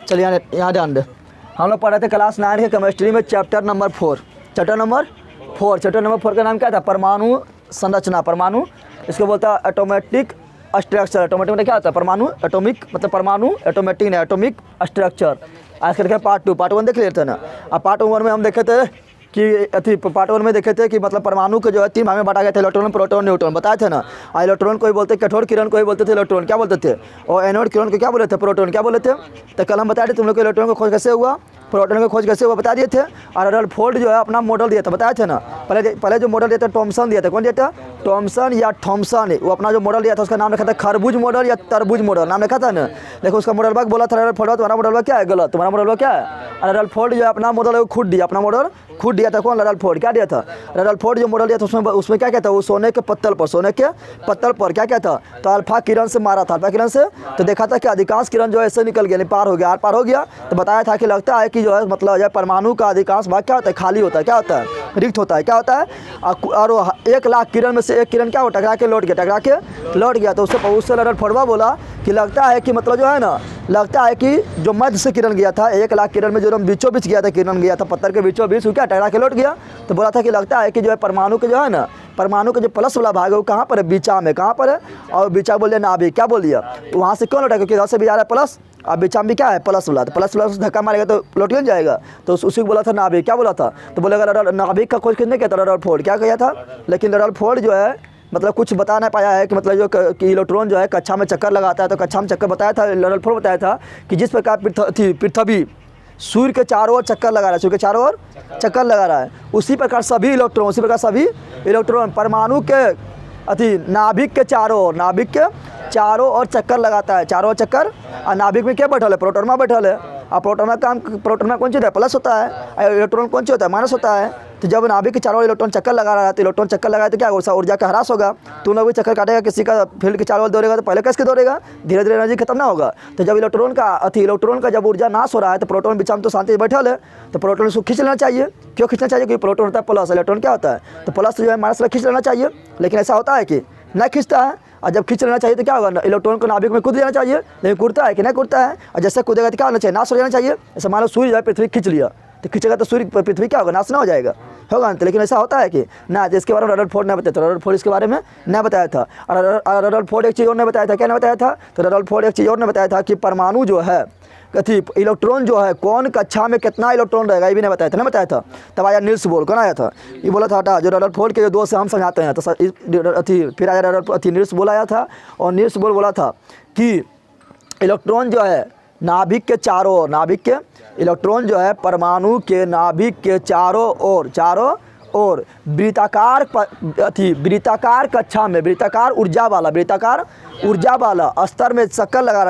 चलिए यहाँ ध्यान दे। हम लोग पढ़े थे क्लास 9 के केमिस्ट्री में चैप्टर नंबर 4। चैप्टर नंबर 4 का नाम क्या था? परमाणु संरचना। परमाणु इसको बोलता है एटोमेटिक स्ट्रक्चर। एटोमेटिक मतलब क्या होता है? परमाणु। एटॉमिक मतलब परमाणु, एटोमेटिक नहीं, एटॉमिक स्ट्रक्चर। आज करके पार्ट 2 पार्ट 1 देख लेते हैं ना। अब पार्ट 1 में हम देखे थे कि पार्ट 1 में देखे थे कि मतलब परमाणु के जो है 3 भाग में बांटा गया था, इलेक्ट्रॉन, प्रोटॉन, न्यूट्रॉन, बताए थे ना। इलेक्ट्रॉन को ही बोलते कठोर किरण को ही बोलते थे इलेक्ट्रॉन, क्या बोलते थे? और एनोड किरण को क्या बोले थे? प्रोटॉन, क्या बोले थे? तो कल हम बताए थे तुम लोग को इलेक्ट्रॉन का खोज कैसे हुआ, प्रोटॉन का खोज कैसे हुआ बता दिए थे। और रदरफोर्ड जो है अपना मॉडल दिया था, बताया थे ना। पहले जो मॉडल दिया था थॉमसन दिया था। कौन दिया था? थॉमसन या थॉमसन। वो अपना जो मॉडल दिया था उसका नाम रखा था खरबूज मॉडल या तरबूज मॉडल, नाम रखा था ना। देखो उसका मॉडल वर्क बोला था रदरफोर्ड, तुम्हारा मॉडल वर्क क्या है? गलत। तुम्हारा मॉडल वर्क क्या है? रदरफोर्ड जो है अपना मॉडल खुद दिया, अपना मॉडल खुद दिया था। कौन? रदरफोर्ड। क्या दिया था? रदरफोर्ड जो मॉडल दिया था उसमें क्या कहता है? वो सोने के पत्तल पर क्या कहता? तो अल्फा किरण से मारा था, अल्फा किरण से। तो देखा था कि अधिकांश किरण जो है ऐसे निकल गया, पार हो गया, आर पार हो गया। तो बताया था कि लगता है कि जो है मतलब परमाणु का अधिकांश भाग क्या होता है? खाली होता है। क्या होता है? रिक्त होता है। क्या होता है? और 1 लाख किरण में से एक किरण क्या हो? टकरा के लौट गया। तो उससे रदरफोर्ड बोला कि लगता है कि मतलब जो है ना, लगता है कि जो मध्य से किरण गया था 1 लाख किरण में जो बीचों बीच गया था, किरण गया था पत्थर के बीचों बीच, वो क्या टकरा के लौट गया। तो बोला था कि लगता है कि जो है परमाणु के जो है ना, परमाणु के जो प्लस वाला भाग है वो कहाँ पर है? बीचा में। कहाँ पर है? और बीचा बोल दिया नाभिक। क्या बोल दिया? तो वहाँ से क्यों लौटा? क्योंकि इधर से भी आ रहा है प्लस, अब बीचा में क्या है? प्लस वाला। तो प्लस वाला धक्का मारेगा तो लौट क्यों जाएगा? तो उसी को बोला था नाभिक। क्या बोला था? तो बोलेगा नाभिक का खोज किसने किया था? रदरफोर्ड। क्या किया था? लेकिन रदरफोर्ड जो है मतलब कुछ बता नहीं पाया है कि मतलब जो कि इलेक्ट्रॉन जो है कक्षा में चक्कर लगाता है। तो कक्षा में चक्कर बताया था, रदरफोर्ड बताया था कि जिस प्रकार पृथ्वी सूर्य के चारों ओर चक्कर लगा रहा है, सूर्य के चारों ओर चक्कर लगा रहा है, उसी प्रकार सभी इलेक्ट्रॉन परमाणु के नाभिक के चारों ओर चक्कर लगाता है, चारों ओर चक्कर। और नाभिक में क्या बैठल है? प्रोटॉन में बैठल है। और प्रोटॉन में कौन चीज़ है? प्लस होता है। इलेक्ट्रॉन कौन चीज़ होता है? माइनस होता है। तो जब नाभिक के चारों इलेक्ट्रॉन चक्कर लगा रहा है, तो इलेक्ट्रॉन चक्कर लगाए तो क्या होगा? ऊर्जा का ह्रास होगा। तुम लोग भी चक्कर काटेगा, किसी का फील्ड के चारों ओर दौड़ेगा तो पहले कैसे दौड़ेगा? धीरे धीरे एनर्जी खत्म ना होगा। तो जब इलेक्ट्रॉन का जब ऊर्जा नाश हो रहा है तो प्रोटॉन बीच में तो शांति से बैठल है, तो प्रोटॉन उसको खींच लेना चाहिए। क्यों खींचना चाहिए? क्योंकि प्रोटॉन होता है प्लस, इलेक्ट्रॉन क्या होता है? तो प्लस जो है माइनस में खींच लेना चाहिए। लेकिन ऐसा होता है कि नहीं खींचता है। और जब खींच लेना चाहिए तो क्या होगा? इलेक्ट्रॉन को नाभिक में कूद देना चाहिए, लेकिन कूदता है कि नहीं कूदता है? और जैसे कूदेगा तो क्या होना चाहिए? नाश हो जाना चाहिए। जैसे मान लो सूर्य जो है पृथ्वी खींच लिया, तो खींचेगा तो सूर्य पृथ्वी क्या होगा? नाश ना हो जाएगा, होगा ना। लेकिन ऐसा होता है कि ना। इसके बारे में रदरफोर्ड ने बताया था, रदरफोर्ड इसके बारे में नहीं बताया था। और रदरफोर्ड एक चीज़ और ने बताया था। क्या नहीं बताया था? तो रदरफोर्ड एक चीज़ और ने बताया था कि परमाणु जो है इलेक्ट्रॉन जो है कौन कक्षा में कितना इलेक्ट्रॉन रहेगा, ये भी नहीं बताया था। नहीं बताया था। तब आया नील्स बोर। कौन आया था? ये बोला था हटा जो रदरफोर्ड के जो दोस्त से हम समझाते हैं। तो फिर आया नील्स बोल आया था। और नील्स बोल बोला था कि इलेक्ट्रॉन जो है नाभिक के इलेक्ट्रॉन जो है परमाणु के नाभिक के चारों ओर वृत्ताकार कक्षा में वृत्ताकार ऊर्जा वाला स्तर में चक्कर लगा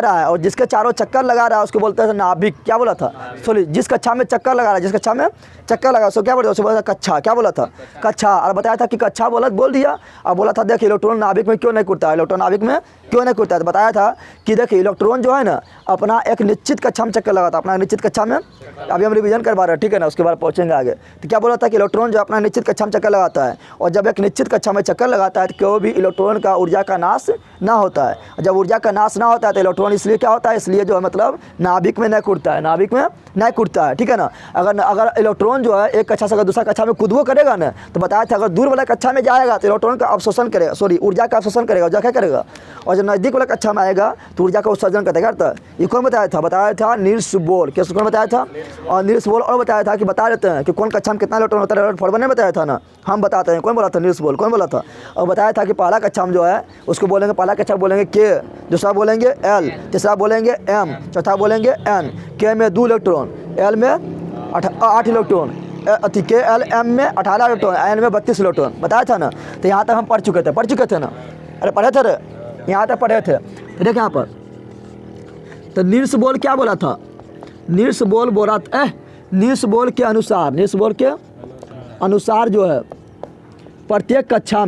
रहा है। और जिसके चारों चक्कर लगा रहा है उसको बोलते हैं नाभिक। क्या बोला था? सॉरी, जिस कक्षा में चक्कर लगा रहा है, जिस कक्षा में चक्कर लगा उसको क्या बोलता है? उसको बोला था कक्षा। क्या बोला था? कक्षा। और बताया था कि कक्षा बोल दिया। और बोला था देख इलेक्ट्रॉन नाभिक में क्यों नहीं कूदता है? इलेक्ट्रॉन नाभिक में क्यों नहीं कूदता है? तो बताया था कि देखिए इलेक्ट्रॉन जो है ना अपना एक निश्चित कक्षा में चक्कर लगाता है, अपना निश्चित कक्षा में। अभी हम रिवीजन करवा रहे हैं, ठीक है ना, उसके बाद पहुंचेंगे आगे। तो क्या बोला था कि इलेक्ट्रॉन जो अपना निश्चित कक्षा में चक्कर लगाता है, और जब एक निश्चित कक्षा में चक्कर लगाता है तो कोई भी इलेक्ट्रॉन का ऊर्जा का नाश ना होता है। जब ऊर्जा का नाश ना होता है तो इलेक्ट्रॉन इसलिए क्या होता है? इसलिए जो है मतलब नाभिक में नहीं कूदता है, ठीक है ना। अगर इलेक्ट्रॉन जो है एक कक्षा से अगर दूसरा कक्षा में कूदबो करेगा ना, तो बताया था अगर दूर वाला कक्षा में जाएगा तो इलेक्ट्रॉन का अवशोषण करेगा, सॉरी ऊर्जा का अवशोषण करेगा। ऊर्जा क्या करेगा? और जब नजदीक वाला कक्षा में आएगा तो ऊर्जा का उत्सर्जन करेगा। ये कौन बताया था? Niels Bohr. किसको कौन बताया था? और नील्स बोर। और बताया था कि बता देते हैं कि कौन कक्षा में कितना इलेक्ट्रॉन होता है। रदरफोर्ड ने बताया था ना, हम बताते हैं। कौन बोला था? Niels Bohr. कौन बोला था? और बताया था कि पहला कक्षा में जो है उसको बोलेंगे, पहला कक्षा बोलेंगे के, दूसरा बोलेंगे एल, तीसरा बोलेंगे एम, चौथा बोलेंगे एन। के में 2 इलेक्ट्रॉन, एल में 8 इलेक्ट्रॉन, के एल एम में 18 इलेक्ट्रॉन, एन में 32 इलेक्ट्रॉन। बताया था ना। तो यहाँ तक हम पढ़ चुके थे ना। अरे पढ़े थे रे, यहाँ तक पढ़े थे। तो देख यहाँ पर तो नील्स बोर क्या बोला था? नील्स बोर के अनुसार जो है प्रत्येक कक्षा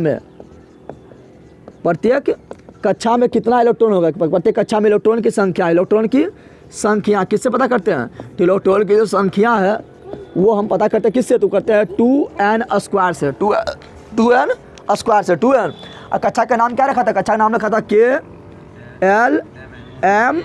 में कितना इलेक्ट्रॉन होगा? प्रत्येक कक्षा में इलेक्ट्रॉन की संख्या किससे पता करते हैं? तो इलेक्ट्रॉन की जो संख्या है वो हम पता करते हैं किससे? तो करते हैं 2n स्क्वायर से। 2n स्क्वायर से 2n। और कक्षा का नाम क्या रखा था? कक्षा का नाम रखा था के एल एम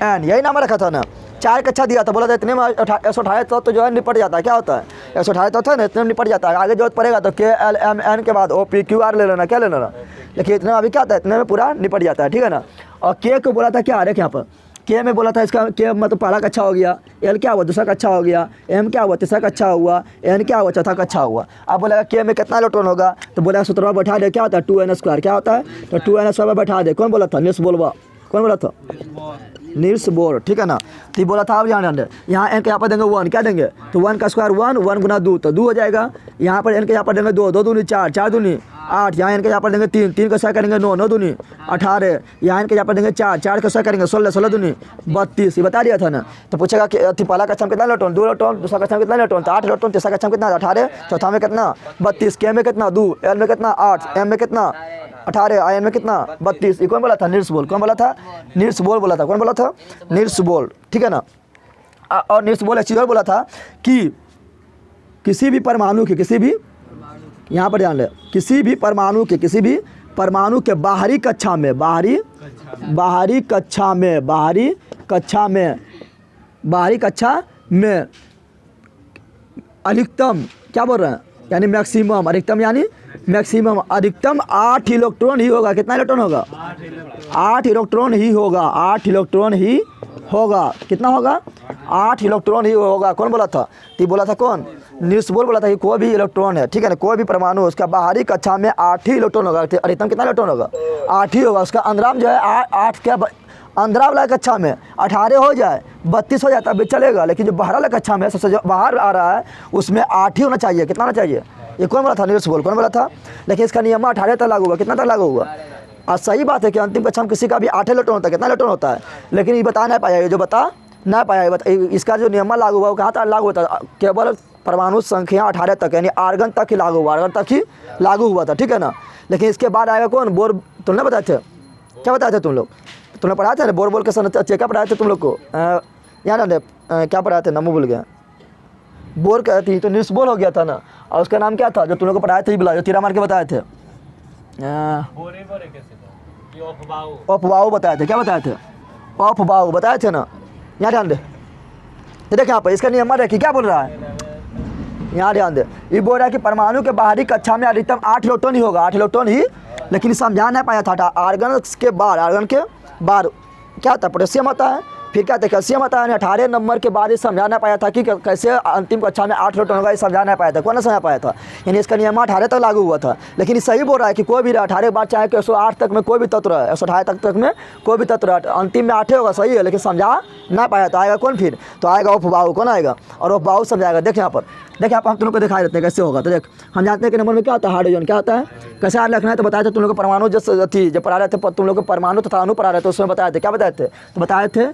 एन, यही नाम रखा था ना। 4 कक्षा दिया था, बोला था इतने में 128 तो जो है निपट जाता है। क्या होता है 128 तो है ना, इतने में निपट जाता है। आगे जरूरत पड़ेगा तो KLMN के बाद OPQR ले लेना, क्या ले लेना। लेकिन इतने में अभी क्या होता है, इतने में पूरा निपट जाता है, ठीक है ना। और K को बोला था क्या, आ रहा है यहाँ पर K में बोला था इसका K मतलब पहला कक्षा हो गया, L क्या हुआ दूसरा कक्षा हो गया, M क्या हुआ तीसरा कक्षा हुआ, N क्या हुआ चौथा कक्षा हुआ। अब बोला K में कितना इलेक्ट्रॉन होगा, तो बोला सूत्र में बैठा दे, क्या होता है 2n², क्या होता है तो 2n² में बैठा दे। कौन बोला था, नील्स बोर, कौन बोला था, नील्स बोर, ठीक है ना। तो ये बोला था। अब यहाँ n के यहाँ पर देंगे 1, क्या देंगे तो 1 का स्क्वायर 1, 1 गुना 2 तो 2 हो जाएगा। यहाँ पर n के यहाँ पर देंगे 2, 2 दूनी 4, 4 दूनी 8, यहाँ n के यहाँ पर देंगे 3, 3 का स्क्वायर करेंगे 9, 9 दूनी 18, यहाँ n के यहाँ पर देंगे 4, 4 का स्क्वायर करेंगे 16, 16 दूनी 32। ये बता दिया था ना। तो पूछेगा कि पहला कक्षा में कितना इलेक्ट्रॉन, 2 इलेक्ट्रॉन, दूसरा कक्षा में कितना इलेक्ट्रॉन तो 8 इलेक्ट्रॉन, तीसरा कक्षा में कितना 18, चौथा में कितना 32, K में कितना 2, L में कितना 8, M में कितना 18, IN में कितना 32। ये कौन बोला था, नील्स बोर, कौन बोला था, नील्स बोर बोला था, कौन बोला था, नील्स बोर, ठीक है ना। और नील्स बोर एक चीज़ और बोला था कि किसी भी परमाणु के, किसी भी, यहाँ पर ध्यान ले, किसी भी परमाणु के, किसी भी परमाणु के बाहरी कक्षा में, बाहरी कक्षा में, बाहरी कक्षा में अधिकतम, क्या बोल रहे हैं यानी मैक्सिमम, अधिकतम यानी मैक्सिमम, अधिकतम 8 इलेक्ट्रॉन ही होगा। कितना इलेक्ट्रॉन होगा, 8 इलेक्ट्रॉन ही होगा, 8 इलेक्ट्रॉन ही होगा। कितना होगा, 8 इलेक्ट्रॉन ही होगा। कौन बोला था, तो बोला था कौन, नील्स बोर बोला था कि कोई भी इलेक्ट्रॉन है, ठीक है ना, कोई भी परमाणु उसका बाहरी कक्षा में 8 ही इलेक्ट्रॉन होगा। अधिकतम कितना इलेक्ट्रॉन होगा, 8 ही होगा। उसका अंतराल जो है 8 के अंदर वाला कक्षा में 18 हो जाए, 32 हो जाए तब भी चलेगा। लेकिन जो बाहर वाला कक्षा में सबसे जो बाहर आ रहा है उसमें 8 ही होना चाहिए। कितना होना चाहिए, ये कौन बोला था, नील्स बोर, कौन बोला था। लेकिन इसका नियम 18 तक लागू हुआ, कितना तक लागू हुआ। और सही बात है कि अंतिम कक्षा में किसी का भी 8 इलेक्ट्रॉन होता है, कितना इलेक्ट्रॉन होता है, लेकिन ये बता नहीं पाया, ये जो बता नहीं पाया, इसका जो नियम लागू हुआ वो कहाँ तक लागू होता है, केवल परमाणु संख्या 18 तक यानी आर्गन तक ही लागू हुआ, आर्गन तक ही लागू हुआ था, ठीक है ना। लेकिन इसके बाद आएगा कौन, बोर। तुमने बताए थे, क्या बताए थे तुम लोग, तुमने पढ़ाया था ना बोर के चेकअप पढ़ाए थे तुम लोग को, यहाँ ना क्या पढ़ाए थे, नाम भूल गया, बोर कहती तो नील्स बोर हो गया था ना। और उसका नाम क्या था जो तुम लोग को पढ़ाए थे, बोला जो तीरा मार के बताए थे, ऑफ-बाउ बताए थे, क्या बताए थे, ऑफ-बाउ बताए थे ना। यहाँ ध्यान दे, देख यहाँ पर इसका नियम देखिए क्या बोल रहा है, यहाँ ध्यान दे। ये बोल रहा है कि परमाणु के बाहरी कक्षा में अधिकतम 8 इलेक्ट्रॉन ही होगा, 8 इलेक्ट्रॉन ही। लेकिन समझा नहीं पाया था, आर्गन के बाहर क्या होता है, पोटेशियम आता है, फिर क्या था कैल्शियम आता है। 18 नंबर के बाद ये समझा नहीं पाया था कि कैसे अंतिम कक्षा में 8 इलेक्ट्रॉन होगा, ये समझा नहीं पाया था। कौन समझा पाया था, यानी इसका नियम 18 तक लागू हुआ था। लेकिन ये सही बोल रहा है कि कोई भी 18 के बाद चाहे 108 तक में कोई भी तत्व है, 128 तक में कोई भी तत्व है, अंतिम में 8 होगा, सही है। लेकिन समझा ना पाया तो आएगा कौन, फिर तो आएगा ऑफ-बाउ। कौन आएगा, और ऑफ-बाउ समझाएगा। देख यहाँ पर, देख यहाँ पर हम तुम लोग को दिखाई देते हैं कैसे होगा। तो देख हम जानते हैं कि नंबर में क्या होता है, हाइड्रोजन क्या होता है, कैसे याद रखना है। तो बताए थे तुम लोग को परमाणु थी जब पढ़ा रहे थे, तुम लोग को परमाणु तथा अणु पढ़ा रहे थे, उसमें बताए थे, क्या बताए थे, तो बताए थे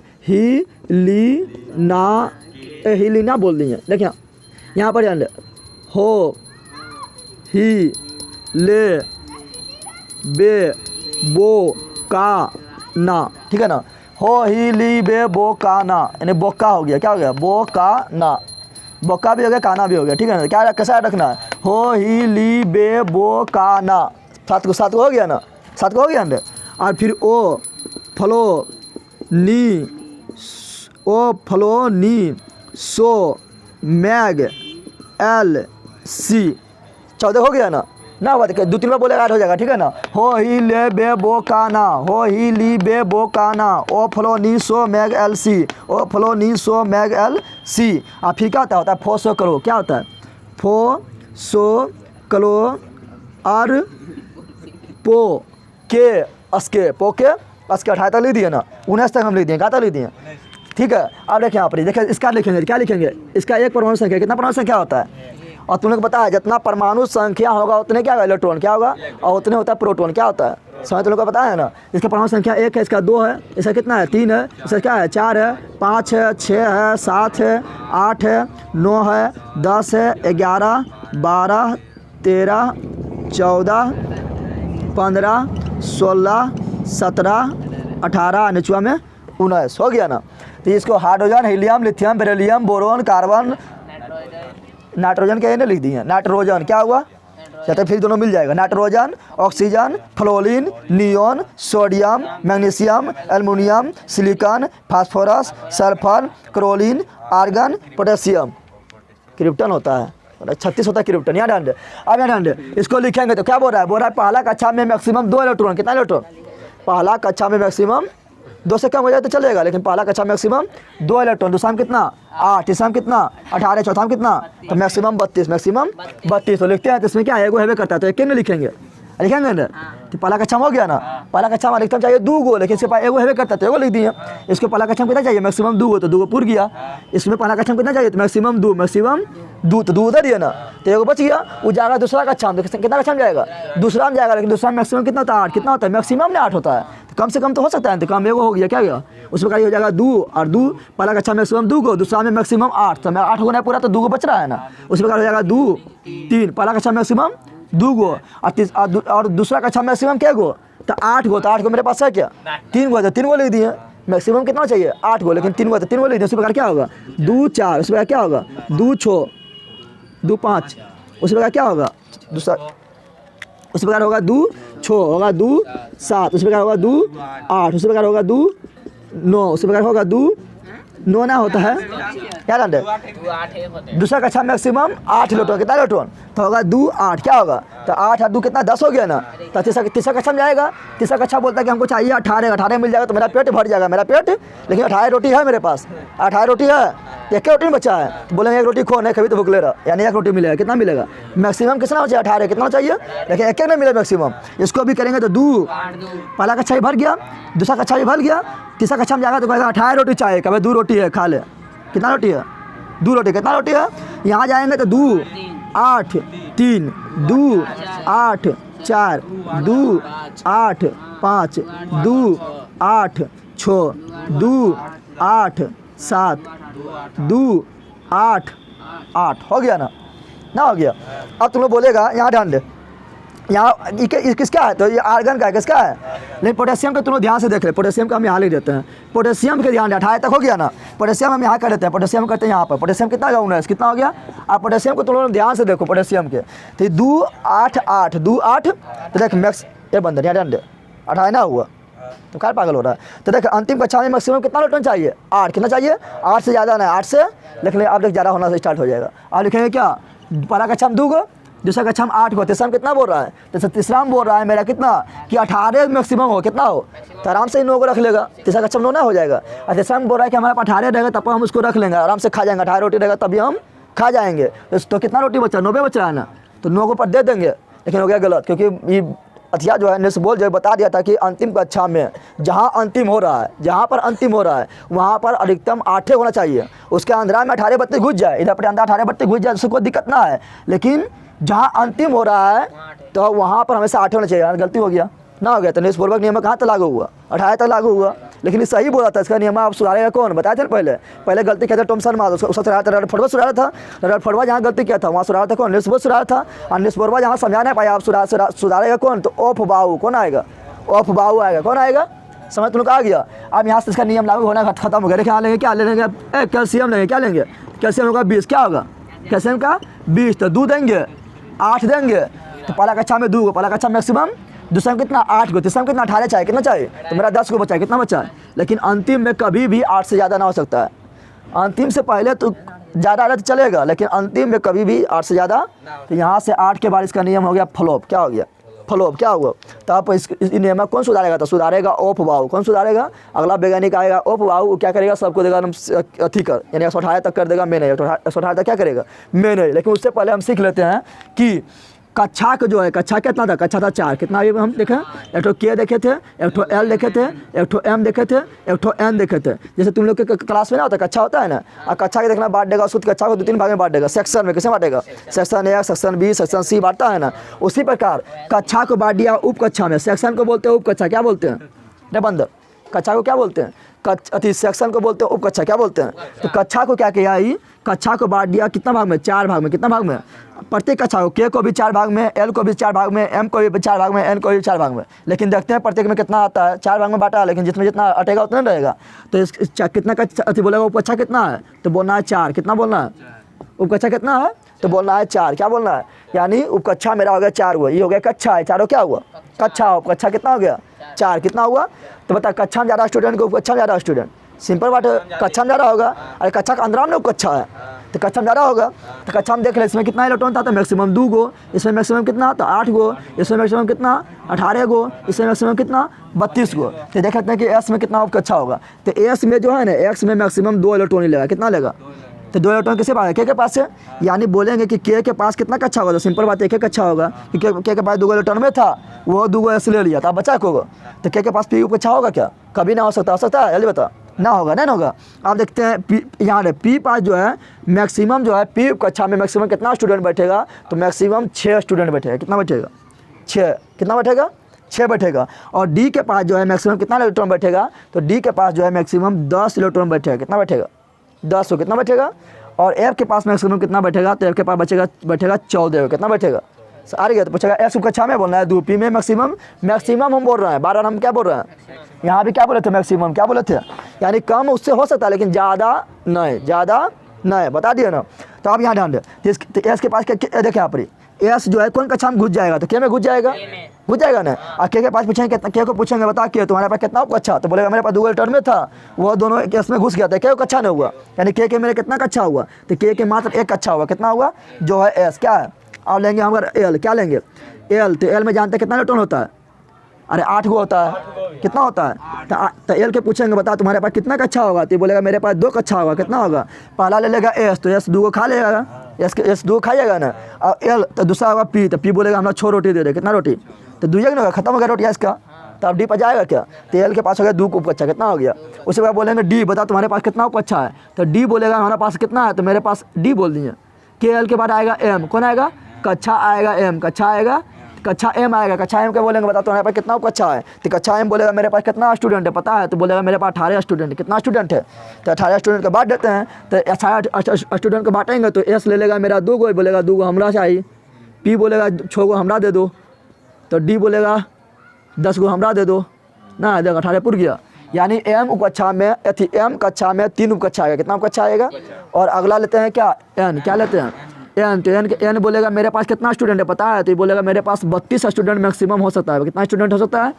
हीलिना बोल दिए। देखिए यहाँ पर जान ले, हो ही ले बे बो का ना, ठीक है ना, हो ही ली बे बो का ना, यानी बोका हो गया, क्या हो गया, बो का ना, बोका भी हो गया, काना भी हो गया, ठीक है ना। क्या कैसा रखना है, हो ही ली बे बो का ना, 7 को हो गया ना, 7 को हो गया ना। और फिर ओ फलो नी सो मैग एल सी, 14 हो गया ना। ना हुआ तो 2-3 बार बोलेगा 8 हो जाएगा, ठीक है ना। हो ही ले बे बो का ना, हो ही ली बे बो का ना, ओ फलो नी सो मैग एल सी, ओ फलो नी सो मैग एल सी। और फिर क्या होता है फोसो करो, क्या होता है, फो सो कलो और पो के अस्के, पो के अस्के 18 तक लिख दिए ना, 19 तक हम लिख दिए, कहाँ तक लिख दिए, ठीक है। अब देखिए यहाँ पर देखिए इसका लिखेंगे, क्या लिखेंगे, इसका एक परमाणु संख्या, कितना परमाणु संख्या होता है, और तुम लोग पता है जितना परमाणु संख्या होगा उतने क्या होगा इलेक्ट्रॉन, क्या होगा, और उतने होता है प्रोटॉन, क्या होता है, समझ तुम लोग को पता है ना। इसका परमाणु संख्या 1 है, इसका 2 है, इसका कितना है 3 है, इसका क्या है 4 है, 5 है, 6 है, 7 है, 8 है, 9 है, 10 है, 11, 12, 13, 14, 15, 16, 17, 18, निचुआ में 19 हो गया ना। तो इसको hydrogen, helium, lithium, beryllium, boron, carbon, nitrogen क्या लिख दिए, नाइट्रोजन क्या हुआ, या तो फिर दोनों मिल जाएगा, nitrogen, oxygen, fluorine, neon, sodium, magnesium, aluminium, silicon, phosphorus, sulphur, chlorine, argon, potassium. Krypton होता है 36 होता है क्रिप्टन। यहाँ ध्यान दे, अब यहाँ ध्यान दे, इसको लिखेंगे तो क्या बोल रहा है पहला कक्षा में मैक्सिमम 2 इलेक्ट्रॉन। कितना इलेक्ट्रॉन? पहला कक्षा में मैक्सिमम 2 से कम हो जाए तो चलेगा, लेकिन पहला कक्षा मैक्सिमम 2 इलेक्ट्रॉन। दूसरा में कितना 8, तीसरा में कितना 18, चौथा में कितना तो मैक्सिमम 32, मैक्सिमम 32 तो लिखते हैं। तो इसमें क्या है, एगो हेवे करता है तो एक में लिखेंगे ना, तो पहला कक्षा हो गया ना। पहला कक्षा में अधिकतम चाहिए 2 गो, लेकिन इसके पास एगो हेवे करता है तो एगो लिख दिए। इसको पहला कक्षा में कितना चाहिए मैक्सिमम 2 गो, तो 2 गो पूर गया। इसमें पहला कक्षा में कितना चाहिए तो मैक्सिमम 2, मैक्सिमम 2 तो 2 उधर दिए ना, तो एगो बच गया। वो जाएगा दूसरा कक्षा में, कितना कक्षा में जाएगा दूसरा में जाएगा, लेकिन दूसरा में मैक्सिमम कितना होता है 8, कितना होता है मैक्सिमम में 8 होता है, तो कम से कम तो हो सकता है। तो कम एगो हो गया, क्या गया उसमें हो जाएगा 2 और 2। पहला कक्षा मैक्सिमम 2 गो, दूसरा में मैक्सिमम 8, तो 8 होना है पूरा, तो 2 गो बच रहा है ना। उस प्रकार हो जाएगा 2, 3। पहला कक्षा मैक्सिमम 2 गो और दूसरा कक्षा मैक्सिमम क्या गो तो 8 गो। तो 8 गो मेरे पास है क्या 3 गो, तो 3 गो लिख दिए। मैक्सिमम कितना चाहिए 8 गो, लेकिन 3 गो तो 3 गो लिख दिए। उस प्रकार क्या होगा 2, 4, उस प्रकार क्या होगा 2, 6, 2, 5, उस प्रकार क्या होगा दूसरा, उस प्रकार होगा 2, 6 होगा 2, 7, उस प्रकार होगा 2, 8, उस प्रकार होगा 2, 9, उस प्रकार होगा 2, 9 ना होता है क्या जानते हैं। दूसरा कक्षा मैक्सिमम 8 इलेक्ट्रॉन, कितना इलेक्ट्रॉन तो होगा 2, 8, क्या होगा तो 8 और 2 कितना 10 हो गया ना। तो तीसरा कक्षा में जाएगा, तीसरा कक्षा बोलता है कि हमको चाहिए 18 मिल जाएगा तो मेरा पेट भर जाएगा मेरा पेट, लेकिन 18 रोटी है मेरे पास, 18 रोटी है, एक रोटी में बचा है, तो बोलेंगे 1 रोटी खो नहीं, कभी तो भूख ले रहा, यानी 1 रोटी मिलेगा। कितना मिलेगा मैक्सिमम कितना चाहिए 18, कितना चाहिए, लेकिन एक नहीं मिलेगा मैक्सिमम। इसको भी करेंगे तो 2, पहला कक्षा भी भर गया, दूसरा कक्षा भी भर गया, तीसरा कक्षा में जाएगा तो कहेगा 18 रोटी चाहिए, कभी 2 रोटी है खा ले। कितना रोटी है 2 रोटी, कितना रोटी है यहाँ जाएंगे तो 2, 8, 3, 2, 8, 4, 2, 8, 5, 2, 8, 6, 2, 8, 7, 2, 8, 8 हो गया ना हो गया। अब तुम लोग बोलेगा यहाँ ध्यान दे, यहाँ किसका है तो ये आर्गन का है, किसका है, लेकिन पोटेशियम का तुम लोग ध्यान से देख ले, पोटेशियम का हम यहाँ लिख देते हैं। पोटेशियम के ध्यान 18 तक हो गया ना, पोटेशियम हम यहाँ कर देते हैं, पोटेशियम करते हैं यहाँ पर। पोटेशियम कितना होगा 19, कितना हो गया। आप पोटेशियम को तुम लोग ध्यान से देखो, पोटेशियम के तो 2, 8, 8, 2, 8, तो देख मैक्स ये बंद यहाँ ध्यान दे 18 ना हुआ तो क्या पागल हो रहा है। तो देख अंतिम कक्षा में मैक्सिमम कितना इलेक्ट्रॉन चाहिए 8, कितना चाहिए 8 से ज़्यादा ना, 8 से लिख ले। अब देख ज़्यादा होना से स्टार्ट हो जाएगा। अब लिखेंगे क्या पहला कक्षा में 2 गो, दूसरा कक्षा में 8 गो, तीसरा में कितना बोल रहा है तो तीसरा में बोल रहा है मेरा कितना कि 18 मैक्सिमम हो, कितना हो तो आराम से 9 को रख लेगा। तीसरा कक्षा में 9 ना हो जाएगा, और तीसरा में बोल रहा है कि हमारे पास 18 रहेगा तब हम उसको रख लेंगे, आराम से खा जाएंगे। 18 रोटी रहेगा तभी हम खा जाएंगे। तो कितना रोटी बचा 90 बच रहा है ना, तो 9 को पर दे देंगे, लेकिन हो गया गलत, क्योंकि ये अथिया जो है निस्बोल जो बता दिया था कि अंतिम कक्षा में जहाँ अंतिम हो रहा है, जहाँ पर अंतिम हो रहा है वहाँ पर अधिकतम 8 होना चाहिए। उसके अंदर में 18 बत्ती घुस जाए, इधर पर अंदर 18 बत्ती घुस जाए तो कोई दिक्कत ना है, लेकिन जहाँ अंतिम हो रहा है तो वहाँ पर हमेशा 8 होना चाहिए। गलती हो गया ना, हो गया तो निष्पूर्वक नियम कहाँ तक लागू हुआ 18 तक लागू हुआ, लेकिन ये सही बोला था। इसका नियम आप सुधारेगा कौन बताया था पहले गलती किया था टॉमसन मार, उसका सुधारा था रडफोर्डवा सुधारा था। रडफोर्डवा जहाँ गलती किया था वहाँ सुधारा था कौन निष्पूर्वक सुधारा था, और निष्पूर्वक जहाँ समझा नहीं पाया आप सुधारेगा कौन तो ओफ बाऊ कौन आएगा, ओफ बाऊ आएगा, कौन आएगा समझ तुम लोग आ गया। अब यहाँ से इसका नियम लागू होना खत्म हो गया। देखिए यहाँ लेंगे क्या लेंगे कैल्शियम लेंगे, क्या लेंगे कैल्शियम होगा 20, क्या होगा कैल्शियम का 20, तो 2 देंगे 8 देंगे, तो पहला कक्षा में 2 गो, पहला कक्षा मैक्सिमम, दूसरा में कितना 8 गो, तीसरा में कितना 18 चाहिए, कितना चाहिए तो मेरा 10 गो बचा है, कितना बचा है। लेकिन अंतिम में कभी भी 8 से ज़्यादा ना हो सकता है। अंतिम से पहले तो ज़्यादा तो चलेगा, लेकिन अंतिम में कभी भी 8 से ज़्यादा। तो यहाँ से 8 के बाद इसका नियम हो गया फ्लॉप, क्या हो गया फ्लॉप, क्या हुआ। तो आप इस नियम में कौन सुधारेगा तो सुधारेगा ओफ वाऊ, कौन सुधारेगा अगला वैज्ञानिक आएगा ओफ वाऊ, क्या करेगा सबको देगा अथी कर, यानी 118 तक कर देगा मैं नहीं, 118 तक क्या करेगा मैं नहीं। लेकिन उससे पहले हम सीख लेते हैं कि कक्षा का जो है, कक्षा कितना था, कक्षा था 4, कितना अभी हम देखें एक ठो के देखे थे, एक ठो एल देखे थे, एक ठो एम देखे थे, एक ठो एन देखे थे। जैसे तुम लोग के क्लास में ना होता है कक्षा होता है ना, और कक्षा के देखना बांट देगा, शुद्ध कक्षा को 2-3 भाग में बांट देगा, सेक्शन में कैसे बांटेगा section A, section B, section C बांटता है ना, उसी प्रकार कक्षा को बांट दिया उप कक्षा में। सेक्शन को बोलते हैं उप कक्षा, क्या बोलते हैं बंद, कक्षा को क्या बोलते हैं अति सेक्शन को बोलते हैं उप कक्षा, क्या बोलते हैं। तो कक्षा को क्या किया ही कक्षा को बांट दिया कितना भाग में 4 भाग में, कितना भाग में प्रत्येक कक्षा को, के को भी 4 भाग में, एल को भी 4 भाग में, एम को भी 4 भाग में, एन को भी 4 भाग में। लेकिन देखते हैं प्रत्येक में कितना आता है, 4 भाग में बांटा है, लेकिन जिसमें जितना अटेगा उतना रहेगा। तो इस कितना का अति बोलेगा उपकक्षा कितना है तो बोलना है 4, कितना बोलना है उपकक्षा कितना है तो बोलना है 4। क्या बोलना है, यानी उपकक्षा मेरा हो गया 4 हुआ, ये हो गया कक्षा है, चारों क्या हुआ कक्षा, उपकक्षा कितना हो गया 4, कितना हुआ। तो बता कक्षा में ज़्यादा स्टूडेंट को उपकक्षा में ज़्यादा स्टूडेंट, सिंपल बात है, कक्षा में ज़्यादा होगा। अरे कक्षा का अंदर में उपकक्षा है तो कक्षा में ज़्यादा होगा। तो कक्षा में देख ले इसमें कितना इलेक्ट्रॉन था, तो मैक्सिमम 2 गो, इसमें मैक्सिमम कितना तो 8 गो, इसमें मैक्सिमम कितना 18 गो, इसमें मैक्सिमम कितना 32 गो। तो देख सकते हैं कि एस में कितना उपकक्षा होगा। तो एस में जो है ना, एक्स में मैक्सिमम 2 इलेक्ट्रॉन ही लेगा, कितना लेगा तो 2 इलेक्ट्रॉन किसके पास है, के पास है। यानी बोलेंगे कि के पास कितना कक्षा होगा, तो सिंपल बात है एक कक्षा होगा कि के पास 2 इलेक्ट्रॉन में था, वो 2 एस ले लिया था, बचा को होगा। तो के पास पी उपकक्षा होगा क्या, कभी ना हो सकता है, जल्दी बता ना होगा, नहीं होगा। आप देखते हैं पी, यहाँ पे पी पास जो है मैक्सिमम जो है पी कक्षा में मैक्सिमम कितना स्टूडेंट बैठेगा, तो मैक्सिमम 6 स्टूडेंट बैठेगा, कितना बैठेगा 6, कितना बैठेगा 6 बैठेगा। और डी के पास जो है मैक्सिमम कितना इलेक्ट्रॉन बैठेगा, तो डी के पास जो है मैक्सिमम 10 इलेक्ट्रॉन बैठेगा, कितना बैठेगा 10 हो, कितना बैठेगा। और एफ के पास मैक्सिमम कितना बैठेगा, तो एफ के पास बैठेगा 14, कितना बैठेगा आ रही है। तो पूछेगा एस कक्षा में बोलना है 2, पी में मैक्सिमम हम बोल रहे हैं, 12 हम क्या बोल रहे हैं, यहाँ भी क्या बोले थे मैक्सिमम, क्या बोले थे, यानी कम उससे हो सकता है लेकिन ज़्यादा नहीं, बता दिए ना। तो आप यहाँ ध्यान दें, तो एस के पास देखें यहाँ पर एस जो है कौन कक्षा में घुस जाएगा, तो के में घुस जाएगा ना। और के पास पूछेंगे के को पूछेंगे बता के तुम्हारे पास कितना कक्षा, तो बोलेगा मेरे पास 2 इलेक्ट्रॉन में था, वो दोनों केस में घुस गया था, के कक्षा नहीं हुआ, यानी के मेरे कितना कक्षा हुआ, तो के मात्र 1 कक्षा हुआ, कितना हुआ जो है एस क्या है। अब लेंगे हम एल, क्या लेंगे एल, तो एल में जानते हैं कितना इलेक्ट्रॉन होता है, अरे 8 गो होता है, कितना होता है। तो एल के पूछेंगे बता तुम्हारे पास कितना कक्षा होगा, तो बोलेगा मेरे पास 2 कक्षा होगा, कितना होगा। पहला ले लेगा एस, तो एस 2 को खा लेगा, एस 2 खाइएगा ना। और एल तो दूसरा होगा पी, तो पी बोलेगा हम लोग 6 रोटी दे दे, कितना रोटी, तो 2 ना होगा, खत्म हो गया रोटी इसका। तो अब डी पर जाएगा क्या, तो एल के पास हो गया 2 उपकक्षा, कितना हो गया। उसके बाद बोलेंगे डी बता तुम्हारे पास कितना उपकक्षा है, तो डी बोलेगा हमारे पास कितना है, तो मेरे पास डी बोल दिए। के एल के बाद आएगा एम, कौन आएगा कक्षा आएगा एम, कक्षा आएगा कक्षा एम आएगा, कक्षा एम के बोलेंगे बता तुम्हारे पास कितना कक्षा है, तो कक्षा एम बोलेगा मेरे पास कितना स्टूडेंट है पता है, तो बोलेगा मेरे पास 18 स्टूडेंट, कितना स्टूडेंट है, तो 18 स्टूडेंट को बांट देते हैं। तो 18 स्टूडेंट को बांटेंगे तो एस ले लेगा मेरा 2 गो, बोलेगा 2 गो हमरा चाहिए, पी बोलेगा 6 गो हमरा दे दो, तो डी बोलेगा 10 गो हमरा दे दो ना, देखो 18 पुर गया। यानी एम उपकक्षा में एम कक्षा में 3 उपकक्षा आएगा, कितना उपकक्षा आएगा। और अगला लेते हैं क्या एन, क्या लेते हैं एन, तो एन बोलेगा मेरे पास कितना स्टूडेंट है पता है, तो ये बोलेगा मेरे पास 32 स्टूडेंट मैक्सिमम हो सकता है, कितना स्टूडेंट हो सकता है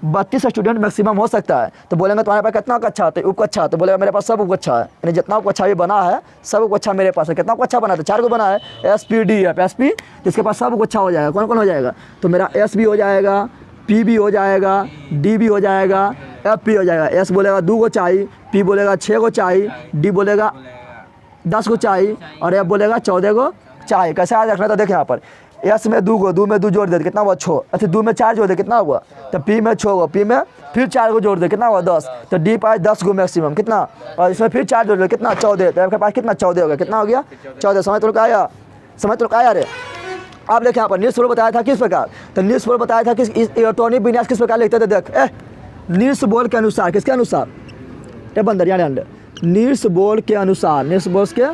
32 स्टूडेंट मैक्सिमम हो सकता है। तो बोलेंगे तुम्हारे पास कितना कक्षा, तो उपकक्षा, तो बोलेगा मेरे पास सब उपकक्षा है, यानी जितना उपकक्षा भी बना है सब उपकक्षा मेरे पास है। कितना उपकक्षा बना है, 4 को बना है, एस पी डी है, एस पी जिसके पास सब उपकक्षा हो जाएगा, कौन कौन हो जाएगा, तो मेरा एस भी हो जाएगा, पी भी हो जाएगा, डी भी हो जाएगा, एफ पी हो जाएगा। एस बोलेगा 2 को चाहिए, पी बोलेगा 6 को चाहिए, डी बोलेगा 10 को चाहिए, और एफ बोलेगा 14 को चाहिए। कैसे याद रखना, तो देखें यहाँ पर एस में 2 को 2 में 2 जोड़ दे कितना हुआ 6, अच्छा 2 में 4 जोड़ दे कितना हुआ, तो पी में 6 को, पी में फिर 4 को जोड़ दे कितना हुआ 10, तो डी पास 10 को मैक्सिमम कितना, और इसमें फिर 4 जोड़ दे कितना 14, तो आपके पास कितना 14 हो गया, कितना हो गया 14। समझ तो आया, समझ तो आया रे। आप देखें यहाँ पर नीड्स बताया था किस प्रकार, तो नीड्स बताया था कि इलेक्ट्रॉनिक विन्यास किस प्रकार लिखते थे। देख नीड्स के अनुसार, किसके अनुसार, बंदर यहाँ नीड्स के अनुसार, नीड्स के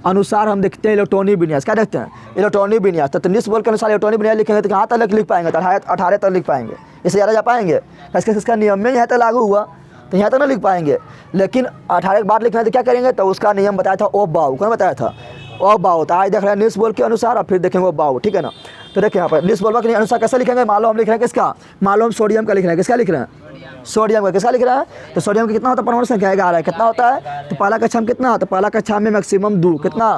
अनुसार हम देखते हैं इलेक्ट्रॉनिक विन्यास, क्या देखते हैं इलेक्ट्रॉनिक विन्यास। तो नीड्स के अनुसार इलेक्ट्रॉनिक विन्यास लिखेंगे तो कहाँ तक लिख पाएंगे, तो 18 तक लिख पाएंगे, इससे ज़्यादा जा पाएंगे, इसका नियम में यहाँ तक लागू हुआ तो यहाँ तक ना लिख पाएंगे। लेकिन 18 के बाद लिखना है तो क्या करेंगे, तो उसका नियम बताया था ओ बाउ, कौन बताया था ओ बाउ। तो आज देख रहे हैं नीड्स के अनुसार, और फिर देखेंगे ओ बाउ, ठीक है ना। तो देखिए यहाँ पर नीड्स के अनुसार कैसे लिखेंगे, मान लो हम लिख रहे हैं किसका, मान लो हम सोडियम का लिख रहे हैं, किसका लिख रहे हैं सोडियम का, किसका लिख रहा है, तो सोडियम का कितना होता है परमाणु संख्या 11 है, कितना होता है, तो पहला कक्षा में कितना, तो पहला कक्षा में मैक्सिमम 2, कितना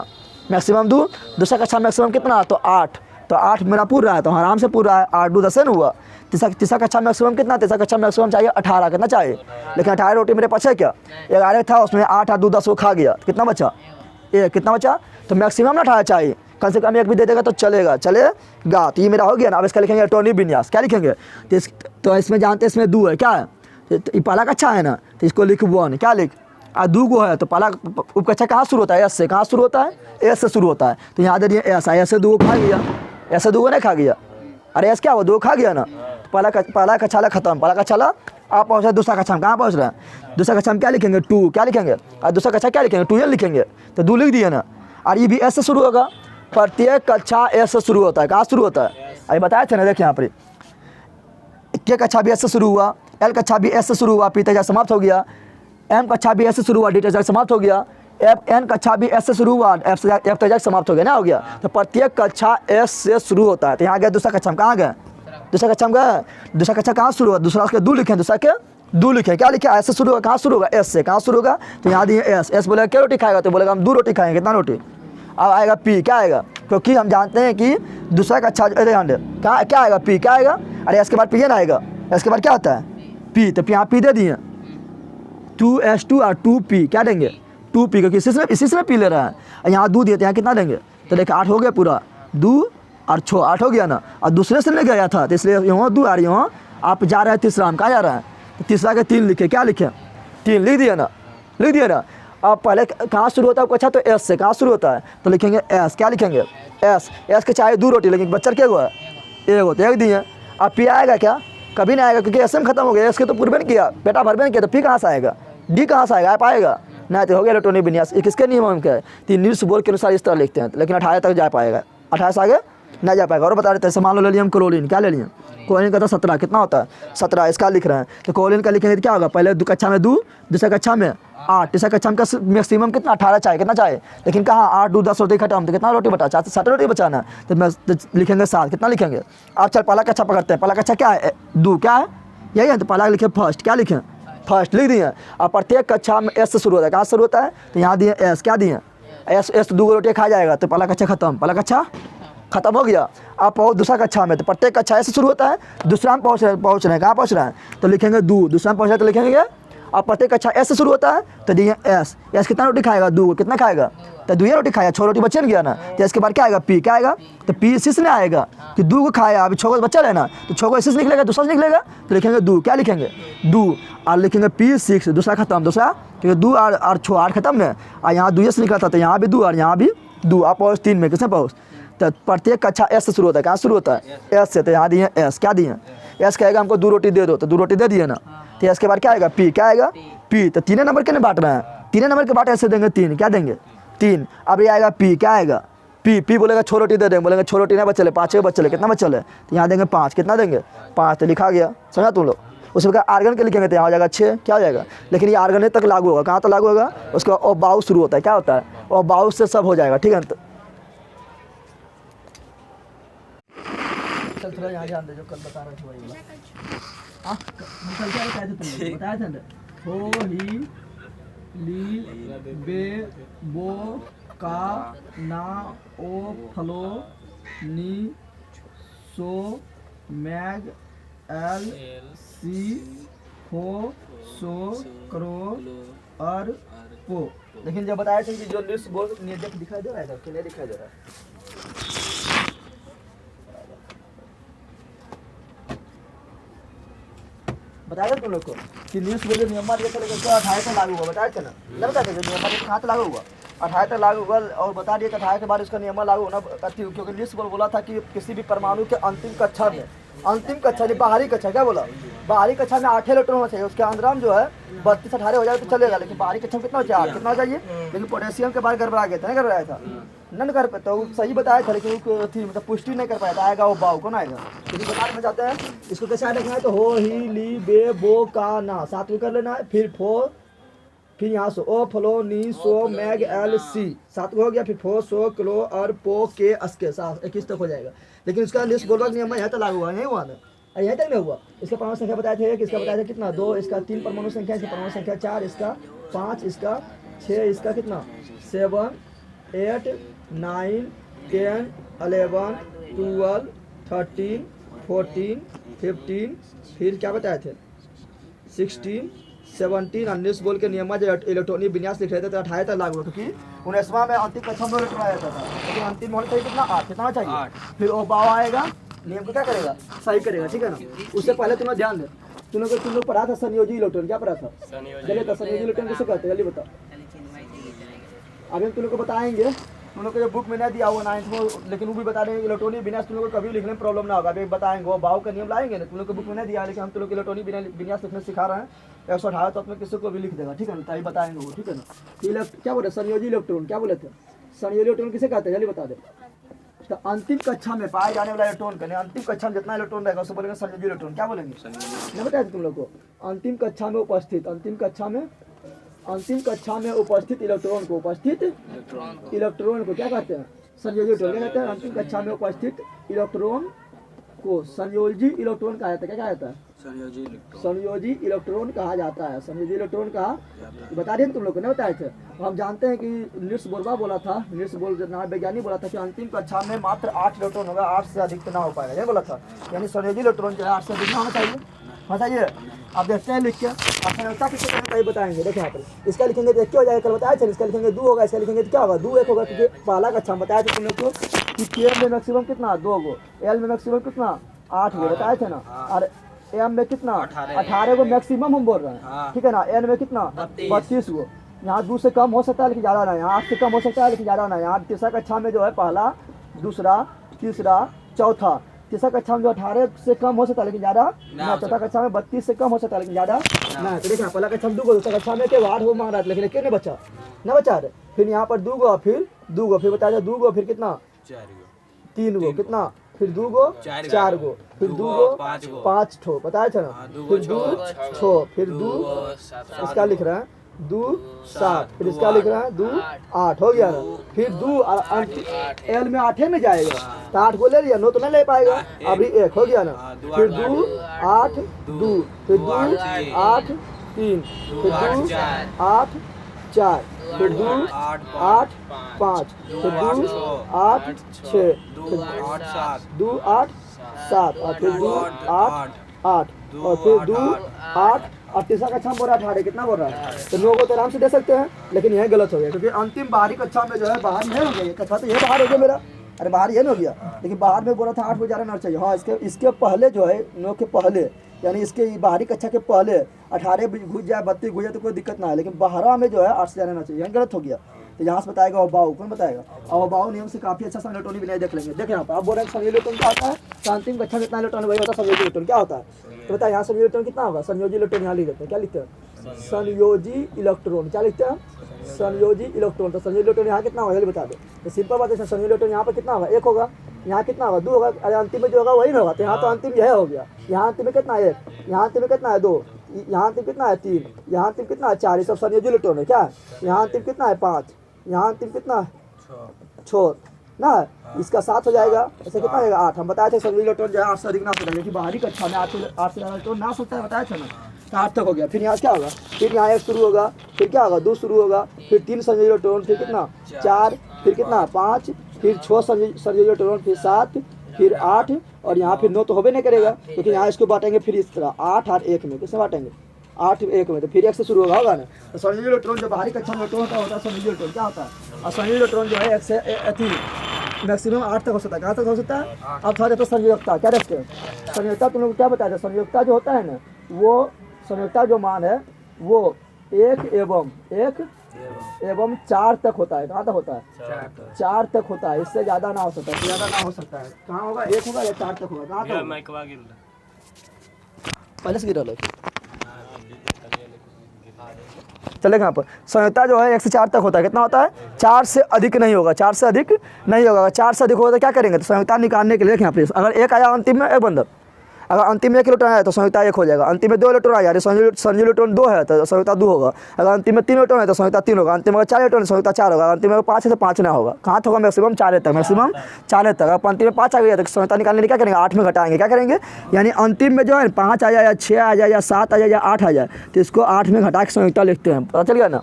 मैक्सिमम 2, दूसरा कक्षा मैक्सिमम कितना, तो 8, तो 8 मेरा पूरा है, तो आराम से पूरा है, 8 2 10 न हुआ। तीसरा कक्षा मैक्सिमम कितना, तीसरा कक्षा मैक्सिमम चाहिए 18, कितना चाहिए, लेकिन 18 रोटी मेरे पास है क्या, 11 था उसमें 8 8 2 10 वो खा गया, कितना बचा 1, कितना बचा, तो मैक्सिमम ना 18 चाहिए, कम से कम 1 भी दे देगा तो चलेगा। तो ये मेरा हो गया ना। अब इसका लिखेंगे इलेक्ट्रॉनिक विन्यास, क्या लिखेंगे, तो इसमें जानते हैं इसमें 2 है, क्या है, तो पहला कक्षा है ना, तो इसको लिख 1, क्या लिख, और 2 को है, तो पहला उपकक्षा कहाँ शुरू होता है, एस से, कहाँ शुरू होता है, एस से शुरू होता है, तो यहाँ दे दिए एस, एस से 2 को खा गया, एस से 2 को नहीं खा गया, अरे एस क्या हुआ 2 खा गया ना, पहला कक्षा खत्म, पहला कक्षा आप पहुँच रहे दूसरा कक्षा में, कहाँ पहुँच रहे हैं दूसरा कक्षा में, क्या लिखेंगे 2, क्या लिखेंगे, और दूसरा कक्षा क्या लिखेंगे 2 लिखेंगे, तो 2 लिख दिए ना। और ये भी एस से शुरू होगा, प्रत्येक कक्षा एस से शुरू होता है, कहाँ शुरू होता है, अभी बताए थे ना, देखिए यहाँ पर के कक्षा भी एस से शुरू हुआ, एल कक्षा भी एस से शुरू हुआ, पी तक समाप्त हो गया, एम कक्षा भी एस से शुरू हुआ, डी तक समाप्त हो गया, एफ एन कक्षा भी एस से शुरू हुआ, एफ तक जाके समाप्त हो गया ना, हो गया। तो प्रत्येक कक्षा एस से शुरू होता है। तो यहाँ गया दूसरा कक्षा में, कहाँ गया दूसरा कक्षा में गया, दूसरा कक्षा कहाँ शुरू हुआ, दूसरा उसके दू लिखे, दूसरा के दू लिखे, क्या लिखे एस से शुरू होगा, कहाँ शुरू होगा एस से, कहाँ शुरू होगा, तो यहाँ दिए एस, एस बोलेगा क्या रोटी खाएगा, तो बोलेगा हम 2 रोटी खाएंगे, कितना रोटी। अब आएगा पी, क्या आएगा, क्योंकि हम जानते हैं कि दूसरा कक्षा क्या आएगा पी, क्या आएगा, अरे एस के बाद पी है ना आएगा, एस के बाद क्या होता है पी, तो यहाँ पी दे दिए 2s2 और 2p, क्या देंगे 2p, क्योंकि इसी से पी ले रहा है। और यहाँ 2 दिए तो यहाँ कितना देंगे, तो देखिए 8 हो गया पूरा, 2 और 6 8 हो गया ना, और दूसरे से ले गया था तो इसलिए यहाँ 2 आ रही, यहाँ आप जा रहे हैं तीसरा, हम कहाँ जा रहे हैं, तो तीसरा के 3 लिखे, क्या लिखे 3 लिख दिया ना, लिख दिया ना। अब पहले कहाँ शुरू होता है अच्छा, तो एस से, कहाँ शुरू होता है, तो लिखेंगे एस, क्या लिखेंगे एस, एस के चाहे 2 रोटी, लेकिन बच्चा क्या हुआ एक हो, तो एक दिए। अब पी आएगा क्या, कभी नहीं आएगा, क्योंकि एस में खत्म हो गया, एस के तो पूर्व नहीं किया, बेटा भर में नहीं किया, तो पी कहाँ से आएगा, डी कहाँ से आएगा, आप आएगा नहीं, तो हो गया इलेक्ट्रॉनिक विन्यास। ये किसके नियम के है, तो न्यूज़ बोर्ड के अनुसार इस तरह लिखते हैं, लेकिन 18 तक जा पाएगा, 18 से आगे नहीं जा पाएगा। और बता देते हैं, मान लो ले लिया हम क्लोरीन, क्या ले लिया क्लोरीन का, तो 17 कितना होता है 17, इसका लिख रहे हैं, तो क्लोरीन का लिखेंगे तो क्या होगा, पहले कक्षा में 2, दूसरा कक्षा में 8, तीसरा कक्षा में का मैक्सिमम कितना 18 चाहिए, कितना चाहिए, लेकिन कहाँ 8 2 10 रोटी खत्म, तो कितना रोटी बचा, 7 रोटी बचाना है, तो लिखेंगे 7, कितना लिखेंगे। अब चल पहला कक्षा पकड़ते हैं, पहला कक्षा क्या है 2, क्या है यही है, तो पहला लिखे फर्स्ट, क्या लिखें फर्स्ट लिख दिए। अब प्रत्येक कक्षा में एस से शुरू होता है, कहाँ शुरू होता है, तो यहाँ दिए एस, क्या दिए एस, एस 2 रोटी खा जाएगा, तो पहला कक्षा खत्म, पहला कक्षा खत्म हो गया। अब पहुँच दूसरा कक्षा में, तो प्रत्येक कक्षा ऐसे शुरू होता है, दूसरा में पहुँच रहे हैं, कहाँ पहुँच रहे हैं, तो लिखेंगे 2, दूसरा में पहुँच रहे हैं तो लिखेंगे। अब प्रत्येक कक्षा एस से शुरू होता है, तो दिए एस, एस कितना रोटी खाएगा 2, कितना खाएगा, तो 2 रोटी खाएगा, 6 रोटी बचे गया ना, तो इसके बाद क्या आएगा पी, क्या आएगा, तो पी इसी से नहीं आएगा कि 2 को खाया, अभी 6 को बच्चा रहना, तो 6 को इसी से निकलेगा, दूसरा से निकलेगा, तो लिखेंगे 2, क्या लिखेंगे 2, और लिखेंगे पी 6, दूसरा खत्म, दूसरा क्योंकि 2 और 6 8 खत्म है, और यहाँ 2 से निकला था, तो यहाँ भी 2 और यहाँ भी 2, आप पहुँच 3 में, किसमें पहुँच, तो प्रत्येक कक्षा एस से शुरू होता है, कहाँ शुरू होता है एस से, तो यहाँ दिए एस, क्या दिए एस कहेगा हमको 2 रोटी दे दो, तो 2 रोटी दे दिए ना, तो एस के बाद क्या आएगा पी, क्या आएगा पी, तो 3 नंबर के नहीं बांट रहे हैं, 3 नंबर के बांट ऐसे देंगे 3, क्या देंगे 3। अब ये आएगा पी, क्या आएगा पी, पी बोलेगा 6 रोटी दे देंगे, बोलेंगे 6 रोटी नहीं बचले, 5 बचले, कितना बचले, तो यहाँ देंगे 5, कितना देंगे 5, तो लिखा गया, समझा तुम लोग। उसके बाद आर्गन के लिखेंगे तो यहाँ हो जाएगा 6, क्या हो जाएगा, लेकिन ये आर्गन तक लागू होगा, कहाँ तक लागू होगा, उसके बाद और बाउ शुरू होता है, क्या होता है और बाउ से सब हो जाएगा, ठीक है। चल थोड़ा यहाँ ध्यान दे, जो कल बता रहे थे वही वाला, हाँ कल क्या बताया था तुमने, बताया था ना, हो ही ली बे बो का ना ओ फलो नी सो मैग एल सी हो सो करो और पो। लेकिन जब बताया था कि जो लिस्ट बोल निर्देश दिखाई दे रहा है कि नहीं दिखाई दे रहा है, बताया था तुम लोग को कि न्यूज़ बोले नियम जैसे लेकर 28 तक लागू हुआ, बताया था ना, नहीं बताया था नियम जैसे कहाँ तक लागू हुआ 28 तक लागू हुआ, और बता दिया 28 के बाद उसका नियम लागू होना, क्योंकि न्यूज़ बोला था कि किसी भी परमाणु के अंतिम कक्षा में, अंतिम कक्षा नहीं बाहरी कक्षा, क्या बोला बाहरी कक्षा में 8 इलेक्ट्रॉन होना चाहिए, उसके अंदर हम जो है 32 18 हो जाए तो चलेगा, लेकिन बाहरी कक्षा में कितना हो चाहिए, कितना चाहिए, लेकिन पोटेशियम के बाद गड़बड़ा गया था, नहीं गड़बड़ाया था, नहीं कर पाता, तो सही बताया था, लेकिन थी मतलब पुष्टि नहीं कर पाया था, आएगा वो बाव कौन आएगा, क्योंकि बताने में जाता है इसको कैसे लिखना है, तो हो ही ली बे बो का ना 7 को कर लेना है, फिर फो, फिर यहाँ से ओ फलो नी सो मैग एल सी 7 को हो गया, फिर फो सो क्लो और पो के अस्के 21 तक हो जाएगा। लेकिन उसका लिस्ट बोलवा नियम यहाँ तक लागू हुआ, नहीं हुआ ना, यहाँ तक नहीं हुआ। इसका परमाणु संख्या बताए थे, किसका बताया था कितना 2, इसका 3 परमाणु संख्या, इसका परमाणु संख्या 4, इसका 5, इसका 6, इसका कितना 7 8 9 10 11 12 13 14 15, फिर क्या बताए थे 16 17 19 बोल के नियम जो इलेक्ट्रॉनिक विन्यास लिख रहे थे, तो 28 तक लागू, क्योंकि 19वां में अंतिम कक्षा में लिखवाया जाता था, लेकिन अंतिम होने चाहिए कितना 8, कितना चाहिए, फिर वो बाव आएगा नियम को क्या करेगा सही करेगा, ठीक है ना। उससे पहले तुम्हें ध्यान दे, तुम लोग पढ़ा था संयोजी इलेक्ट्रॉन, क्या पढ़ा था चलिए, तो संयोजी इलेक्ट्रॉन किसे कहते हैं जल्दी बताओ, अभी हम तुम लोग को बताएंगे, तुम लोग को जो बुक में नहीं दिया हुआ 9th में, लेकिन वो भी बता रहे हैं इलेक्ट्रॉनिक विन्यास तुम लोग को कभी लिखने में प्रॉब्लम ना होगा, अभी बताएंगे वो बाव का नियम लाएंगे ना, तुम लोग को बुक में नहीं दिया, लेकिन हम तुम लोग इलेक्ट्रॉनिक विन्यास लिखने सिखा रहे हैं 118, तो अपने किसी को भी लिख देगा, ठीक है ना, तभी बताएंगे वो, ठीक है ना। क्या बोले संयोजी इलेक्ट्रॉन, क्या बोले थे संयोजी इलेक्ट्रॉन किसे कहते हैं जल्दी बता दे, तो अंतिम कक्षा में पाए जाने वाला इलेक्ट्रॉन का, अंतिम कक्षा में जितना इलेक्ट्रॉन रहेगा उसको बोलेंगे संयोजी इलेक्ट्रॉन, क्या बोलेंगे नहीं बताया तुम लोग को, अंतिम कक्षा में उपस्थित, अंतिम कक्षा में अंतिम कक्षा में उपस्थित इलेक्ट्रॉन को क्या कहते हैं? संयोजी इलेक्ट्रॉन। क्या कहते हैं? अंतिम कक्षा में उपस्थित इलेक्ट्रॉन को संयोजी इलेक्ट्रॉन कहा जाता है। क्या कहता है? संयोजी इलेक्ट्रॉन कहा जाता है। संयोजी इलेक्ट्रॉन कहा बता रहे हैं तुम लोग को, नहीं बताए थे? हम जानते हैं कि नील्स बोरबा बोला था, नील्स बोर नाम वैज्ञानिक बोला था कि अंतिम कक्षा में मात्र 8 इलेक्ट्रॉन होगा, 8 से अधिक तो ना हो पाएगा, ये बोला था। यानी संयोजी इलेक्ट्रॉन जो है 8 से अधिक ना होना चाहिए। बताइए, आप देखते हैं लिख के, आप संयोजकता किसको कहते हैं बताएंगे। देखिए यहाँ पर इसका लिखेंगे तो क्या हो जाएगा, कल बताया था। इसका लिखेंगे 2 होगा, इसका लिखेंगे तो क्या होगा, 2 1 होगा, क्योंकि पहला कक्षा हम बताया था तुम लोग को कि के में मैक्सिमम कितना 2 गो, एल में मैक्सिमम कितना 8 गो बताए थे ना, और एम में कितना 18 गो मैक्सिमम हम बोल रहे हैं, ठीक है ना। एन में कितना 32 गो। यहाँ 2 से कम हो सकता है लेकिन ज़्यादा ना, यहाँ 8 से कम हो सकता है लेकिन ज़्यादा ना। यहाँ तीसरा कक्षा में जो है पहला, दूसरा, तीसरा, चौथा, तीसरा कक्षा में जो 18 से कम हो सकता है लेकिन ज़्यादा ना। चौथा कक्षा में 32 से कम हो सकता है लेकिन ज़्यादा ना। तो देखिए पहला कक्षा में 2 गो, दूसरा कक्षा में 8 गो मांग रहा था लेकिन क्यों नहीं बचा, ना बचा रहे। फिर यहाँ पर 2 गो, फिर 2 गो, फिर बताया 2 गो, फिर कितना 3 गो, कितना फिर 2 गो 4 गो, फिर 2 गो 5 ठो बताया था ना, फिर 2 6, फिर 2 इसका लिख रहे हैं 2 7, फिर इसका लिख रहे हैं 2 8, हो गया ना। फिर 2 एल में 8 में जाएगा तो 8 को ले लिया, 9 तो नहीं ले पाएगा, अभी 1 हो गया ना। फिर 2 8 2, फिर 2 8 3, फिर 2 8 4, फिर 2 8 5, फिर 2 8 6, फिर 2 8 7, और फिर 2 8 8, और फिर 2 8, और तीसरा कक्षा में बोल रहा है 18, कितना बोल रहा है? तो 9 को तो आराम से दे सकते हैं, लेकिन यह गलत हो गया क्योंकि अंतिम बाहरी कक्षा में जो है बाहर नहीं हो गया, ये कक्षा तो ये बाहर हो गया मेरा, अरे बाहर ये नहीं हो गया, लेकिन बाहर में बोला था 8 को ज़्यादा ना चाहिए। हाँ, इसके पहले जो है 9 के पहले, यानी इसके बाहरी कक्षा के पहले 18 घुस जाए 32 घुस जाए तो कोई दिक्कत ना है, लेकिन बाहर में जो है 8 से ज़्यादा ना चाहिए, यहाँ गलत हो गया। तो यहाँ से बताएगा अबाऊ, कौन बताएगा? और अबाऊ नियम से काफ़ी अच्छा संयोजन भी नहीं देख लेंगे। देखिए यहाँ पर आप बोल रहे हैं संयोजी इलेक्ट्रॉन क्या होता है, तो अंतिम कक्षा में कितना इलेक्ट्रॉन वही होता है संयोजी इलेक्ट्रॉन क्या होता है। तो बताया यहाँ संयोजी इलेक्ट्रॉन कितना होगा, संयोजी इलेक्ट्रॉन यहाँ लिख देते हैं, क्या लिखते हैं? संयोजी इलेक्ट्रॉन, क्या लिखते हैं? संयोजी इलेक्ट्रॉन। तो संयोजी इलेक्ट्रॉन यहाँ कितना होगा ये बता दो, तो सिंपल बात है। संयोजी इलेक्ट्रॉन यहाँ पर कितना होगा, 1 होगा, यहाँ कितना होगा 2 होगा, अरे अंतिम में जो होगा वही ना होगा, तो यहाँ तो अंतिम यह हो गया। यहाँ अंतिम में कितना है 1, यहाँ अंतिम में कितना है 2, यहाँ अंतिम कितना है 3, यहाँ अंतिम कितना है 4, ये सब संयोजी इलेक्ट्रॉन है क्या। यहाँ अंतिम कितना है 5, यहाँ अंतिम कितना है 6 ना, इसका 7 हो जाएगा, ऐसे कितना होगा 8। हम बताए थे संयोजी इलेक्ट्रॉन जो है 8 से अधिक ना सकता, क्योंकि बाहरी कक्षा में 8 से ज़्यादा इलेक्ट्रॉन ना सकता है, बताया था ना। 8 तक हो गया। फिर यहाँ क्या होगा, फिर यहाँ 1 शुरू होगा, फिर क्या होगा 2 शुरू होगा, फिर 3 संयोजी इलेक्ट्रॉन, फिर कितना 4, फिर कितना 5, फिर 6 संयोजी इलेक्ट्रॉन, फिर 7, फिर 8, और यहाँ फिर 9 तो होबे नहीं करेगा क्योंकि यहाँ इसको बांटेंगे फिर इस तरह 8 8 1 में, किससे बांटेंगे 8 1 में, तो फिर 1 से शुरू होगा ना। तो संयोजी इलेक्ट्रॉन जो बाहरी कक्षा में इलेक्ट्रॉन का होता है संयोजी इलेक्ट्रॉन क्या होता है, और संयोजी इलेक्ट्रॉन जो है 1 से अति मैक्सिमम 8 तक हो सकता है। कहाँ तक हो सकता है? अब थोड़ा तो संयोजकता क्या देखते हैं, संयोजकता तुम लोग क्या बताया था, संयोजकता जो होता है ना, वो संयोजकता जो मान है वो 1 एवं 4 तक होता है। कहाँ तक होता है? 4 तक होता है, इससे ज़्यादा ना हो सकता है, ज़्यादा ना हो सकता है। कहाँ होगा 1 होगा या 4 तक होगा, कहाँ तक पहले से गिरा लो। चलेगा यहाँ पर संयोजकता जो है 1 से 4 तक होता है, कितना होता है 4 से अधिक नहीं होगा, 4 से अधिक नहीं होगा। 4 से अधिक होगा तो क्या करेंगे, तो संयोजकता निकालने के लिए यहाँ पे अगर 1 आया अंतिम में 1 बंदर, अगर अंतिम में 1 इलेक्ट्रॉन आया तो संयोजकता 1 हो जाएगा। अंतिम में 2 इलेक्ट्रॉन आया, संयोजी इलेक्ट्रॉन 2 है तो संयोजकता 2 होगा। अगर अंतिम में 3 इलेक्ट्रॉन है तो संयोजकता 3 होगा। अंतिम में 4 इलेक्ट्रॉन संयोजकता 4 होगा। अंतिम में 5 है तो 5 ना होगा। कहाँ तक होगा, मैक्सिमम 4 तक, मैक्सिमम 4 तक। अब अंतिम में 5 आ गया तो संयोजकता निकालने के लिए क्या करेंगे, 8 में घटाएंगे, क्या करेंगे, यानी अंतिम में जो है 5 आ जाए या 6 आ जाए या 7 आ जाए या 8 आ जाए तो इसको 8 में घटा के संयोजकता लिखते हैं। पता चल गया ना,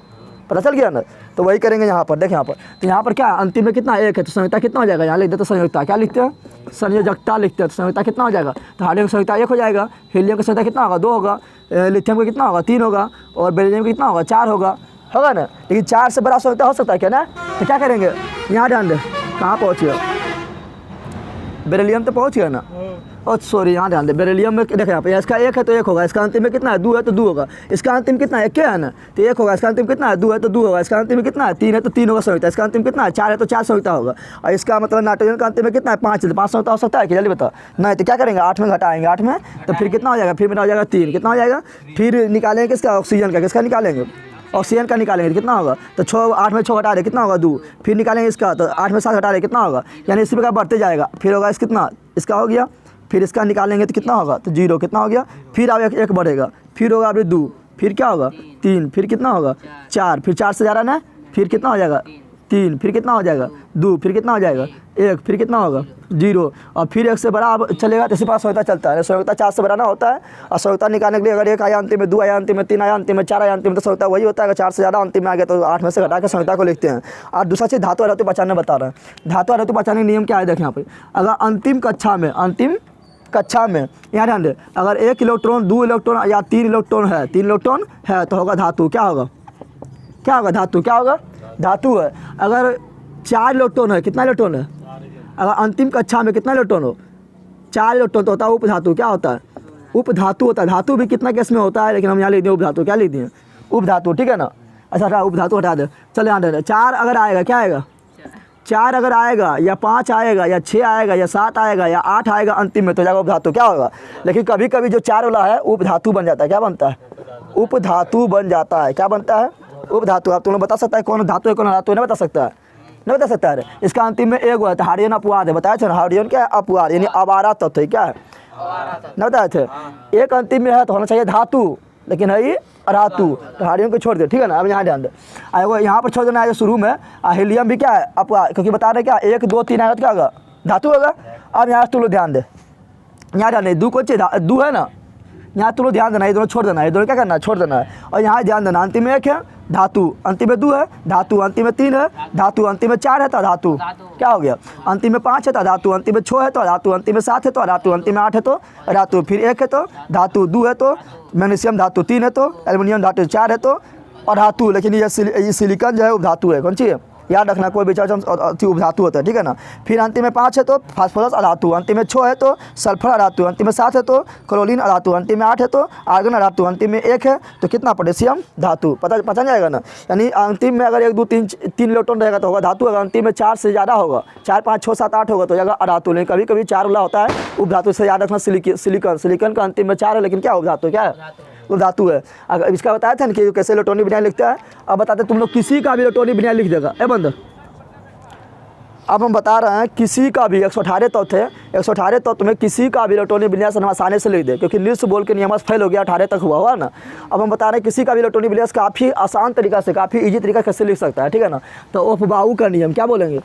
पता चल गया ना। तो वही करेंगे यहाँ पर, देखें यहाँ पर, तो यहाँ पर क्या अंतिम में कितना 1 है तो संयोजकता कितना हो जाएगा, यहाँ लिख देते संयोजकता, क्या लिखते हैं, संयोजकता लिखते हैं। तो संयोजकता कितना हो जाएगा, तो हाइड्रोजन की संयोजकता 1 हो जाएगा, हीलियम की संयोजकता कितना होगा 2 होगा, लिथियम का कितना होगा 3 होगा, और बेरिलियम का कितना होगा 4 होगा ना। लेकिन 4 से बड़ा संयोजकता हो सकता है क्या ना, तो क्या करेंगे, यहाँ ध्यान दे, कहाँ पहुँच गया बेरिलियम, तो पहुँच गया ना, और सॉरी यहाँ ध्यान दे, बेरिलियम में देखो यहाँ पे इसका 1 है तो 1 होगा, इसका अंतिम में कितना है 2 है तो 2 होगा, इसका अंतिम कितना है 1 है ना तो 1 होगा, इसका अंतिम कितना है 2 है तो 2 होगा, इसका अंतिम में कितना है 3 है तो 3 होगा संयोजकता, इसका अंतिम कितना है 4 है तो 4 संयोजकता होगा। और इसका मतलब नाइट्रोजन का अंतिम में कितना है 5 है तो 5 संयोजकता हो सकता है कि जल्दी बता, नहीं तो क्या करेंगे 8 में घटाएंगे, 8 में तो फिर कितना हो जाएगा, फिर मेरा हो जाएगा 3, कितना हो जाएगा, फिर निकालेंगे किसका, ऑक्सीजन का, किसका निकालेंगे, ऑक्सीजन का निकालेंगे, कितना होगा, तो 6 8 में 6 घटा रहे कितना होगा 2, फिर निकालेंगे इसका तो 8 में 7 घटा रहे कितना होगा, यानी इसी प्रकार बढ़ते जाएगा। फिर होगा इस कितना, इसका हो गया, फिर इसका निकालेंगे तो कितना होगा, तो 0, कितना हो गया, फिर अब 1 बढ़ेगा, फिर होगा अभी 2, फिर क्या होगा 3, फिर कितना होगा 4, फिर 4 से ज़्यादा ना, फिर कितना हो जाएगा 3, फिर कितना हो जाएगा 2, फिर कितना हो जाएगा 1, फिर कितना होगा 0, और फिर 1 से बड़ा अब चलेगा तो इसी पास संयुक्ता चलता है। संयुक्ता 4 से बड़ा ना होता है, और संयुक्ता निकालने के लिए अगर 1 आया अंतिम में, 2 आया अंतिम में, 3 आया अंतिम में, 4 आया अंतिम में, तो संयुक्ता वही होता है। अगर 4 से ज़्यादा अंतिम में आ गया तो 8 में से घटा के संयुक्ता को लिखते हैं। और दूसरा चीज़ धातु अधातु पहचानने बता रहा है। धातु अधातु पहचानने का नियम क्या है देखें यहाँ पे, अगर अंतिम कक्षा में यहाँ ध्यान दे, अगर 1 इलेक्ट्रॉन 2 इलेक्ट्रॉन या 3 इलेक्ट्रॉन है तो होगा धातु। क्या होगा धातु, क्या होगा धातु है। अगर 4 इलेक्ट्रॉन है, कितना इलेक्ट्रॉन है, अगर अंतिम कक्षा में कितना इलेक्ट्रॉन हो 4 इलेक्ट्रॉन तो होता है उपधातु। क्या होता है उपधातु होता है। धातु भी कितना केस में होता है, लेकिन हम यहाँ लिख दिए उपधातु। क्या लिख दिए उपधातु, ठीक है ना। अच्छा उपधातु हटा दे, चल यहाँ दे 4 अगर आएगा, क्या आएगा 4 अगर आएगा या 5 आएगा या 6 आएगा या 7 आएगा या 8 आएगा अंतिम में तो जाएगा उपधातु। क्या होगा, लेकिन कभी कभी जो 4 वाला है उपधातु बन जाता है। क्या बनता है उपधातु बन जाता है। क्या बनता है उपधातु। आप तुम लोग बता सकता है कौन धातु है कौन धातु नहीं बता सकता है, नहीं बता सकता है। इसका अंतिम में एक हुआ था हार्डियन अपवाद है, बताया था हार्डियन क्या है अपवाद, यानी आवारा तत्व है। क्या है नहीं बताए थे। एक अंतिम में है तो होना चाहिए धातु, लेकिन है ये अधातु, तो हार्डियन को छोड़ दे, ठीक है ना। अब यहाँ ध्यान दे, वो यहाँ पर छोड़ देना है शुरू में। हीलियम भी क्या है अपवाद, क्योंकि बता रहे क्या 1 2 3 आएगा तो क्या होगा धातु होगा। अब यहाँ तुम लोग ध्यान दे, यहाँ ध्यान दे, 2 को चाहिए 2 है ना, यहाँ तुम लोग ध्यान देना, ये दोनों छोड़ देना है, ये दोनों क्या करना है छोड़ देना है। और यहाँ ध्यान देना, अंतिम में 1 है धातु, अंतिम में 2 है धातु, अंतिम में 3 है धातु, अंतिम में 4 है तो धातु। क्या हो गया, अंतिम में 5 है तो धातु, अंतिम में 6 है तो धातु, अंतिम में 7 है तो धातु, अंतिम में 8 है तो धातु, फिर 1 है तो धातु, 2 है तो मैग्नीशियम धातु, 3 है तो एल्युमिनियम धातु, 4 है तो और धातु। लेकिन ये सिलिकॉन जो है उपधातु है। कौन सी है याद रखना, कोई भी चार्ज उपधातु होता है, ठीक है ना। फिर अंतिम में 5 है तो फास्फोरस अधातु, अंतिम में 6 है तो सल्फर अधातु, अंतिम में 7 है तो क्लोरीन अधातु, अंतिम में 8 है तो आर्गन अधातु, अंतिम में 1 है तो कितना पोटेशियम धातु। पता जाएगा ना। यानी अंतिम में अगर 1 2 3 इलेक्ट्रॉन रहेगा तो होगा धातु। अगर अंतिम में 4 से ज़्यादा होगा, 4 5 6 7 8 होगा तो जाएगा अधातु। लेकिन कभी कभी 4 वाला होता है उपधातु से याद रखना। सिलिकॉन का अंतिम में 4 है, लेकिन क्या उपधातु क्या है धातु है। अगर इसका बताया था ना कि कैसे इलेक्ट्रॉनिक विन्यास लिखता है। अब बताते तुम लोग किसी का भी इलेक्ट्रॉनिक विन्यास लिख देगा ए बंद। अब हम बता रहे हैं किसी का भी 118 तत्व है, 118 तत्व में किसी का भी इलेक्ट्रॉनिक विन्यास हम आसानी से लिख दे, क्योंकि निल्स बोल के नियम फेल हो गया, 18 तक हुआ ना। अब हम बता रहे हैं किसी का भी इलेक्ट्रॉनिक विन्यास काफ़ी आसान तरीका से, काफ़ी इजी तरीका कैसे लिख सकता है, ठीक है ना। तो ऑफ-बाउ का नियम क्या बोलेंगे,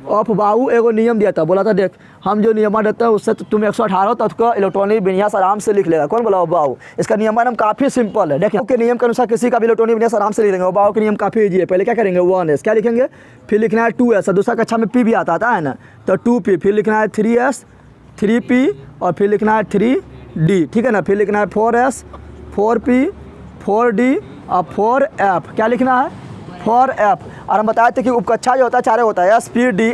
ऑफ-बाउ एगो नियम दिया था, बोला था देख हम जो नियम देते हैं उससे तुम 118 तत्व का इलेक्ट्रॉनिक विन्यास आराम से लिख लेगा। कौन बोला ऑफ-बाउ। इसका नियम काफ़ी सिंपल है, देखिए के नियम के अनुसार किसी का भी इलेक्ट्रॉनिक विन्यास आराम से लिख लेंगे। ऑफ-बाउ के नियम काफ़ी ईजी है। पहले क्या करेंगे 1s क्या लिखेंगे, फिर लिखना है 2s, दूसरा कक्षा में p भी आता है ना, तो 2p, फिर लिखना है 3s 3p और फिर लिखना है 3d, ठीक है ना। फिर लिखना है 4s 4p 4d और 4f। क्या लिखना है 4f। और हम बताए थे कि उपकक्षा जो होता है 4 होता है sp d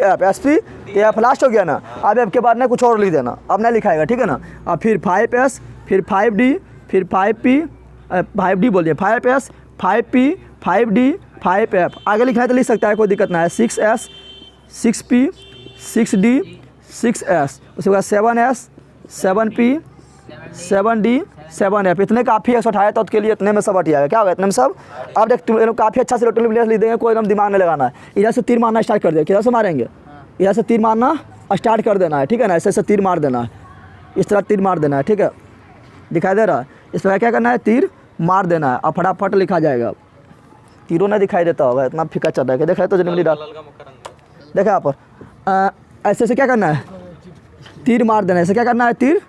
f लास्ट हो गया ना। अब f के बाद में कुछ और लिख देना, अब नहीं लिखाएगा, ठीक है ना। और फिर 5s फिर 5d फिर 5p 5d बोल दिए 5s 5p 5d 5f। आगे लिखना है तो लिख सकता है, कोई दिक्कत ना है। 6s 6p 6d 6s, उसके बाद 7s 7p 7d 7f। इतने काफ़ी 118 तत्व के लिए इतने में सब हट जाएगा। क्या होगा इतने में सब। अब देख तुम काफ़ी अच्छा से इलेक्ट्रॉनिक विन्यास लिख देंगे, कोई एकदम दिमाग नहीं लगाना है। इधर से तीर मारना स्टार्ट कर दे, किधर से मारेंगे इधर से तीर मारना स्टार्ट कर देना है, ठीक है ना। ऐसे तीर मार देना है, इस तरह तीर मार देना है, ठीक है। दिखाई दे रहा है, इस तरह क्या करना है तीर मार देना है और फटाफट लिखा जाएगा। तीरों नहीं दिखाई देता होगा, इतना फीका चल रहा है, देखा है तो जन्मदिन डाल देखा यहाँ पर। ऐसे से क्या करना है तीर मार देना है, ऐसे क्या करना है तीर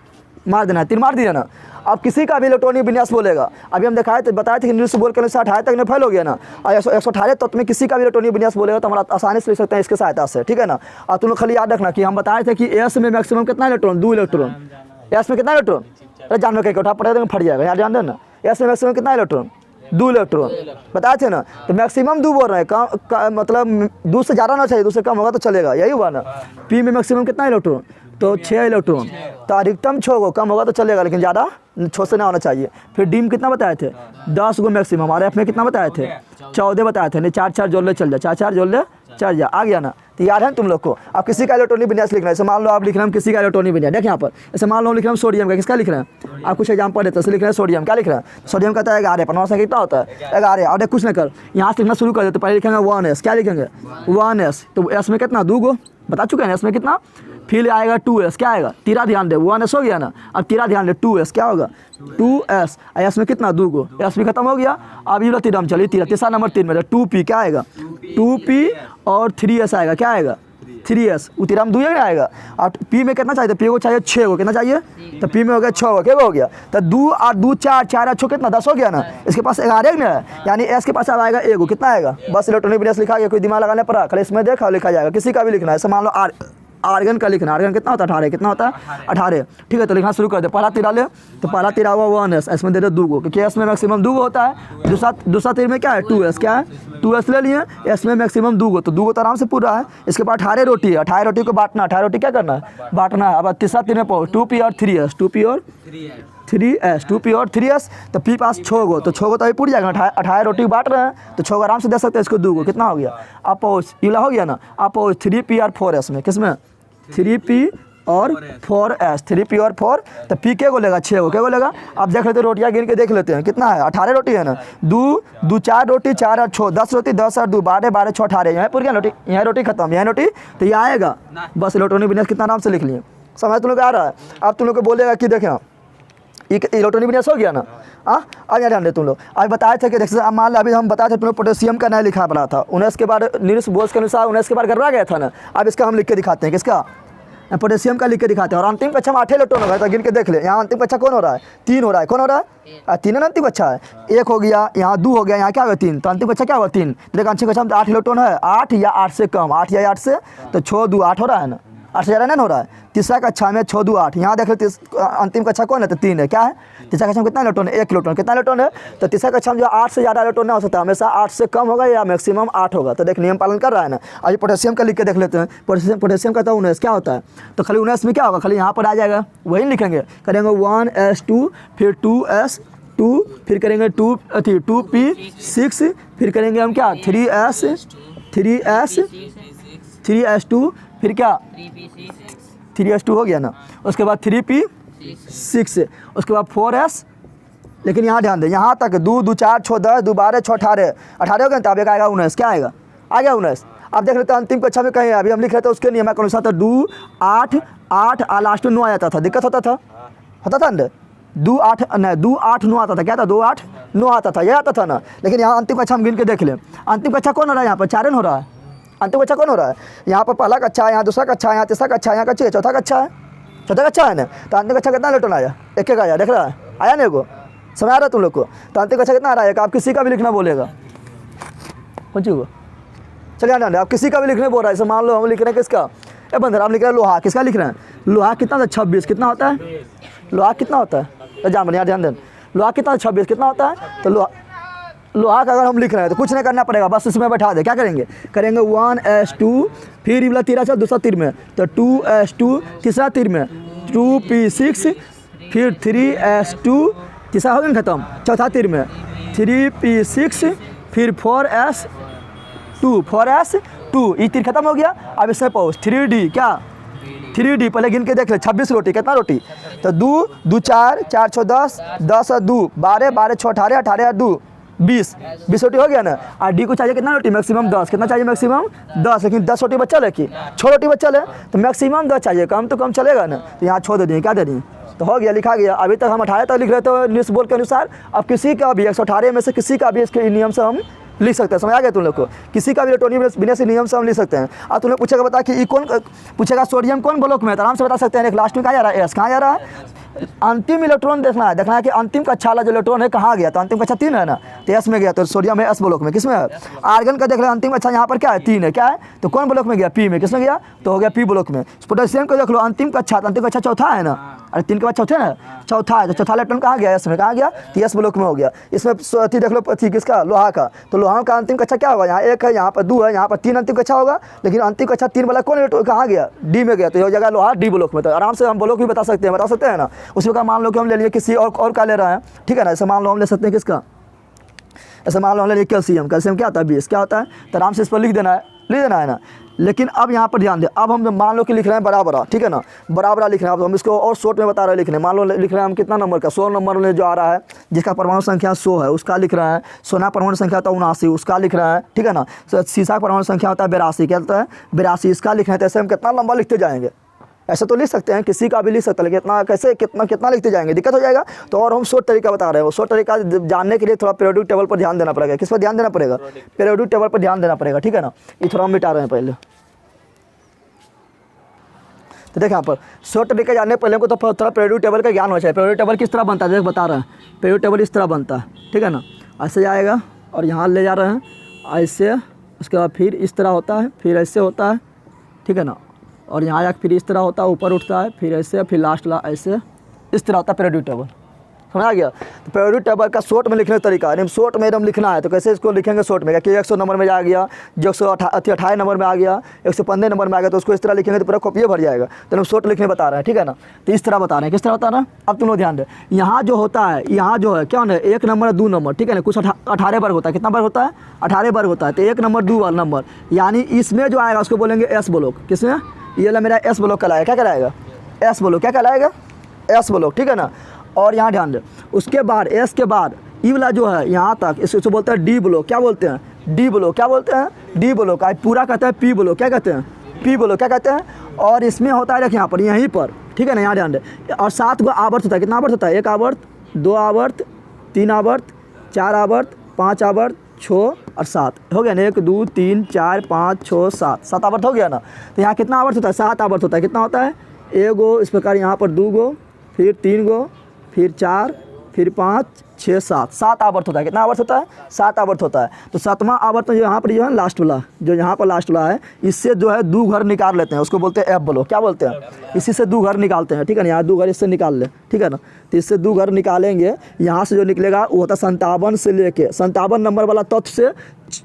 मार देना है, तीर मार दिया ना। अब किसी का भी इलेक्ट्रॉनिक विन्यास बोलेगा, अभी हम दिखाए थे बताए थे कि निल्स बोल के अनुसार 18 तक में फेल हो गया ना। और 118 तत्व में किसी का भी इलेक्ट्रॉनिक विन्यास बोलेगा तो हमारा आसानी से लिख सकते हैं इसके सहायता से, ठीक है ना। और तुम लोग खाली याद रखना कि हम बताए थे कि एस में मैक्सिमम कितना इलेक्ट्रॉन 2 इलेक्ट्रॉन, एस में कितना इलेक्ट्रॉन, अरे जानवर कहीं उठा पड़ेगा तो फट जाएगा, यहाँ ध्यान देना। एस में मैक्सिमम कितना इलेक्ट्रॉन 2 इलेक्ट्रॉन बताए थे ना। तो मैक्सिमम 2 बोल रहे हैं, मतलब 2 से ज़्यादा ना चाहिए, 2 से कम होगा तो चलेगा, यही हुआ ना। पी में मैक्सिमम कितना इलेक्ट्रॉन तो 6 इलेक्ट्रॉन, तो अधिकतम 6 को, कम होगा तो चलेगा लेकिन ज़्यादा 6 से ना होना चाहिए। फिर डी में कितना बताए थे 10 को मैक्सिमम, हमारे एफ में कितना बताए थे 14 बताए थे, नहीं 4 जोड़ ले चल जा, 4 जोड़ ले चल जा, आ गया ना। तो याद है तुम लोग को। अब किसी का इलेक्ट्रॉनिक विन्यास लिखना है, जैसे मान लो आप लिख रहे हैं किसी का इलेक्ट्रॉनिक विन्यास, देखिए यहाँ पर ऐसे मान लो लिख रहे हैं सोडियम का, किसका लिख रहे हैं आप कुछ एग्जाम्पल देते हैं, लिख रहे हैं सोडियम, क्या लिख रहे हैं सोडियम का था 11, परमाणु संख्या कितना होता है 11। और कुछ ना कर यहाँ से लिखना शुरू कर देते, पहले लिखेंगे 1s, क्या लिखेंगे 1s, तो एस में कितना 2 गो बता चुके हैं, एस में कितना फिर आएगा 2s, क्या आएगा, तीरा ध्यान दे, 1s हो गया ना, अब तीरा ध्यान दे 2s क्या होगा 2s, s में कितना 2 गो, s भी खत्म हो गया, अब ये तीरा हम चलिए तीरा, तीसरा नंबर 3 में 2p क्या आएगा 2p और 3s आएगा, क्या आएगा 3s, उतीरा में 2 आएगा। और p में कितना चाहिए, p को चाहिए 6 को, कितना चाहिए, तो p में हो गया 6 को, क्या हो गया, तो 2 और 2 4, 4 अच्छो कितना 10 हो गया ना, इसके पास 11 में है, यानी s के पास अब आएगा 1 कितना आएगा, बस इलेक्ट्रॉनिक विन्यास लिखा गया, कोई दिमाग लगाने पड़ा, खाली इसमें देखा लिखा जाएगा, किसी का भी लिखना है, मान लो आर्गन का लिखना, आर्गन कितना होता है 18, कितना होता है 18, ठीक है, तो लिखना शुरू कर दे, पहला तीरा ले, तो पहला तीरा हुआ 1s, इसमें दे दे 2 को, क्योंकि s में मैक्सिमम 2 होता है, दूसरा तीर में क्या है 2s, क्या है 2s ले लिए, s में मैक्सिमम 2 तो 2 तो आराम से पूरा है। इसके बाद 18 रोटी है, 18 रोटी को बांटना, 18 रोटी क्या करना है बांटना है। अब तीसरा तीर में पहुँच 2p और 3s, 2p और 3s, 2p और 3s, तो p पास 6 गो, तो 6 गो तो अभी पूरी जाएगा, 18 रोटी बांट रहे हैं तो 6 आराम से दे सकते हैं, इसको 2 गो कितना हो गया, अब पहुँच इला हो गया ना, अब पहुँच 3p और 4s में, किस में 3p और 4s, 3p और 4, तो p के को लेगा 6 को, क्या को लेगा, अब देख लेते हैं रोटियां गिन के देख लेते हैं कितना है, 18 रोटी है ना, 2 4 रोटी, 4 और 6 10 रोटी, 10 और 2 12 12 6 18, यहाँ पूरी रोटी, यहाँ रोटी खत्म, यहाँ रोटी, तो ये आएगा बस इलेक्ट्रॉनिक विन्यास कितना आराम से लिख लिए, समझ तुम लोग आ रहा है। अब तुम लोग को बोलेगा कि देखें इलेक्ट्रॉनिक विन्यास हो गया ना, अब यहाँ ध्यान दे तुम लोग, आज बताए थे कि देखिए मान लो अभी हम बताए थे तुम लोग पोटेशियम का नया लिखा पड़ा था, 19 के बाद नीरस बोस के अनुसार 19 के बाद गड़बड़ा गया था ना, अब इसका हम लिख के दिखाते हैं, किसका पोटेशियम का लिख के दिखाते हैं, और अंतिम कक्षा में 8 इलेक्ट्रॉन होगा, तो गिन के देख ले, यहाँ अंतिम कक्षा कौन हो रहा है 3 हो रहा है, कौन हो रहा है 3 ना, अंतिम कक्षा है 1 हो गया, यहाँ 2 हो गया, यहाँ क्या होगा 3, तो अंतिम कक्षा क्या होगा 3, देखो अंतिम कक्षा में 8 इलेक्ट्रॉन है, 8 या 8 से कम, 8 या 8 से, तो 6 2 8 हो रहा है ना, 8 से ज़्यादा नहीं हो रहा है। तीसरा कक्षा में 6 2 8, यहाँ देख लो अंतिम कक्षा कौन है, तो 3 है, क्या है तीसरा कक्षा में कितना इलेक्ट्रॉन है 1 इलेक्ट्रॉन, कितना इलेक्ट्रॉन है, तो तीसरा कक्षा में जो 8 से ज़्यादा इलेक्ट्रॉन नहीं हो सकता, हमेशा 8 से कम होगा या मैक्सिमम 8 होगा, तो देख नियम पालन कर रहा है ना। आज पोटेशियम का लिख के देख लेते हैं, पोटेशियम का तो 19 क्या होता है, तो खाली 19 में क्या होगा, खाली यहाँ पर आ जाएगा, वही लिखेंगे, करेंगे 1s2, फिर 2s2, फिर करेंगे 2p6, फिर करेंगे हम क्या 3s2, फिर क्या 3s2 हो गया ना, उसके बाद 3p6, उसके बाद 4s, लेकिन यहाँ ध्यान दे, यहाँ तक 2 2 4 6 10 2 12 6 18 हो गया, तब एक आएगा 19, क्या आएगा आ गया 19। अब देख लेते हैं अंतिम कक्षा में कहीं अभी हम लिख रहे थे उसके नियम के अनुसार, तो 2 8 8 और लास्ट में 9 आ जाता था, दिक्कत होता था ना, 2 8 नहीं 2 8 9 आता था, क्या था 2 8 9 आता था, यह आता था ना, लेकिन यहाँ अंतिम कक्षा हम गिन के देख लें, अंतिम कक्षा कौन हो रहा है, यहाँ पर 4 हो रहा है, अंतिम कक्षा कौन हो रहा है, यहाँ पर पहला कक्षा है, यहाँ दूसरा कक्षा है, यहाँ तीसरा कक्षा है, यहाँ कक्षा चौथा कक्षा है ना, तो अंतिम कक्षा कितना इलेक्ट्रॉन आया, एक आया, देख रहा है आया नहीं को, समझ आ रहा है तुम लोग को, तो अंतिम कक्षा कितना आ रहा है, आप किसी का भी लिखना बोलेगा, कौन चीज़ को चलिए आना, आप किसी का भी लिखने बोल रहा है, जैसे मान लो हम लिख रहे हैं किसका, ए बंदर हम लिख रहे हैं लोहा, किसका लिख रहे हैं, लोहा कितना था 26, कितना होता है लोहा कितना होता है, तो जान बढ़िया ध्यान दें, लोहा कितना 26 कितना होता है, तो लोहा का अगर हम लिख रहे हैं तो कुछ नहीं करना पड़ेगा, बस इसमें बैठा दे, क्या करेंगे 1s2, फिर ये वाला तीरा चल दूसरा तीर में, तो 2s2, तीसरा तीर में 2p6, फिर 3s2, तीसरा हो गया खत्म, चौथा तीर में 3p6, फिर 4s2, ये तीर खत्म हो गया। अब इससे पहुँच 3d, क्या 3d पहले गिन के देख ले, 26 रोटी, कितना रोटी, तो 2 2 4 4 6 10 10 और 2 12 12 6 18 18 और 2 20 रोटी हो गया ना, और डी को चाहिए कितना रोटी, मैक्सिमम 10, कितना चाहिए मैक्सिमम 10, लेकिन 10 रोटी बच्चा है कि 6 रोटी बच्चा है, तो मैक्सिमम 10 चाहिए, कम तो कम चलेगा ना, तो यहाँ 6 दे दिए, क्या दे दिए, तो हो गया लिखा गया। अभी तक हम 18 तक लिख रहे थे न्यूज़ बोर्ड के अनुसार, अब किसी का भी 118 में से किसी का भी इसके नियम से हम लिख सकते हैं, समझ आ गया तुम लोग को, किसी का भी इलेक्ट्रॉनिक विन्यास नियम से हम लिख सकते हैं। अब तुम लोग पूछेगा बता कि ये कौन पूछेगा सोडियम कौन ब्लॉक में है, तो आराम से बता सकते हैं, एक लास्ट में कहाँ जा रहा है एस, कहाँ जा रहा है, अंतिम इलेक्ट्रॉन देखना है कि अंतिम कक्षा वाला जो इलेक्ट्रॉन है कहाँ गया, तो अंतिम कक्षा 3 है ना, तो एस में गया, तो सोडियम है एस ब्लॉक में, किस में है आर्गन का देख लो अंतिम कक्षा यहाँ पर क्या है 3 है, क्या है, तो कौन ब्लॉक में गया पी में, किस में गया, तो हो गया पी ब्लॉक में। पोटेशियम को देख लो अंतिम कक्षा चौथा है ना, अरे 3 के बाद चौथे ना, चौथा है, तो चौथा इलेक्ट्रॉन कहाँ गया एस में, कहाँ गया, तो एस ब्लॉक में हो गया। इसमें अथी देख लो अथी किसका लोहा का, तो लोहा का अंतिम कक्षा क्या होगा, यहाँ 1 है, यहाँ पर 2 है, यहाँ पर 3 अंतिम कक्षा होगा, लेकिन अंतिम कक्षा 3 वाला कौन कहाँ गया डी में गया, तो हो जाएगा लोहा डी ब्लॉक में। तो आराम से हम ब्लॉक भी बता सकते हैं ना। उसी प्रकार मान लो कि हम ले लिए किसी और का ले रहे हैं, ठीक है ना, ऐसे मान लो हम ले सकते हैं किसका, ऐसे मान लो हम ले लिए कैल्शियम क्या होता है 20, क्या होता है, तो आराम से इस पर लिख देना है ना। लेकिन अब यहाँ पर ध्यान दे, अब हम मान लो कि लिख रहे हैं बराबर, ठीक है ना, बराबर लिख रहे हैं, अब हम इसको और शॉर्ट में बता रहे हैं लिखने, मान लो लिख रहे हैं हम कितना नंबर का 100 नंबर में जो आ रहा है जिसका परमाणु संख्या 100 है उसका लिख रहे हैं, सोना परमाणु संख्या होता है 79 उसका लिख रहे हैं, ठीक है ना, शीशा परमाणु संख्या होता है 82, क्या होता है 82 इसका लिख रहे हैं, तो ऐसे हम कितना लंबा लिखते जाएंगे, ऐसा तो लिख सकते हैं, किसी का भी लिख सकते हैं, लेकिन इतना कैसे कितना लिखते जाएंगे, दिक्कत हो जाएगा। तो और हम शॉर्ट तरीका बता रहे हैं, वो शॉर्ट तरीका जानने के लिए थोड़ा पीरियोडिक टेबल पर ध्यान देना पड़ेगा। किस पर ध्यान देना पड़ेगा? पीरियोडिक टेबल पर ध्यान देना पड़ेगा, ठीक है ना। ये थोड़ा हम मिटा रहे हैं पहले। तो देखिए यहाँ पर शॉर्ट तरीका जानने पहले को तो थोड़ा पीरियोडिक टेबल का ज्ञान होना चाहिए। पीरियोडिक टेबल किस तरह बनता है देख बता रहे हैं। पीरियोडिक टेबल इस तरह बनता है, ठीक है ना। ऐसे जाएगा और यहाँ ले जा रहे हैं ऐसे, उसके बाद फिर इस तरह होता है, फिर ऐसे होता है, ठीक है ना। और यहाँ जाकर फिर इस तरह होता है, ऊपर उठता है, फिर ऐसे, फिर लास्ट ऐसे, इस तरह होता है पीरियोडिक टेबल। समझ आ गया। तो पीरियोडिक टेबल का शॉर्ट में लिखने का तरीका है, शॉर्ट में एकदम लिखना है। तो कैसे इसको लिखेंगे शॉर्ट में? कि 100 नंबर में आ गया, जो 128 नंबर में आ गया, 115 नंबर में आ गया, तो उसको इस तरह लिखेंगे तो पूरा कॉपी भर जाएगा। तो हम शॉर्ट लिखने बता रहे हैं, ठीक है ना। तो इस तरह बता रहे हैं, किस तरह बता रहे हैं अब तुम लोग ध्यान दे। यहाँ जो होता है, यहाँ जो है क्या है, 1 नंबर 2 नंबर, ठीक है ना। कुछ 18 वर्ग होता है, कितना वर्ग होता है? 18 वर्ग होता है। तो 1 नंबर 2 नंबर, यानी इसमें जो आएगा उसको बोलेंगे एस ब्लॉक। किसमें? ये वाला मेरा एस ब्लॉक कहलाएगा। क्या कहलाएगा? S block. क्या कहलाएगा? एस ब्लॉक, ठीक है ना। और यहाँ ध्यान दे, उसके बाद एस के बाद ई वाला जो है यहाँ तक, इसको बोलते हैं डी ब्लॉक। क्या बोलते हैं? D block. क्या बोलते हैं? D block. आज पूरा कहते हैं पी ब्लॉक। क्या कहते हैं? P block. क्या कहते हैं? और इसमें होता है देखिए यहाँ पर, यहीं पर, ठीक है ना। यहाँ ध्यान दे। और 7 गो आवर्त होता है। कितना आवर्त होता है? 1 आवर्त, 2 आवर्त, 3 आवर्त, 4 आवर्त, 5 आवर्त, 6 और 7 हो गया ना। 1 2 3 4 5 6 7 आवर्त हो गया ना। तो यहाँ कितना आवर्त होता है? 7 आवर्त होता है। कितना होता है? 1 गो, इस प्रकार यहाँ पर 2 गो, फिर 3 गो, फिर 4, फिर 5 6 7 आवर्त होता है। कितना आवर्त होता है? 7 आवर्त होता है। तो 7वां आवर्त में जो यहाँ पर जो है लास्ट वाला, जो यहाँ पर लास्ट वाला है, इससे जो है 2 घर निकाल लेते हैं, उसको बोलते हैं एफ ब्लॉक। क्या बोलते हैं? इसी से 2 घर निकालते हैं, ठीक है ना। यहाँ 2 घर इससे निकाल ले, ठीक है ना। तो इससे 2 घर निकालेंगे, यहाँ से जो निकलेगा वो होता है 57 से लेके 57 नंबर वाला तत्व से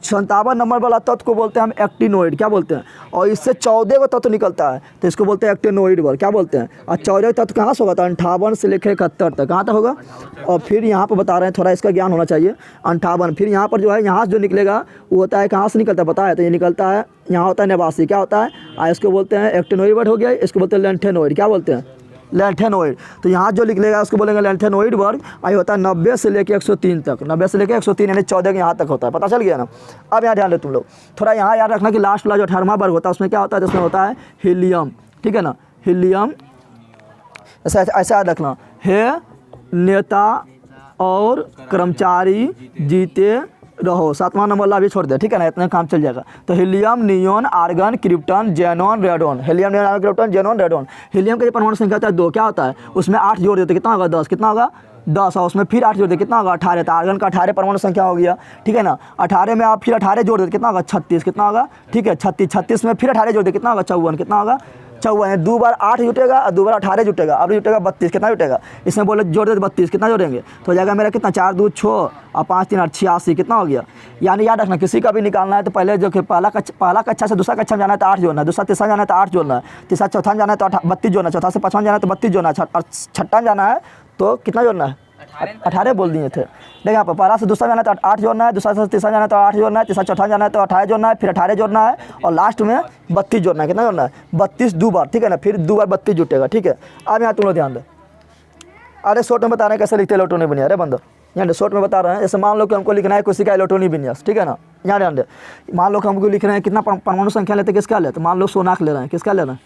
57 नंबर वाला तत्व को बोलते हैं हम एक्टिनोइड। क्या बोलते हैं? और इससे 14 का तत्व निकलता है, तो इसको बोलते हैं एक्टिनोइड वर्ग। क्या बोलते हैं? और 14 तत्व कहाँ से होगा? तो 58 से लेकर 71 तक, कहाँ तक होगा? और फिर यहाँ पर बता रहे हैं, थोड़ा इसका ज्ञान होना चाहिए। 58, फिर यहाँ पर जो है, यहाँ से जो निकलेगा वो होता है, कहाँ से निकलता है पता है? तो ये निकलता है, यहाँ होता है 89। क्या होता है? इसको बोलते हैं एक्टिनोइड वर्ग हो गया, इसको बोलते हैं लेंथेनोइड। क्या बोलते हैं? लेंथेनोइड। तो यहाँ जो निकलेगा उसको बोलेंगे लेंथेनोइड वर्ग। आई होता है 90 से लेकर 103 तक, 90 से लेकर 103 यानी 14 के यहाँ तक होता है। पता चल गया ना। अब यहाँ ध्यान दे तुम लोग, थोड़ा यहाँ याद रखना कि लास्ट वाला जो 18वां वर्ग होता है उसमें क्या होता है? जिसमें होता है हीलियम, ठीक है ना। हीलियम ऐसा याद रखना, हे नेता और कर्मचारी जीते रहो। 7वां नंबर ला भी छोड़ दे, ठीक है ना। इतना काम चल जाएगा। तो helium, neon, argon, krypton, xenon, radon. Helium, neon, argon, krypton, xenon, radon. Helium का जो परमाणु संख्या होता है 2, क्या होता है? उसमें 8 जोड़ देते, कितना होगा? 10। कितना होगा? 10। और उसमें फिर 8 जोड़ देते, कितना होगा? 18। तो आर्गन का 18 परमाणु संख्या हो गया, ठीक है ना। 18 में आप फिर 18 जोड़ देते, कितना होगा? 36। कितना होगा? ठीक है 36। 36 में फिर 18 जोड़ देते, कितना होगा? 54। कितना होगा? 54। 2 बार 8 जुटेगा और 2 बार 18 जुटेगा, अब जुटेगा 32। कितना जुटेगा? इसमें बोले जोड़ देते 32, कितना जोड़ेंगे? तो हो जाएगा मेरा कितना? 4 2 6 और 5 3 8 86। कितना हो गया? यानी याद रखना, किसी का भी निकालना है तो पहले जो कि पहला कक्षा से दूसरा कक्षा में जाना है तो 8 जोड़ना है, दूसरा तीसरा जाना है तो 8 जोड़ना है, तीसरा चौथा जाना है तो 32 जोड़ना है, चौथा से 5वां जाना है तो 32 जोड़ना है, और छठा जाना है तो कितना जोड़ना है? 18 बोल दिए थे। देखिए यहाँ पर पहला से दूसरा जाना है तो 8 जोड़ना है, दूसरा से तीसरा जाना है तो 8 जोड़ना है, तीसरा चौथा जाना है तो 18 जोड़ना है, फिर 18 जोड़ना है और लास्ट में 32 जोड़ना है। कितना जोड़ना है? 32 2 बार, ठीक है ना। फिर 2 बार 32 जुटेगा, ठीक है। अब यहाँ तुम लोग ध्यान दो। अरे शॉर्ट में बता रहे हैं कैसे लिखते हैं इलेक्ट्रॉनिक विन्यास। अरे बंदो यहाँ शॉर्ट में बता रहे हैं, जैसे मान लो कि हमको लिखना है किसी का इलेक्ट्रॉनिक विन्यास, ठीक है ना। यहाँ ध्यान दे, मान लो कि हमको लिखना है कितना परमाणु संख्या लेते हैं, किसका लेते? मान लो सोनाक ले रहे हैं, किसका ले रहे हैं?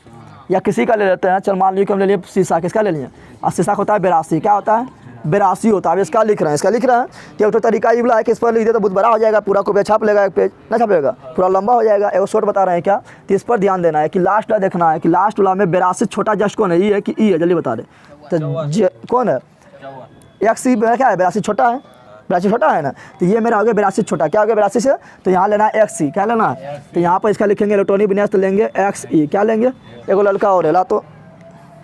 या किसी का ले लेते हैं। चल मान लो कि हम ले लिए शीशा, किसका ले लिए? और शीशा होता है 82। क्या होता है? 82 होता है। अब इसका लिख रहे हैं, इसका लिख रहे हैं कि तो तरीका ये वाला है कि इस पर लिख दे तो बहुत बड़ा हो जाएगा, पूरा कॉपी छाप लेगा, एक पेज ना छापेगा, पूरा लंबा हो जाएगा। एक शॉर्ट बता रहे हैं क्या? तो इस पर ध्यान देना है कि लास्ट वाला देखना है कि लास्ट वाला में 82 छोटा जस्ट कौन है? ई है कि ई है? जल्दी बता दे। तो कौन है? एक्स ई क्या है? 82 छोटा है, 82 छोटा है ना। तो ये मेरा हो गया 82 छोटा। क्या हो गया 82 से? तो यहाँ लेना है एक्स ई। क्या लेना है? तो यहाँ पर इसका लिखेंगे इलेक्ट्रॉनिक विन्यास, तो लेंगे एक्स ई। क्या लेंगे? एगो ललका और ला, तो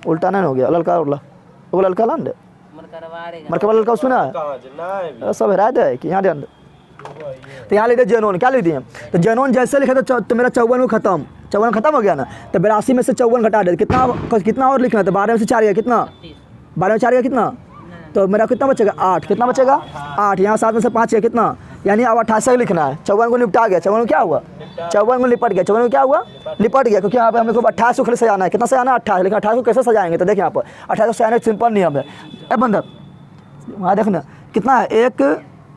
उल्टा नहीं हो गया, ललका और ला, एगो ललका ला दे, मरकबा ललका उसमें ना है, सब हरा दे कि यहाँ ध्यान दे। तो यहाँ लिख दिया जेनोन। क्या लिख दिए? तो जेनोन जैसे लिखे तो मेरा 54 खत्म, 54 खत्म हो गया ना। तो 82 में से 54 घटा दे, कितना और लिखना? तो 12 में से 4 गया, कितना? 12 में 4 गया, कितना? तो मेरा कितना बचेगा? 8। कितना बचेगा? 8। यहाँ 7 में से 5 गया, कितना? यानी अब 88 लिखना है। 54 को निपटा गया, 54 को क्या हुआ? 54 को निपट गया, 54 को क्या हुआ? निपट गया, क्योंकि यहाँ पे हमें 28 को खाली सजाना है। कितना सजाना है? 28। लेकिन 28 को कैसे सजाएंगे? तो देखिए यहाँ पर 28 को सजाने का सिंपल नियम है। ए बंदर वहाँ देखना कितना है? 1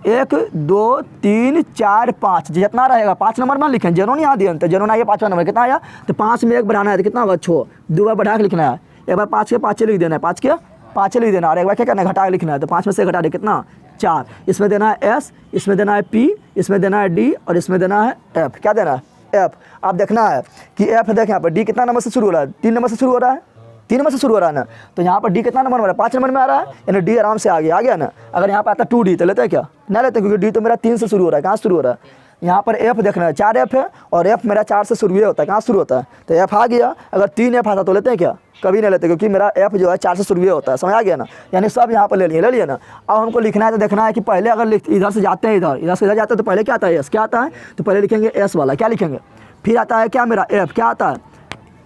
1 2 3 4 5 जितना रहेगा 5 नंबर में लिखें। जेनो नहीं यहाँ दिया तो जेनो आया 5वां नंबर कितना आया, तो 5 में 1 बढ़ाना है तो कितना होगा 6, 2 बार बढ़ा के लिखना है। एक बार 5 के 5 लिख देना है, 5 के 5 लिख देना, और एक बार क्या करना है घटा के लिखना है। तो 5 में से घटा दे कितना 4, इसमें देना है S, इसमें देना है P, इसमें देना है D और इसमें देना है F। क्या देना है F। आप देखना है कि F देखें यहाँ पर D कितना नंबर से शुरू हो रहा है, 3 नंबर से शुरू हो रहा है, 3 नंबर से शुरू हो रहा है ना, तो यहाँ पर D कितना नंबर में आ रहा है 5 नंबर में आ रहा है, यानी D आराम से आ गया ना। अगर यहाँ पर आता 2D तो लेते हैं क्या, नहीं लेते, क्योंकि D तो मेरा 3 से शुरू हो रहा है। कहाँ शुरू हो रहा है, यहाँ पर F देखना है, 4 F है और F मेरा 4 से शुरू होता है। कहाँ शुरू होता है, तो F आ गया। अगर 3 F आता तो लेते हैं क्या, कभी नहीं लेते, क्योंकि मेरा F जो है 4 से शुरू होता है। समझ आ गया ना, यानी सब यहाँ पर ले लिए ना। अब हमको लिखना है तो देखना है कि पहले अगर इधर से जाते हैं, इधर से इधर जाते हैं तो पहले क्या आता है S, क्या आता है, तो पहले लिखेंगे S वाला, क्या लिखेंगे, फिर आता है क्या मेरा F, क्या आता है,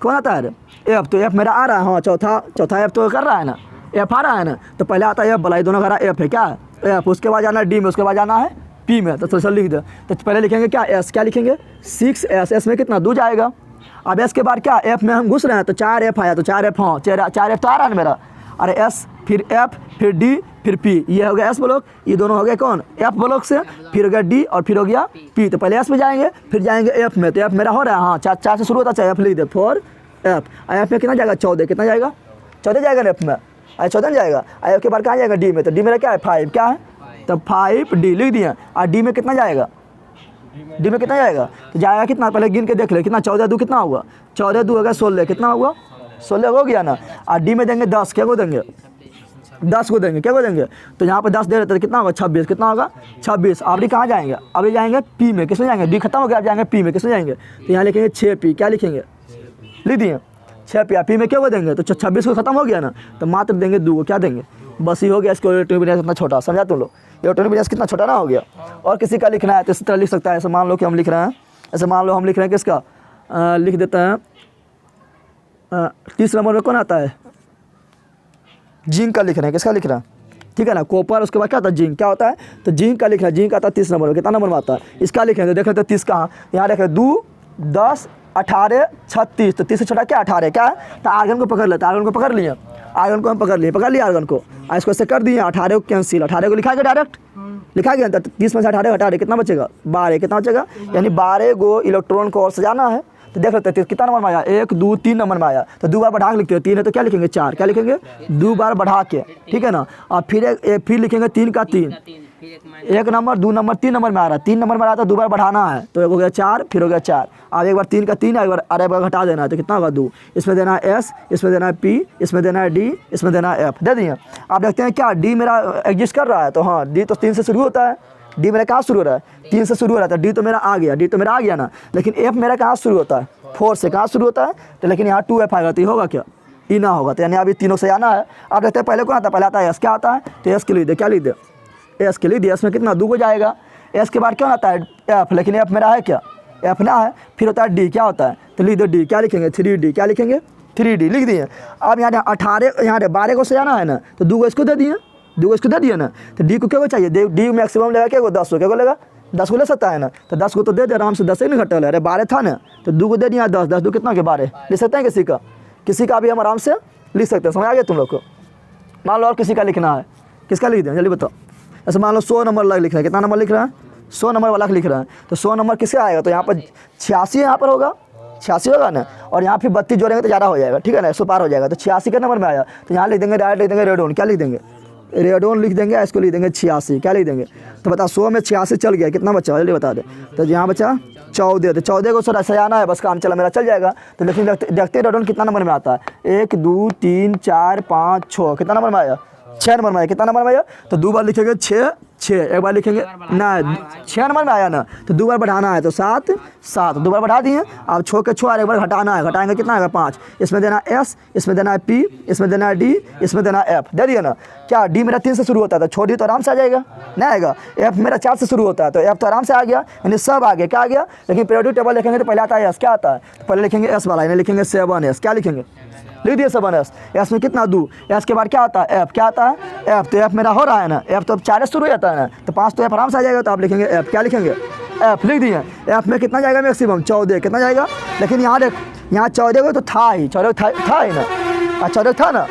कौन आता है F, तो F मेरा आ रहा है, हाँ चौथा F तो कर रहा है ना, F आ रहा है ना, तो पहले आता है F वाला, ये दोनों का F है क्या F, उसके बाद जाना है D में, उसके बाद जाना है P में। तो चल लिख दे, तो पहले लिखेंगे क्या S, क्या लिखेंगे 6S, S में कितना 2 जाएगा। अब S के बाद क्या F में हम घुस रहे हैं तो 4 F आया, तो 4 F, हाँ 4 F तो आ रहा है ना मेरा, अरे S फिर F फिर D फिर P, ये हो गया S ब्लॉक, ये दोनों हो गए कौन F ब्लॉक से, फिर हो गया D और फिर हो गया P। तो पहले S में जाएंगे फिर जाएंगे F में, तो F मेरा हो रहा है, हाँ 4 से शुरू होता है, F लिख दे 4 F। F में कितना जाएगा 14, कितना जाएगा 14 जाएगा ना F में, 14 जाएगा। F के बाद कहाँ जाएगा D में, तो D मेरा क्या है 5, क्या है, तो 5D लिख दिया। और D में कितना जाएगा, D में कितना जाएगा, तो जाएगा कितना, पहले गिन के देख ले कितना, 14 2 कितना हुआ, 14 2 हो गया 16, कितना हुआ 16 हो गया ना। और D में देंगे 10, क्या को देंगे 10 को देंगे, क्या को देंगे, तो यहाँ पर 10 दे रहे थे, कितना होगा 26, कितना होगा 26। अब कहाँ जाएंगे, अब जाएंगे P में, किसमें जाएंगे, D खत्म हो गया, अब जाएंगे P में, किसमें जाएंगे, तो यहाँ लिखेंगे 6P, क्या लिखेंगे लिख दिए 6P। P में क्या को देंगे, तो 26 को खत्म हो गया ना, तो मात्र देंगे 2 को, क्या देंगे, बस ही हो गया। इसको इलेक्ट्रॉनिक बिजनेस इतना छोटा, समझा तुम लोग, इलेक्ट्रॉनिक बिजनेस कितना छोटा ना हो गया। और किसी का लिखना है तो इस तरह लिख सकता है, ऐसे मान लो कि हम लिख रहे हैं, ऐसे मान लो हम लिख रहे हैं किसका, लिख देते हैं 30 नंबर में कौन आता है, जिंक का लिख रहे हैं, किसका लिख रहे हैं, ठीक है ना, कॉपर, उसके बाद क्या आता है जिंक, क्या होता है, तो जिंक का लिख रहा है, जिंक आता है 30 नंबर में, कितना नंबर में आता है, इसका लिखेंगे, देख लेते हैं 30 कहाँ, यहाँ देखें 2 10 18 36, तो 30 से छोटा क्या 18, क्या है, तो आर्गन को पकड़ लेते हैं, आर्गन को पकड़ लिया, आर्गन को हम पकड़ लिए आर्गन को, इसको ऐसे कर दिए, 18 को कैंसिल, 18 को लिखा गया डायरेक्ट, लिखा गया, तो 30 में से 18 हटा दे, कितना बचेगा 12, कितना बचेगा, यानी 12 गो इलेक्ट्रॉन को और सजाना है। तो देख लेते हैं कितना नंबर में आया, 1 2 3 नंबर में आया, तो 2 बार बढ़ा के लिखते हैं, 3 है तो क्या लिखेंगे 4, क्या लिखेंगे 2 बार बढ़ा के, ठीक है ना। और फिर लिखेंगे 3 का 3, 1 नंबर 2 नंबर 3 नंबर में आ रहा है, 3 नंबर में आ रहा है तो 2 बार बढ़ाना है, तो एक हो गया 4 फिर हो गया 4। अब एक बार 3 का 3 एक बार अरे एक बार घटा देना है, तो कितना होगा 2, इसमें देना है S, इसमें देना है P, इसमें देना है D, इसमें देना है F, दे दिए। आप देखते हैं क्या D मेरा एग्जिस्ट कर रहा है, तो हाँ D तो 3 से शुरू होता है, D मेरा कहाँ शुरू हो रहा है 3 से शुरू हो रहा था, D तो मेरा आ गया, D तो मेरा आ गया ना, लेकिन F मेरा कहाँ शुरू होता है 4 से, कहाँ शुरू होता है, तो लेकिन यहाँ 2F आएगा, तो ये होगा क्या ई ना होगा, तो यानी अभी तीनों से आना है। आप देखते हैं पहले कौन आता है, पहले आता है S, क्या आता है, तो S के लिख दे, क्या लिख दे S के लिख दे, S में कितना 2 को जाएगा। S के बाद क्या आता है F, लेकिन F मेरा है क्या F ना है, फिर होता है D, क्या होता है, तो लिख दो D, क्या लिखेंगे 3D, क्या लिखेंगे 3D लिख दिए। अब यहाँ 18 यहाँ 12 को सजाना है ना, तो 2 को इसको दे दिए, 2 को इसको दे दिए ना, तो D को क्या को चाहिए, D मैक्सिमम लेगा क्या को 10 को, क्या को लेगा 10 को ले सकता है ना, तो 10 को तो दे दे आराम से, 10 ही नहीं घटा ले, अरे 12 था ना, तो 2 को दे दिया 10, 10 2 कितना के 12 लिख सकते हैं, किसी का भी हम आराम से लिख सकते हैं। समझ आ गया तुम लोग को। मान लो और किसी का लिखना है, किसका लिख दें जल्दी बताओ। ऐसे मान लो 100 नंबर लिख रहा है, कितना नंबर लिख रहा है 100 नंबर वाला लिख रहा है, तो 100 नंबर किसका आएगा, तो यहाँ पर 86 यहाँ पर होगा, 86 होगा ना, और यहाँ फिर 32 जोड़ेंगे तो ज़्यादा हो जाएगा, ठीक है ना 100 पार हो जाएगा, तो 86 के नंबर में आया, तो यहाँ लिख देंगे डायरेक्ट लिख देंगे रेडोन, क्या लिख देंगे रेडोन लिख देंगे, इसको लिख देंगे 86, क्या लिख देंगे, तो बता 100 में 86 चल गया, कितना बचा जल्दी बता दे, तो यहाँ बचा 14, तो 14 को थोड़ा सजाना है, बस काम चला मेरा चल जाएगा। तो लेकिन देखते रेडोन कितना नंबर में आता है, 1 2 3 4 5 6, कितना नंबर में आया 6 नंबर में आया, कितना नंबर में आया, तो 2 बार लिखेंगे 6 6, एक बार लिखेंगे ना 6 नंबर में आया ना, तो 2 बार बढ़ाना है, तो 7 7, 2 बार बढ़ा दिए। अब 6 के 6 एक बार घटाना है, घटाएंगे कितना आएगा 5, इसमें देना है S, इसमें देना है P, इसमें देना है D, इसमें देना है F, दे दिया ना। क्या D मेरा 3 से शुरू होता है, तो छोड़ दी तो आराम से आ जाएगा, नहीं आएगा। F मेरा 4 से शुरू होता है, तो F तो आराम से आ गया, यानी सब आ गया, क्या आ गया। लेकिन पीरियोडिक टेबल लिखेंगे तो पहले आता है S, क्या आता है, तो पहले लिखेंगे S वाला, यानी लिखेंगे 7S, क्या लिखेंगे लिख दिए 7S। S में कितना 2, S के बाद क्या आता है F, क्या आता है F, तो F मेरा हो रहा है ना, F तो अब 4 से शुरू हो जाता है ना, तो 5 तो F आराम से आ जाएगा, तो आप लिखेंगे F, क्या लिखेंगे F लिख दिए। F में कितना जाएगा मैक्सिमम 14, कितना जाएगा, लेकिन यहाँ देख यहाँ 14 को तो था ही, 14 था ही ना, और 14 था ना,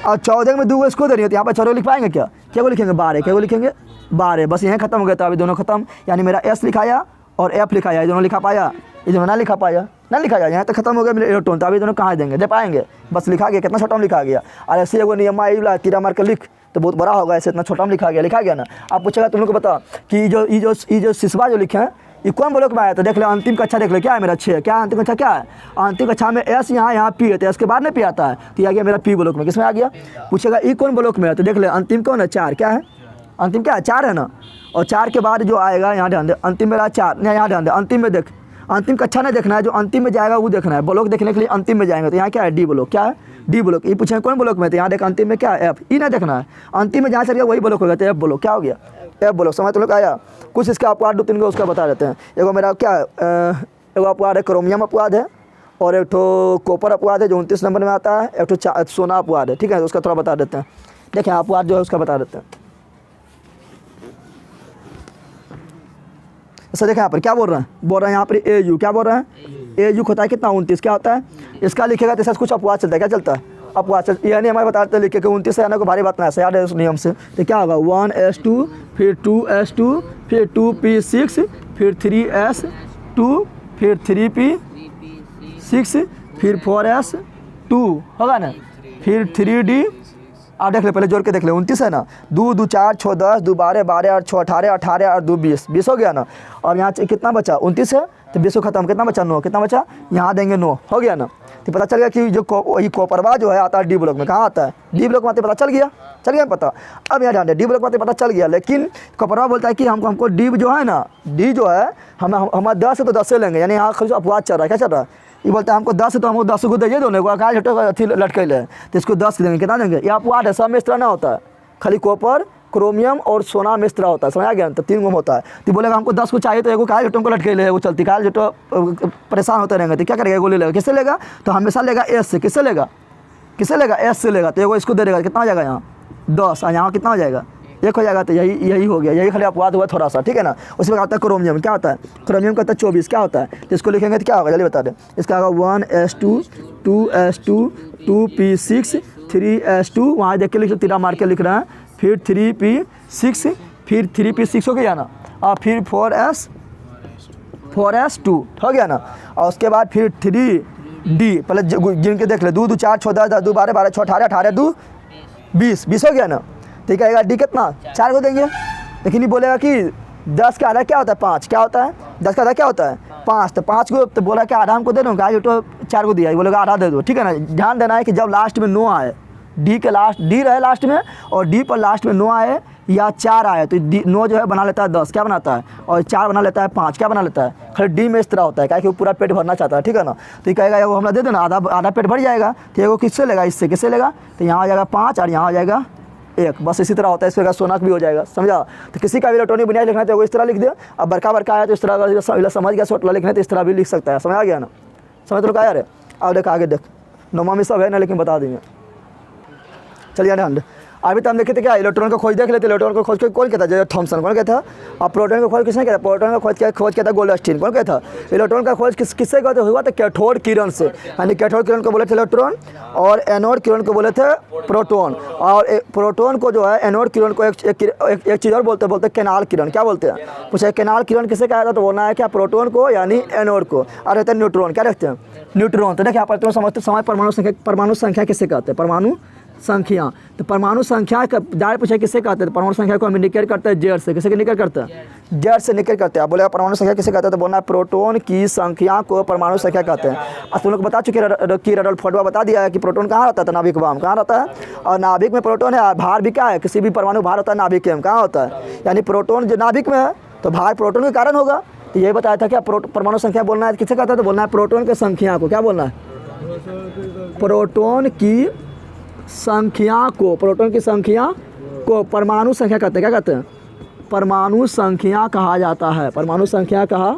और 14 में 2 इसको दे रही है, तो यहाँ पर 14 लिख पाएंगे क्या को लिखेंगे 12, क्या को लिखेंगे 12, बस यहीं खत्म हो गया था, अभी दोनों खत्म, यानी मेरा S लिखाया और F लिखाया, ये दोनों लिखा पाया, ये दोनों ना लिखा पाया, ना लिखा जाए, यहाँ तक खत्म हो गया मेरे इलेक्ट्रॉन, तो अभी दोनों कहाँ देंगे, दे पाएंगे, बस लिखा गया, कितना छोटा में लिखा गया। और ऐसे एगो नियम आई तीरा मार कर लिख तो बहुत बड़ा होगा, ऐसे इतना छोटा में लिखा गया ना। आप पूछेगा तुम लोग को बता कि जो सिस्वा जो लिखे हैं ये कौन ब्लॉक में आया, तो देख ले अंतिम कक्षा देख ले, क्या है मेरा 6, क्या अंतिम कक्षा क्या है, अंतिम कक्षा में S यहाँ P है, तो S के बाद में P आता है, तो आ गया मेरा P ब्लॉक में, किसमें आ गया। पूछेगा ई कौन ब्लॉक में है, तो देख ले अंतिम कौन है, 4, क्या है अंतिम, क्या है 4 है ना, और 4 के बाद जो आएगा यहाँ ध्यान दे, अंतिम मेरा 4, यहाँ ध्यान दे, अंतिम में देख, अंतिम कक्षा नहीं देखना है, जो अंतिम में जाएगा वो देखना है, ब्लॉक देखने के लिए अंतिम में जाएंगे, तो यहाँ क्या है D ब्लॉक, क्या है D ब्लॉक। ये पूछेंगे कौन ब्लॉक में, तो यहाँ देख अंतिम में क्या है F, ई नहीं देखना है, अंतिम में जहाँ चल गया वही ब्लॉक हो गया, तो F ब्लॉक, क्या हो गया F ब्लॉक। समझ तुम लोग आया। कुछ इसका अपवाद 2-3 को उसका बता देते हैं। एगो मेरा क्या एगो अपवाद है क्रोमियम अपवाद है, और एक ठो कॉपर अपवाद है जो 29 नंबर में आता है, एक ठो सोना अपवाद है, ठीक है, तो उसका थोड़ा बता देते हैं। देखिए अपवाद जो है उसका बता देते हैं। ऐसा देखा यहाँ पर क्या बोल रहे हैं यहाँ पर AU, क्या बोल रहे हैं AU होता है कितना 29, क्या होता है, इसका लिखेगा तो कुछ अपवाद चलता है, क्या चलता है अपवाद चलता है, यानी हमें बताते हैं लिखे कि 29 है, को भारी बात ना ऐसा याद है उस नियम से। तो क्या होगा 1s2 फिर 2s2 फिर 2p6 फिर 3s2 फिर 3p6 फिर 4s2 होगा ना, फिर 3d। आप देख ले पहले जोड़ के देख ले, 29 है ना, 2 2 4 6 10 2 12 12 और 6 18 18 और 2 20 हो गया ना, और यहाँ कितना बचा 29 है, तो 20 को खत्म, कितना बचा 9, कितना बचा, यहाँ देंगे 9, हो गया ना। तो पता चल गया कि जो वही कॉपरवा जो है आता है D ब्लॉक में, कहाँ आता है D ब्लॉक में, पता चल गया पता। अब यहाँ ध्यान दे D ब्लॉक में पता चल गया, लेकिन कॉपरवा बोलता है कि हमको D जो है ना, D जो है हमारा 10 है तो 10 से लेंगे, यानी यहाँ अपवाद चल रहा है, क्या चल रहा है, ये बोलता है हमको 10 है तो हमको 10 को दे दोनों को, कहा छोटे अथी लटके ले, तो इसको 10 देंगे, कितना देंगे, ये अपवाद है, सब में इस तरह ना होता है, खाली कॉपर क्रोमियम और सोना में इस तरह होता है, समझ आ गया, तो 3 गुम होता है। तो बोलेगा हमको 10 को चाहिए, तो एगो कहा छोटों को लटके ले, वो चलती कहा जो परेशान होते रहेंगे, तो क्या करेगा, एगो ले लेगा, किससे लेगा, तो हमेशा लेगा S से, किससे लेगा S से लेगा, तो एगो इसको दे देगा, कितना हो जाएगा यहाँ 10, और यहाँ कितना हो जाएगा 1 हो जाएगा, तो यही हो गया, यही खाली अपवाद हुआ थोड़ा सा, ठीक है ना। उसमें आता है क्रोमियम, क्या होता है क्रोमियम का 24, क्या होता है, तो इसको लिखेंगे तो क्या होगा जल्दी बता दें, इसका होगा 1s2 2s2 2p6 3s2, वहाँ देख के लिख, तीरा मार के लिख रहे हैं, फिर 3p6 फिर 3p6 हो गया ना, और फिर 4s2 हो गया ना, और उसके बाद फिर 3d, पहले गिन के देख ले, 2 2 4 6 10 10 2 12 12 6 18 18 2 20 हो गया ना। ठीक है, D कितना 4 को देंगे, लेकिन ये बोलेगा कि 10 का आधा क्या होता है 5, क्या होता है 10 का आधा क्या होता है 5, तो 5 को तो बोला कि आधा हमको दे दो, कहा तो 4 को दिया, बोलेगा आधा दे दो, ठीक है ना। ध्यान देना है कि जब लास्ट में 9 आए, D के लास्ट D रहे लास्ट में, और D पर लास्ट में 9 आए या 4 आए, तो 9 जो है बना लेता है 10, क्या बनाता है, और 4 बना लेता है 5, क्या बना लेता है, खाली D में इस तरह होता है, क्या कि वो पूरा पेट भरना चाहता है, ठीक है ना। तो ये कहेगा वो हमरा दे देना, आधा पेट भर जाएगा, तो वो किससे लेगा, इससे किससे लेगा, तो यहाँ आ जाएगा 5 और यहाँ आ जाएगा 1, बस इसी तरह होता है। इस प्रकार सोना भी हो जाएगा, समझा। तो किसी का भी इलेक्ट्रॉनिक बुनियाद लिखना है तो वो इस तरह लिख दे, अब बड़का है तो इस तरह अगर समझ गया छोटा लिखना है तो इस तरह भी लिख सकता है, समझ आ गया ना, समझ तो यार है। अब देख आगे देख, 9वां में सब है ना, लेकिन बता देंगे, चलिए ध्यान दे। अभी तो हम देखे थे क्या, इलेक्ट्रॉन को खोज देख लेते, इलेक्ट्रॉन को खोज के कौन कहता है, थॉमसन कौन कहता है, और प्रोटॉन को खोज किसने कहता है, प्रोटॉन को खोज कहता है गोल्डस्टीन कौन कहता है। इलेक्ट्रॉन का खोज किससे कहते हुआ था, कैथोड किरण से, यानी कैथोड किरण को बोले थे इलेक्ट्रॉन, और एनोड किरण को बोले थे प्रोटॉन, और प्रोटॉन को जो है एनोड किरण को एक चीज़ और बोलते कैनाल किरण, क्या बोलते हैं, पूछे कैनाल किरण किसे कहा था, तो बोलना है क्या प्रोटॉन को यानी एनोड को, और रहते हैं न्यूट्रॉन, क्या रखते हैं न्यूट्रॉन। तो देखिए यहाँ पर समझते समय परमाणु संख्या किसे कहते हैं, परमाणु संख्या। तो परमाणु संख्या का डायरेक्ट पूछा किससे कहते हैं, तो परमाणु संख्या को हम इंडिकेट करते हैं जेड से, किसे इंडिकेट करते हैं, जेड से इंडिकेट करते हैं। आप बोलेगा परमाणु संख्या किसे कहते हैं, तो बोलना है प्रोटॉन की संख्या को परमाणु संख्या कहते हैं। अब तुम लोग बता चुके कि रदरफोर्ड बता दिया है कि प्रोटॉन कहाँ रहता है, नाभिक वाम कहाँ रहता है, और नाभिक में प्रोटॉन है, भार भी क्या है, किसी भी परमाणु भार होता है नाभिक में कहाँ होता है, यानी प्रोटॉन जो नाभिक में है तो भार प्रोटॉन के कारण होगा। तो ये बताया था क्या परमाणु संख्या बोलना है किससे कहता है, तो बोलना है प्रोटॉन की संख्या को, क्या बोलना है, प्रोटॉन की संख्या को, प्रोटॉन की संख्या को परमाणु संख्या कहते हैं, क्या कहते हैं, परमाणु संख्या कहा जाता है, परमाणु संख्या कहा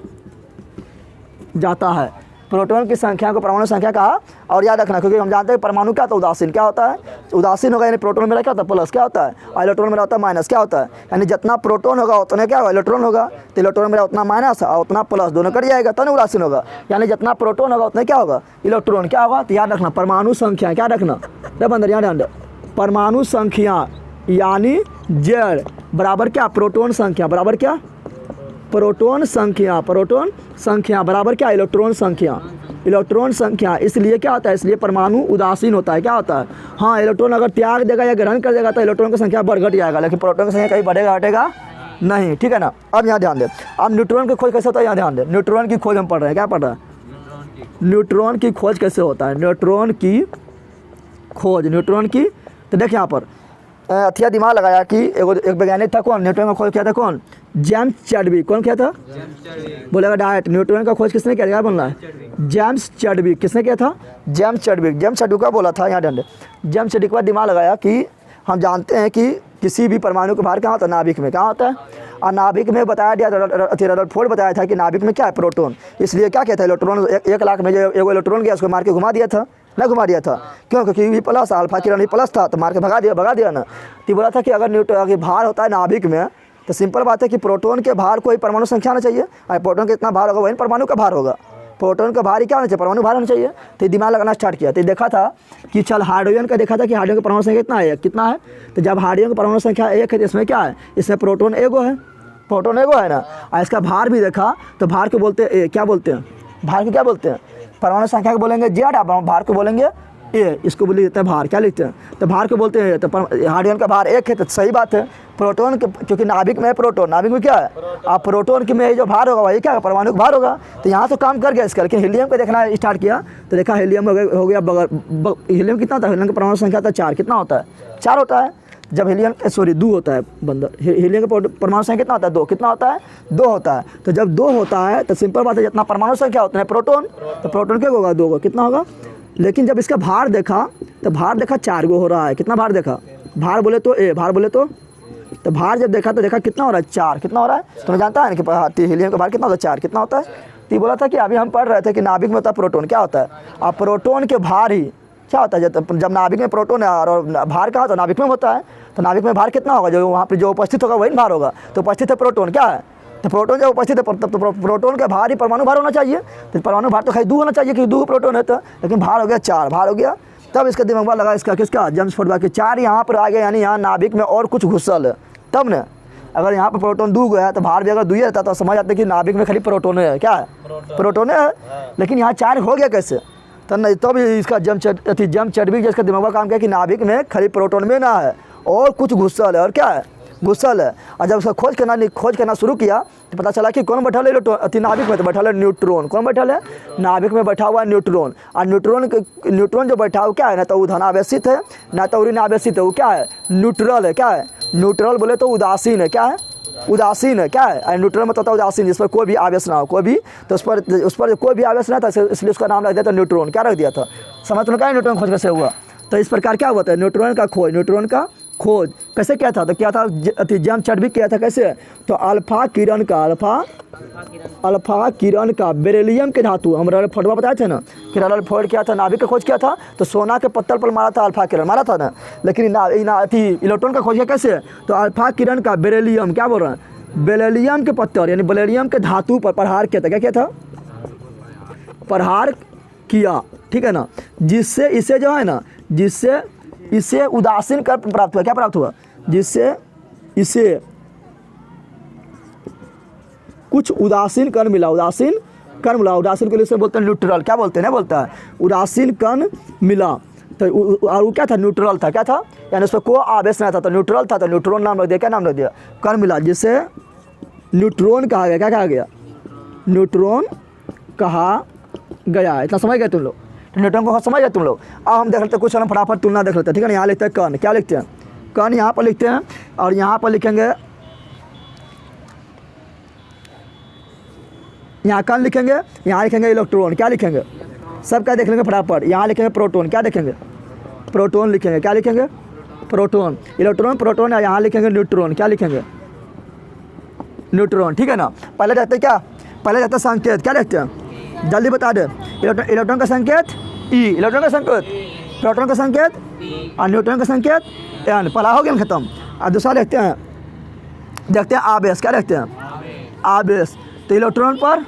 जाता है, प्रोटॉन की संख्या को परमाणु संख्या कहा। और याद रखना, क्योंकि हम जानते हैं परमाणु क्या होता है, उदासीन क्या होता है, उदासीन होगा यानी प्रोटॉन मेरा क्या होता है प्लस, क्या होता है, और इलेक्ट्रॉन मेरा होता है माइनस, क्या होता है, यानी जितना प्रोटॉन होगा उतना क्या होगा इलेक्ट्रॉन होगा, तो इलेक्ट्रॉन मेरा उतना माइनस और उतना प्लस दोनों कट जाएगा तब उदासीन होगा, यानी जितना प्रोटॉन होगा उतना क्या होगा इलेक्ट्रॉन क्या होगा। तो याद रखना परमाणु संख्या, क्या रखना रे बंदर, यहाँ ध्यान दे, परमाणु संख्या यानी जेड बराबर क्या, प्रोटॉन संख्या, बराबर क्या, प्रोटॉन संख्या, प्रोटॉन संख्या बराबर क्या, इलेक्ट्रॉन संख्या, इलेक्ट्रॉन संख्या। इसलिए क्या होता है, इसलिए परमाणु उदासीन होता है। क्या होता है, हाँ इलेक्ट्रॉन अगर त्याग देगा या ग्रहण कर देगा तो इलेक्ट्रॉन की संख्या बढ़ घट जाएगा, लेकिन प्रोटॉन की संख्या कहीं बढ़ेगा घटेगा नहीं, ठीक है ना। अब यहाँ ध्यान दें, अब न्यूट्रॉन की खोज कैसे होता है, यहाँ ध्यान दें, न्यूट्रॉन की खोज हम पढ़ रहे हैं, क्या पढ़ रहे हैं, न्यूट्रॉन की खोज कैसे होता है, न्यूट्रॉन की खोज, न्यूट्रॉन की। तो देख यहाँ पर अथिया दिमाग लगाया कि एक वैज्ञानिक था, कौन, न्यूट्रॉन का खोज किया था, कौन, जेम्स चैडविक। कौन किया था, बोलेगा डायरेक्ट, न्यूट्रॉन का खोज किसने किया, क्या बोल रहा है, जेम्स चैडविक। किसने किया था, जेम्स चैडविक। जेम्स चैडविक का बोला था, यहाँ ध्यान दें, जेम्स चैडविक का दिमाग लगाया कि हम जानते हैं कि किसी भी परमाणु के बाहर क्या होता है, नाभिक में क्या होता है, और नाभिक में बताया गया, रदरफोर्ड बताया था कि नाभिक में क्या है, प्रोटॉन। इसलिए क्या कहता है, इलेक्ट्रॉन 1 लाख में जो एक इलेक्ट्रॉन गया उसको मार के घुमा दिया था, ना घुमा दिया था, क्यों, क्योंकि भी प्लस अल्फा किरण भी प्लस था, तो मार के भगा दिया ना। तो बोला था कि अगर न्यूट्रॉन भार होता है नाभिक में, तो सिंपल बात है कि प्रोटॉन के भार कोई परमाणु संख्या आना चाहिए, और प्रोटॉन का इतना भार होगा वही परमाणु का भार होगा, प्रोटॉन का भार ही क्या होना चाहिए, परमाणु भार होना चाहिए। तो दिमाग लगाना स्टार्ट किया, तो देखा था कि चल हाइड्रोजन का देखा था कि हाइड्रोजन का परमाणु संख्या कितना है, कितना है, तो जब हाइड्रोजन का परमाणु संख्या 1 है तो इसमें क्या है, इसमें प्रोटॉन एगो है, प्रोटॉन एगो है ना। और इसका भार भी देखा तो भार को बोलते हैं क्या बोलते हैं, भार को क्या बोलते हैं, परमाणु संख्या को बोलेंगे जेड, भार को बोलेंगे ए, इसको बोल देते हैं भार, क्या लिखते हैं, तो भार को बोलते हैं। तो हाइड्रोजन का भार 1 है, तो सही बात है, प्रोटॉन क्योंकि नाभिक में है प्रोटॉन, नाभिक में क्या है, आप प्रोटॉन के में जो भार होगा वही क्या परमाणु का भार होगा। तो यहाँ तो काम कर गया इसका, लेकिन हीलियम को देखना स्टार्ट किया तो देखा हीलियम हो गया हीलियम कितना होता है, हीलियम का परमाणु संख्या था 4, कितना होता है, 4 होता है। जब हीलियम 2 होता है बंदर, हीलियम का परमाणु संख्या कितना होता है, 2, कितना होता है, 2 होता है। तो जब 2 होता है तो सिंपल बात है, जितना परमाणु संख्या होता है प्रोटॉन, तो प्रोटॉन क्या होगा, 2 होगा, कितना होगा। लेकिन जब इसका भार देखा तो भार देखा 4 गो हो रहा है, कितना भार देखा, भार बोले तो ए, भार बोले तो भार जब देखा तो देखा कितना हो रहा है, 4, कितना हो रहा है, तुम्हें जानता है ना कि हीलियम का भार कितना होता है, 4, कितना होता है। तो बोला था कि अभी हम पढ़ रहे थे कि नाभिक में होता है प्रोटॉन, क्या होता है, और प्रोटॉन के भार ही क्या होता है, जब नाभिक में प्रोटॉन है और भार क्या होता है, नाभिक में होता है, तो नाभिक में भार कितना होगा, जो वहाँ पर जो उपस्थित होगा वही भार होगा। तो उपस्थित है प्रोटॉन, क्या है, तो प्रोटॉन जब उपस्थित है तब तो प्रोटॉन का भार ही परमाणु भार होना चाहिए। तो परमाणु भार तो खाली 2 होना चाहिए क्योंकि 2 प्रोटॉन है, तो लेकिन भार हो गया 4, भार हो गया। तब इसका दिमाग लगा इसका किसका, जेम्स फोर्ड के 4 यहाँ पर आ गया, यानी यहाँ नाभिक में और कुछ घुसल है, तब न अगर यहाँ पर प्रोटॉन 2 गया तो भार भी अगर 2 ही रहता तो समझ आते कि नाभिक में खाली प्रोटॉन है, क्या है, प्रोटॉन है, लेकिन यहाँ 4 हो गया कैसे, तो नहीं तब इसका जेम्स चैडविक जिसका दिमाग काम किया कि नाभिक में खाली प्रोटॉन में ना है और कुछ घुसल है, और क्या है, घुसल है। और जब उसका खोज करना शुरू किया तो पता चला कि कौन बैठा है इलेक्ट्रॉन, नाभिक में तो बैठा है न्यूट्रॉन, कौन बैठा है, नाभिक में बैठा हुआ है न्यूट्रॉन। और न्यूट्रॉन जो बैठा हुआ क्या है, ना तो वो धनावेशित है ना तो ऋण आवेशित है, वो क्या है, न्यूट्रल है, क्या है, न्यूट्रल बोले तो उदासीन है, क्या है, उदासीन है, क्या है, न्यूट्रल मतलब होता है उदासीन, जिस पर कोई भी आवेश ना हो, कोई भी, तो उस पर कोई भी आवेश ना था, इसलिए उसका नाम रख दिया था न्यूट्रॉन। क्या रख दिया था, समझ तो क्या न्यूट्रॉन खोज कैसे हुआ। तो इस प्रकार क्या हुआ था, न्यूट्रॉन का खोज कैसे किया था, तो क्या था, जेम्स चैडविक किया था, कैसे, तो अल्फा किरण का बेरिलियम के धातु, हम रदरफोर्ड बताए थे ना कि रदरफोर्ड क्या था, नाभिक का खोज किया था, तो सोना के पत्तल पर मारा था अल्फा किरण, मारा था ना, लेकिन इलेक्ट्रॉन का खोज किया कैसे, तो अल्फा किरण का बेरिलियम, क्या बोल रहे हैं, बेरिलियम के पत्तल यानी बेरिलियम के धातु पर प्रहार किया था, क्या किया था, प्रहार किया, ठीक है ना, जिससे इसे जो है ना, जिससे इसे उदासीन कर प्राप्त हुआ, क्या प्राप्त हुआ, जिससे इसे कुछ उदासीन कण मिला, उदासीन के लिए से बोलते हैं न्यूट्रल, क्या बोलते हैं, नहीं बोलता है, उदासीन कण मिला। तो और वो क्या था, न्यूट्रल था, क्या था, यानी उस पर कोई आवेश नहीं था, तो न्यूट्रल था, तो न्यूट्रॉन नाम रख दिया, क्या नाम रख दिया, कण मिला, जिससे न्यूट्रॉन कहा गया, क्या कहा गया, न्यूट्रॉन कहा गया। इतना समझ गए तुम लोग, न्यूट्रॉन को समझ गए तुम लोग। अब हम देख लेते हैं कुछ, हम फटाफट तुलना देख लेते हैं, ठीक है ना। यहाँ लिखते हैं कण, क्या लिखते हैं, कण यहाँ पर लिखते हैं, और यहाँ पर लिखेंगे, यहाँ कण लिखेंगे, यहाँ लिखेंगे इलेक्ट्रॉन, क्या लिखेंगे, सब क्या देख लेंगे फटाफट। यहाँ लिखेंगे प्रोटॉन, क्या देखेंगे, प्रोटॉन लिखेंगे, क्या लिखेंगे, प्रोटॉन, इलेक्ट्रॉन, प्रोटॉन, यहाँ लिखेंगे न्यूट्रॉन, क्या लिखेंगे, न्यूट्रॉन, ठीक है ना। पहले रहते क्या, पहले रहता संकेत, क्या लिखते हैं, जल्दी बता दे, इलेक्ट्रॉन का संकेत ई, इलेक्ट्रॉन का संकेत, प्रोटॉन का संकेत और न्यूट्रॉन का संकेत एन, पहला हो गया खत्म। और दूसरा देखते हैं आवेश, क्या देखते हैं, आवेश, तो इलेक्ट्रॉन पर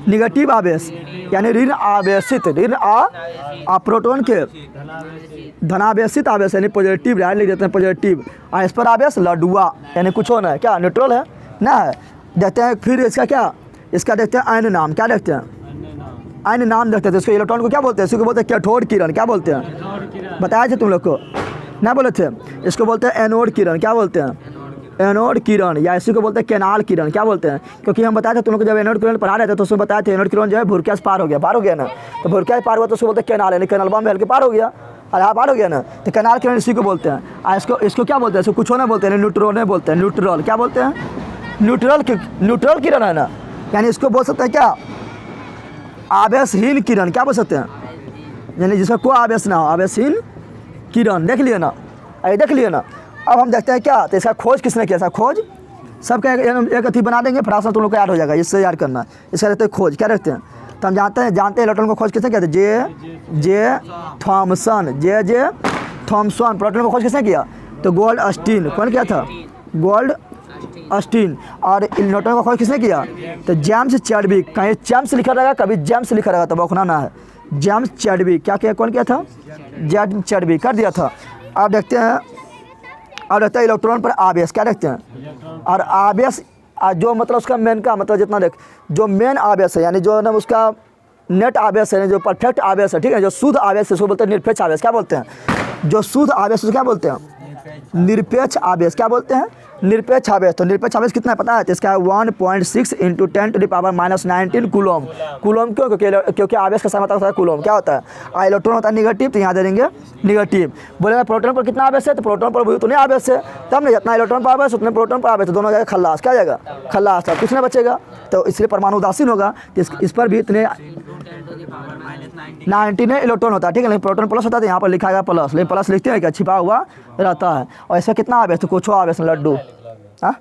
निगेटिव आवेश यानी ऋण आवेशित, ऋण आ प्रोटॉन के धनावेशित आवेश यानी पॉजिटिव, यानी लिख देते हैं पॉजिटिव। और इस पर आवेश लडुआ यानी कुछ होना है, क्या न्यूट्रल है ना है। देखते हैं फिर इसका क्या, इसका देखते हैं अन्य नाम, क्या देखते हैं अन्य नाम देखते हैं। इसको इलेक्ट्रॉन को क्या बोलते हैं, इसको बोलते हैं कैथोड किरण, क्या बोलते हैं बताया थे तुम लोग को ना बोले थे। इसको बोलते हैं एनोड किरण, क्या बोलते हैं एनोड किरण, या इसी को बोलते हैं कैनाल किरण, क्या बोलते हैं। क्योंकि हम बताए थे तुम लोग को जब एनोड किरण पढ़ा रहे थे तो उसमें बताए थे एनोड किरण जो है भुरकिया से पार हो गया ना, तो भुरकिया से पार हुआ तो उसको बोलते हैं कैनाल, यानी कैनाल बम के पार हो गया, अरे हाँ पार हो गया ना, तो कैनाल किरण इसी को बोलते हैं। और इसको क्या बोलते हैं, इसको कुछ होना बोलते हैं, न्यूट्रॉन बोलते हैं, न्यूट्रल, क्या बोलते हैं न्यूट्रल किरण है ना, यानी इसको बोल सकते हैं क्या आवेशहीन किरण, क्या बोल सकते हैं, यानी जिसका कोई आवेश ना हो, आवेशहीन किरण। देख लिए ना, अरे देख लिए ना। अब हम देखते हैं क्या, तो इसका खोज किसने किया, इसका खोज सबका एक अथी बना देंगे, फटाफट तुम लोग को याद हो जाएगा, इससे याद करना। इसका रहते हैं खोज, क्या रखते हैं, तो हम जानते हैं इलेक्ट्रॉन को खोज किसने किया था, जे थॉमसन। प्रोटॉन को खोज किसने किया, तो गोल्डस्टीन, कौन किया था गोल्डस्टीन। और न्यूट्रॉन को खोज किसने किया, तो जेम्स चैडविक, कहीं जेम्स लिखा रहेगा कभी जेम्स लिखा रहेगा, तो बौखना ना है, जेम्स चैडविक, क्या किया, कौन किया था जेम्स चैडविक, कर दिया था। अब देखते हैं इलेक्ट्रॉन पर आवेश, क्या देखते हैं, और आवेश जो मतलब उसका मेन का मतलब जितना देख जो मेन आवेश है, यानी जो ना उसका नेट आवेश है, जो परफेक्ट आवेश है, ठीक है, जो शुद्ध आवेश है उसको बोलते हैं निरपेक्ष आवेश, क्या बोलते हैं, जो शुद्ध आवेश उसको क्या बोलते हैं निरपेक्ष आवेश, क्या बोलते हैं निरपेक्ष आवेश। तो निरपेक्ष आवेश कितना है पता है, तो इसका 1.6 × 10⁻⁻19 कूलम। कूलम क्यों, क्योंकि आवेश का समय होता है कूलम, क्या होता है, और इलेक्ट्रॉन होता है निगेटिव, तो यहाँ दे देंगे निगेटिव। बोलेगा प्रोटॉन पर कितना आवेश है, तो प्रोटॉन पर भी उतने आवेश है, तब नहीं जितना इलेक्ट्रॉन पर आवेश उतने प्रोटॉन पर आवेश, तो दोनों जाएगा खल्लास, क्या जाएगा खल्लास, तब कुछ नहीं बचेगा, तो इसलिए परमाणु उदासीन होगा, तो इस पर भी इतने 19 इलेक्ट्रॉन होता है, ठीक है, लेकिन प्रोटॉन प्लस होता है, तो यहाँ पर लिखा गया प्लस, लेकिन प्लस लिखते हैं क्या छिपा हुआ रहता है। और इसका कितना आवेश, तो कुछ आवेश लड्डू, हाँ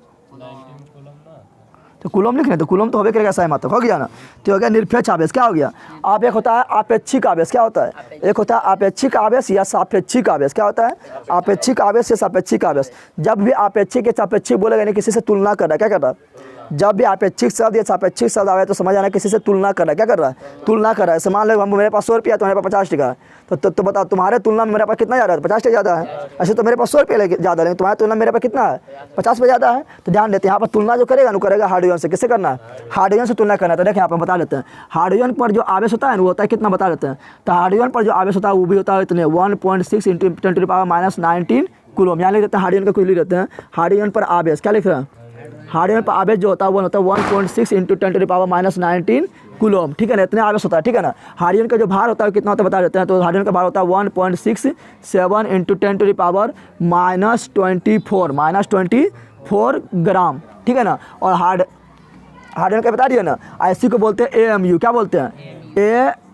तो कूलम लिख रहे, तो कूलम तो होबे करेगा सहमत, हो गया ना, तो हो गया निरपेक्ष आवेश। क्या हो गया, आप एक होता है आपेक्षिक आवेश, क्या होता है, एक होता है आपेक्षिक आवेश या सापेक्षिक आवेश, क्या होता है आपेक्षिक आवेश या सापेक्षिक आवेश। जब भी आपेक्षिक या सापेक्षिक बोलेगा यानी किसी से तुलना कर रहा है, क्या कर रहा है, जब भी आपेक्षिक शब्द या सापेक्षिक शब्द आवे तो समझ आना किसी से तुलना कर रहा है, क्या कर रहा है तुलना कर रहा है। मान लो मेरे पास 100 रुपया, तुम्हारे पास 50 टका है, तो बताओ तुम्हारे तुलना में मेरे पास कितना ज़्यादा है, 50 टका ज़्यादा है। ऐसे तो मेरे पास 100 रुपये ज़्यादा है, तुम्हारे तुलना मेरे पास कितना है 50 रुपये ज़्यादा है। तो ध्यान देते हैं यहाँ पर तुलना जो करेगा ना करेगा हाइड्रोजन से, किससे करना है हाइड्रोजन से तुलना करना है। तो देखिए यहाँ पर बता देते हैं हाइड्रोजन पर जो आवेश होता है वो होता है कितना बता देते हैं, तो हाइड्रोजन पर जो आवेश होता है वो भी होता है इतने 1.6 × 10⁻⁻19 कूलम। यहाँ लिख देते हैं हाइड्रोजन का कुछ लिख देते हैं, हाइड्रोजन पर आवेश क्या लिख रहे हैं, हाइड्रोजन पर आवेश जो होता है वो होता है 1.6 × 10⁻⁻19 कूलम, ठीक है ना, इतने आवेश होता है, ठीक है ना। हाइड्रोजन का जो भार होता है कितना होता है बता देते हैं, तो हाइड्रोजन का भार होता है 1.67 × 10⁻24 ग्राम, ठीक है ना। और हाइड्रोजन का बता दिया ना, ऐसी को बोलते हैं AMU, क्या बोलते हैं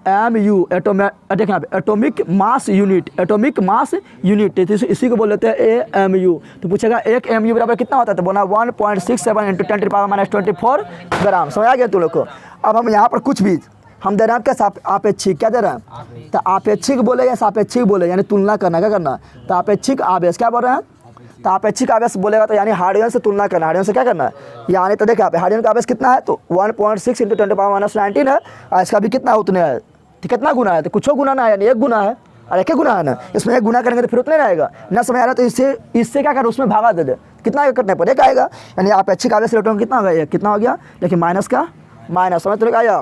AMU atomic mass unit, atomic mass unit, इसी को बोल लेते हैं AMU। तो पूछेगा एक AMU बराबर कितना होता है, तो बोला 1.67 × 10⁻24 ग्राम। समझ आ गया तुम लोग को। अब हम यहाँ पर कुछ भी हम दे रहे हैं क्या आपेक्षिक, क्या दे रहे हैं, तो आपेक्षिक बोले या सापेक्षिक बोले यानी तुलना करना, क्या करना, तो आपेक्षिक आवेश क्या बोल रहे हैं, तो आपेक्षिक आवेश बोलेगा तो यानी हाइड्रोजन से तुलना करना, हाइड्रोजन से क्या करना है यानी। तो देखिए हाइड्रोजन का आवेश कितना है, तो 1.6 × 10⁻19 है, और इसका भी कितना उतने है, तो कितना गुना है, तो कुछ गुना ना है यानी एक गुना है, और एक गुना है ना, इसमें एक गुना करेंगे तो फिर उतने ना आएगा ना, समझ आ रहा है। तो इससे क्या कर उसमें भागा दे कितना कटने पर एक आएगा, यानी आपेक्षिक आवेश इलेक्ट्रॉन कितना हो गया, कितना हो गया, लेकिन माइनस का माइनस, समझ तो आया।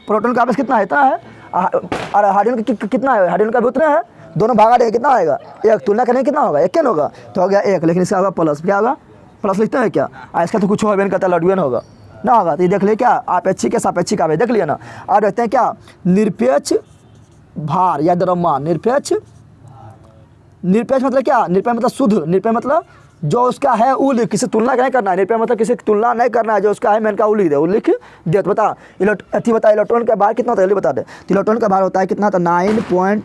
प्रोटॉन का आवेश कितना है, इतना है, और हाइड्रोजन का कितना है, हाइड्रोजन का भी उतना है, दोनों भागा देंगे कितना आएगा एक, तुलना करने कितना होगा एक, क्या होगा, तो हो गया एक, लेकिन इसका होगा प्लस, क्या होगा प्लस लिखते हैं क्या, इसका तो कुछ होगा नहीं कहता लड्डुएन होगा ना होगा। तो ये देख लिया क्या आपेक्षिक या सापेक्षिक आवेश देख लिया ना। और देखते हैं क्या निरपेक्ष भार या द्रव्यमान, निरपेक्ष मतलब क्या, निरपेक्ष मतलब शुद्ध, निरपेक्ष मतलब जो उसका है वो लिख, किसी तुलना नहीं करना है, निरपेक्ष मतलब किसी तुलना नहीं करना है, जो उसका है मैंने कहा वो लिख दे, वो लिख दे। तो बता बता इलेक्ट्रॉन का भार कितना होता है जल्दी बता दे। तो इलेक्ट्रॉन का भार होता है कितना, तो 9.11 ×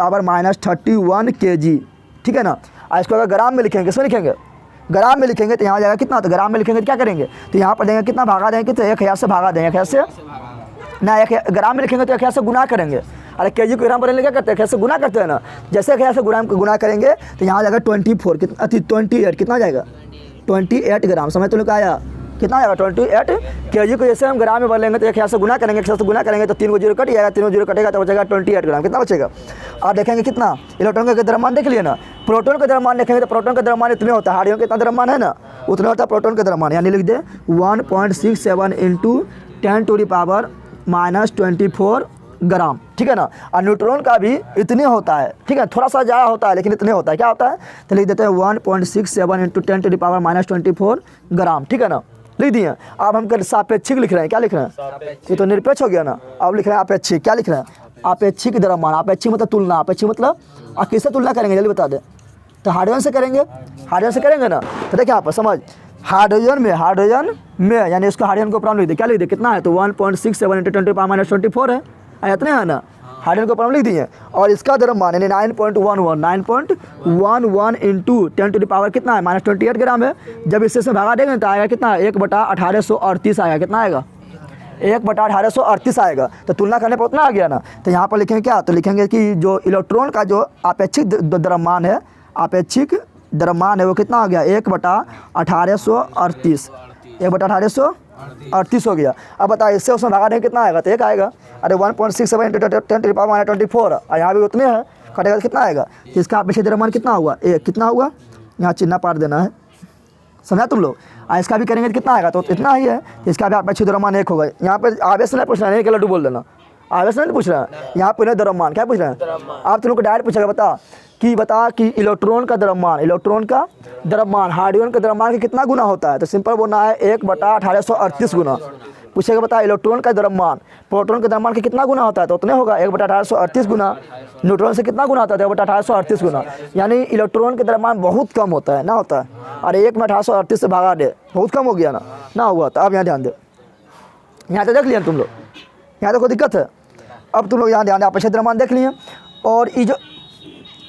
10⁻31 kg, ठीक है ना। और इसको अगर ग्राम में लिखेंगे, किसमें लिखेंगे ग्राम में लिखेंगे, तो यहाँ जाएगा कितना, तो ग्राम में लिखेंगे तो क्या करेंगे, तो यहाँ पर देंगे कितना भागा देंगे, तो 1000 से भागा देंगे, 1000 से ना, 1 ग्राम में लिखेंगे तो 1000 से गुना करेंगे। अरे केजी को ग्राम पर क्या करते हैं, 1000 से गुना करते हैं ना, जैसे 1000 से गुना करेंगे तो यहाँ जाएगा 28 कितना जाएगा 28 ग्राम। समझ तो लोग आया कितना आएगा 28 kg को जैसे हम ग्राम में बदलेंगे तो एक यहाँ से गुना करेंगे, एक से गुना करेंगे तो 3 को 0 कट जाएगा, 3 को 0 कटेगा तो बचेगा 28 ग्राम। कितना बचेगा? और देखेंगे कितना इलेक्ट्रॉन का द्रव्यमान देख लिए ना, प्रोटॉन का द्रव्यमान देखेंगे तो प्रोटॉन का द्रव्यमान इतने होता है, हाइड्रोजन का कितना द्रव्यमान है ना उतना होता है प्रोटॉन का द्रव्यमान, यानी लिख दे 1.67 इंटू 10⁻⁻24 ग्राम, ठीक है ना। और न्यूट्रॉन का भी इतने होता है, ठीक है, थोड़ा सा ज़्यादा होता है लेकिन इतने होता है, क्या होता है तो लिख देते हैं 1.67 इंटू 10⁻⁻24 ग्राम, ठीक है ना, लिख दिए। अब हम कर सापेक्षिक लिख रहे हैं, क्या लिख रहे हैं, ये तो निरपेक्ष हो गया ना, अब लिख रहे हैं अपेक्षिक, क्या लिख रहे हैं अपेक्षिक द्रव्यमान, अपेक्षिक मतलब तुलना, अपेक्षिक मतलब किससे तुलना करेंगे जल्दी बता दे, तो हाइड्रोजन से करेंगे, हाइड्रोजन से करेंगे ना, तो देखिए यहाँ पर समझ हाइड्रोजन में यानी इसको हाइड्रोजन को प्रॉब्लम लिख दे, क्या लिख दे कितना है तो 1.67 इंटू 10⁻⁻24 है, इतने है ना, हाइड्रोजन को प्रॉब्लम लिख दिए। और इसका द्रव्यमान यानी 9.11 इंटू 10⁻ कितना है -28 ग्राम है। जब इससे से भागा देंगे तो आएगा कितना 1/1838 आएगा, कितना आएगा 1/1838 आएगा। तो तुलना करने पर उतना आ गया ना, तो यहाँ पर लिखेंगे क्या, तो लिखेंगे कि जो इलेक्ट्रॉन का जो अपेक्षिक द्रव्यमान है, अपेक्षिक द्रव्यमान है वो कितना आ गया 1/1838, 1/1838 हो गया। अब बताइए इससे उसमें भागा देंगे कितना आएगा तो एक आएगा, अरे 1.67 इंटू 10⁻24 और यहाँ भी उतने हैं, कटेगा तो कितना आएगा, तो इसका अपेक्षित द्रव्यमान कितना हुआ एक, कितना हुआ यहाँ चिन्ह पार देना है, समझा तुम लोग। इसका भी करेंगे तो कितना आएगा तो इतना ही है, तो इसका भी अपेक्षित द्रव्यमान एक होगा। यहाँ पे आवेश नहीं पूछ रहा है, एक लड्डू बोल देना, आवेश नहीं पूछ रहा है, यहाँ पे द्रव्यमान क्या पूछ रहे हैं, आप तुम लोग को डायरेक्ट पूछेगा बता कि इलेक्ट्रॉन का द्रव्यमान हाइड्रोजन के द्रव्यमान के कितना गुना होता है, तो सिंपल बोलना है 1/1838 गुना। पूछेगा बता इलेक्ट्रॉन का द्रव्यमान प्रोटॉन के द्रव्यमान के कितना गुना होता है तो उतने होगा 1/1838 गुना। न्यूट्रॉन से कितना गुना होता है 1/1838 गुना, यानी इलेक्ट्रॉन के द्रव्यमान बहुत कम होता है ना, होता है, और 1 में 1838 से भागा दे बहुत कम हो गया ना हुआ। तो अब यहाँ ध्यान दे, यहाँ तो देख लिया तुम लोग, यहाँ तो कोई दिक्कत है। अब तुम लोग यहाँ ध्यान दे अपेक्षित द्रव्यमान देख लिए। और ये जो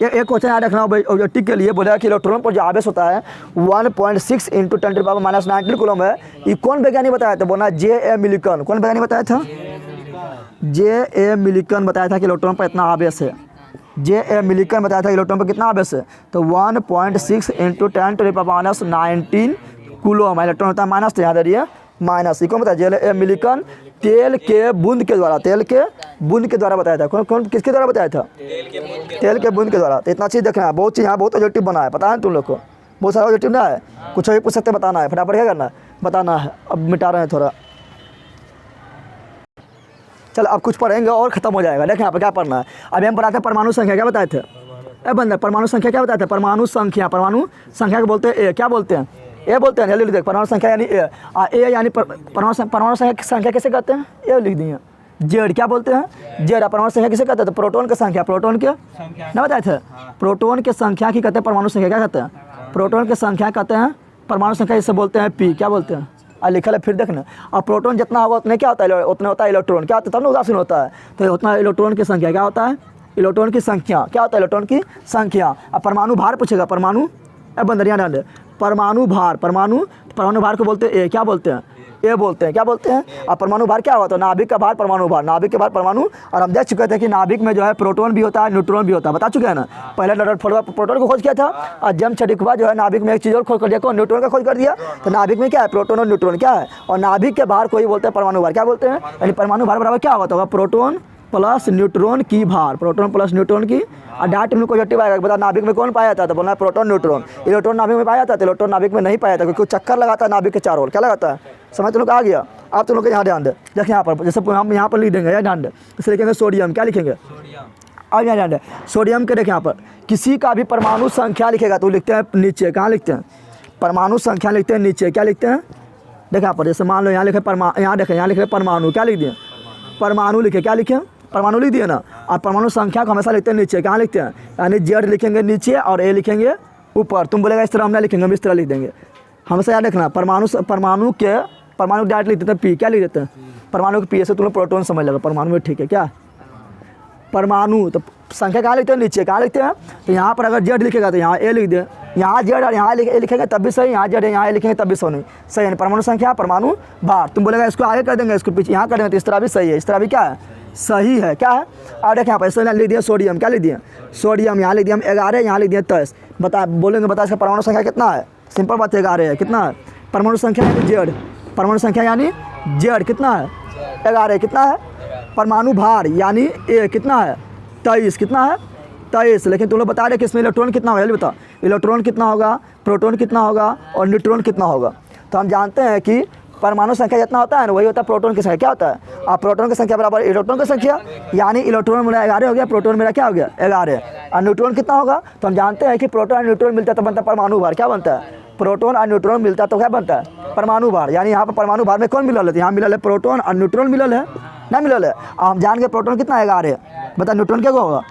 एक क्वेश्चन याद रखना ऑब्जेक्टिव के लिए, बोला कि इलेक्ट्रॉन पर जो आवेश होता है 1.6 इंटू 10⁻⁻19 कूलम है, ये कौन वैज्ञानिक बताया था, बोला J.A. मिलिकन। कौन वैज्ञानिक बताया था, J.A. मिलिकन बताया था कि इलेक्ट्रॉन पर इतना आवेश है, J.A. मिलिकन बताया था इलेक्ट्रॉन पर कितना आवेश है, तो 1.6 इंटू 10⁻⁻19 कूलम इलेक्ट्रॉन होता है, माइनस तो याद रहिए माइनस। कौन बताया J.A. मिलिकन, तेल के बूंद के द्वारा बताया था। कौन किसके द्वारा बताया था, तेल के बूंद के द्वारा। तो इतना चीज़ देखना है, बहुत चीज़ यहाँ बहुत ऑब्जेक्टिव बना है, पता है तुम लोग को, बहुत सारा ऑब्जेक्टिव ना है, कुछ भी पूछ सकते बताना है, फटाफट क्या करना है बताना है। अब मिटा रहे हैं थोड़ा, चल अब कुछ पढ़ेंगे और ख़त्म हो जाएगा। देखें यहाँ पर क्या पढ़ना है। अभी हम पढ़ाते हैं परमाणु संख्या, क्या बताए थे बंदर, परमाणु संख्या क्या बताए थे, परमाणु संख्या को बोलते हैं ए, क्या बोलते हैं ए बोलते हैं। जल्दी देख परमाणु संख्या यानी ए यानी परमाणु संख्या कैसे कहते हैं, ए लिख दिए। जेड क्या बोलते हैं, जेड। परमाणु संख्या किसे कहते हैं, तो प्रोटॉन की संख्या, प्रोटॉन के ना बताए थे, प्रोटॉन की संख्या की कहते हैं परमाणु संख्या, क्या कहते हैं प्रोटॉन की संख्या कहते हैं परमाणु संख्या, इसे बोलते हैं पी, क्या बोलते हैं लिखा है फिर देखना। और प्रोटॉन जितना होगा उतने क्या होता है, उतना होता है इलेक्ट्रॉन, क्या होता है तब ना उदासीन होता है, तो उतना इलेक्ट्रॉन की संख्या क्या होता है, इलेक्ट्रॉन की संख्या क्या होता है, इलेक्ट्रॉन की संख्या। अब परमाणु भार पूछेगा, परमाणु बंदरिया डाल परमाणु भार को बोलते हैं ए, क्या बोलते हैं ए बोलते हैं, क्या बोलते हैं। और परमाणु भार क्या होता है, नाभिक का भार परमाणु भार, नाभिक के भार परमाणु। और हम देख चुके थे कि नाभिक में जो है प्रोटॉन भी होता है न्यूट्रॉन भी होता है, बता चुके हैं ना। पहले रदरफोर्ड प्रोटॉन को खोज किया था, और जम छटिकवा जो है नाभिक में एक चीज़ और खोज कर दिया, कौन न्यूट्रॉन का खोज कर दिया। तो नाभिक में क्या है, प्रोटॉन और न्यूट्रॉन क्या है, और नाभिक के भार को ही बोलते हैं परमाणु भार, क्या बोलते हैं। यानी परमाणु भार बराबर क्या होता होगा, प्रोटॉन प्लस न्यूट्रॉन की भार, प्रोटॉन प्लस न्यूट्रॉन की। और डायरेक्ट में पॉजिटिव आएगा, बता नाभिक में कौन पाया जाता है, तो बोलना प्रोटॉन न्यूट्रॉन। इलेक्ट्रॉन नाभिक में पाया जाता है, इलेक्ट्रॉन नाभिक में नहीं पाया जाता, क्योंकि चक्कर लगाता है नाभिक के चारों ओर, क्या लगाता है, समझ तुम लोग आ गया। आप तुम लोग यहाँ ध्यान दे, देखिए यहाँ पर जैसे हम यहाँ पर लिख देंगे, यहाँ ध्यान दे, इसे लिखेंगे सोडियम, क्या लिखेंगे अब यहाँ ध्यान दे सोडियम के। देखिए यहाँ पर किसी का भी परमाणु संख्या लिखेगा तो लिखते हैं नीचे, कहाँ लिखते हैं परमाणु संख्या लिखते हैं नीचे, क्या लिखते हैं देखिए यहाँ पर। जैसे मान लो यहाँ लिखे यहाँ देखें यहाँ लिखे परमाणु, क्या लिख दिए परमाणु लिखे, क्या लिखे परमाणु लिख दिए ना। और परमाणु संख्या को हमेशा लिखते हैं नीचे, कहाँ लिखते हैं, यानी जेड लिखेंगे नीचे और ए लिखेंगे ऊपर। तुम बोलेगा इस तरह हम नहीं लिखेंगे, हम इस तरह लिख देंगे। हमेशा याद रखना परमाणु डायरेक्ट लिख देते हैं पी, क्या लिख देते हैं परमाणु के पी से तुम लोग प्रोटॉन समझ लगा, परमाणु में ठीक है क्या परमाणु। तो संख्या कहाँ लिखते हैं नीचे, कहाँ लिखते हैं, तो यहाँ पर अगर जेड लिखेगा तो यहाँ ए लिख दे, यहाँ जेड और यहाँ ए लिखेंगे तब भी सही, यहाँ जेड यहाँ ए लिखेंगे तब भी सही सही है। परमाणु संख्या परमाणु भार, तुम बोलेगा इसको आगे कर देंगे इसको पीछे यहाँ कर देंगे, तो इस तरह भी सही है, इस तरह भी क्या है सही है, क्या है। और देखिए यहाँ पर ऐसे लिख दिया सोडियम, क्या लिख दिया सोडियम, यहाँ लिख दिया हम 11, यहाँ लिख दिया 23। बता बोलेंगे बता इसका परमाणु संख्या कितना है, सिंपल बात 11 है, कितना है परमाणु संख्या है जेड, परमाणु संख्या यानी जेड कितना है 11, कितना है परमाणु भार यानी ए कितना है 23, कितना है 23। लेकिन तुम लोग बता रहे कि इसमें इलेक्ट्रॉन कितना होगा, जल्दी बताओ इलेक्ट्रॉन कितना होगा, प्रोटॉन कितना होगा और न्यूट्रॉन कितना होगा। तो हम जानते हैं कि परमाणु संख्या जितना होता है ना वही होता है प्रोटॉन की संख्या। क्या होता है अब प्रोटॉन की संख्या बराबर इलेक्ट्रॉन की संख्या, यानी इलेक्ट्रॉन मेरा 11 हो गया, प्रोटॉन मेरा क्या हो गया 11। और न्यूट्रॉन कितना होगा, तो हम जानते हैं कि प्रोटॉन और न्यूट्रॉन मिलता है तो बनता है परमाणु भार। क्या बनता है प्रोटॉन और न्यूट्रॉन मिलता है तो क्या बनता है परमाणु भार। यानी यहाँ पर परमाणु भार में कौन मिलल है, यहाँ मिलल है प्रोटॉन और न्यूट्रॉन मिलल है ना, मिलल है। अब हम जान के प्रोटॉन कितना है 11, बता न्यूट्रॉन क्या होगा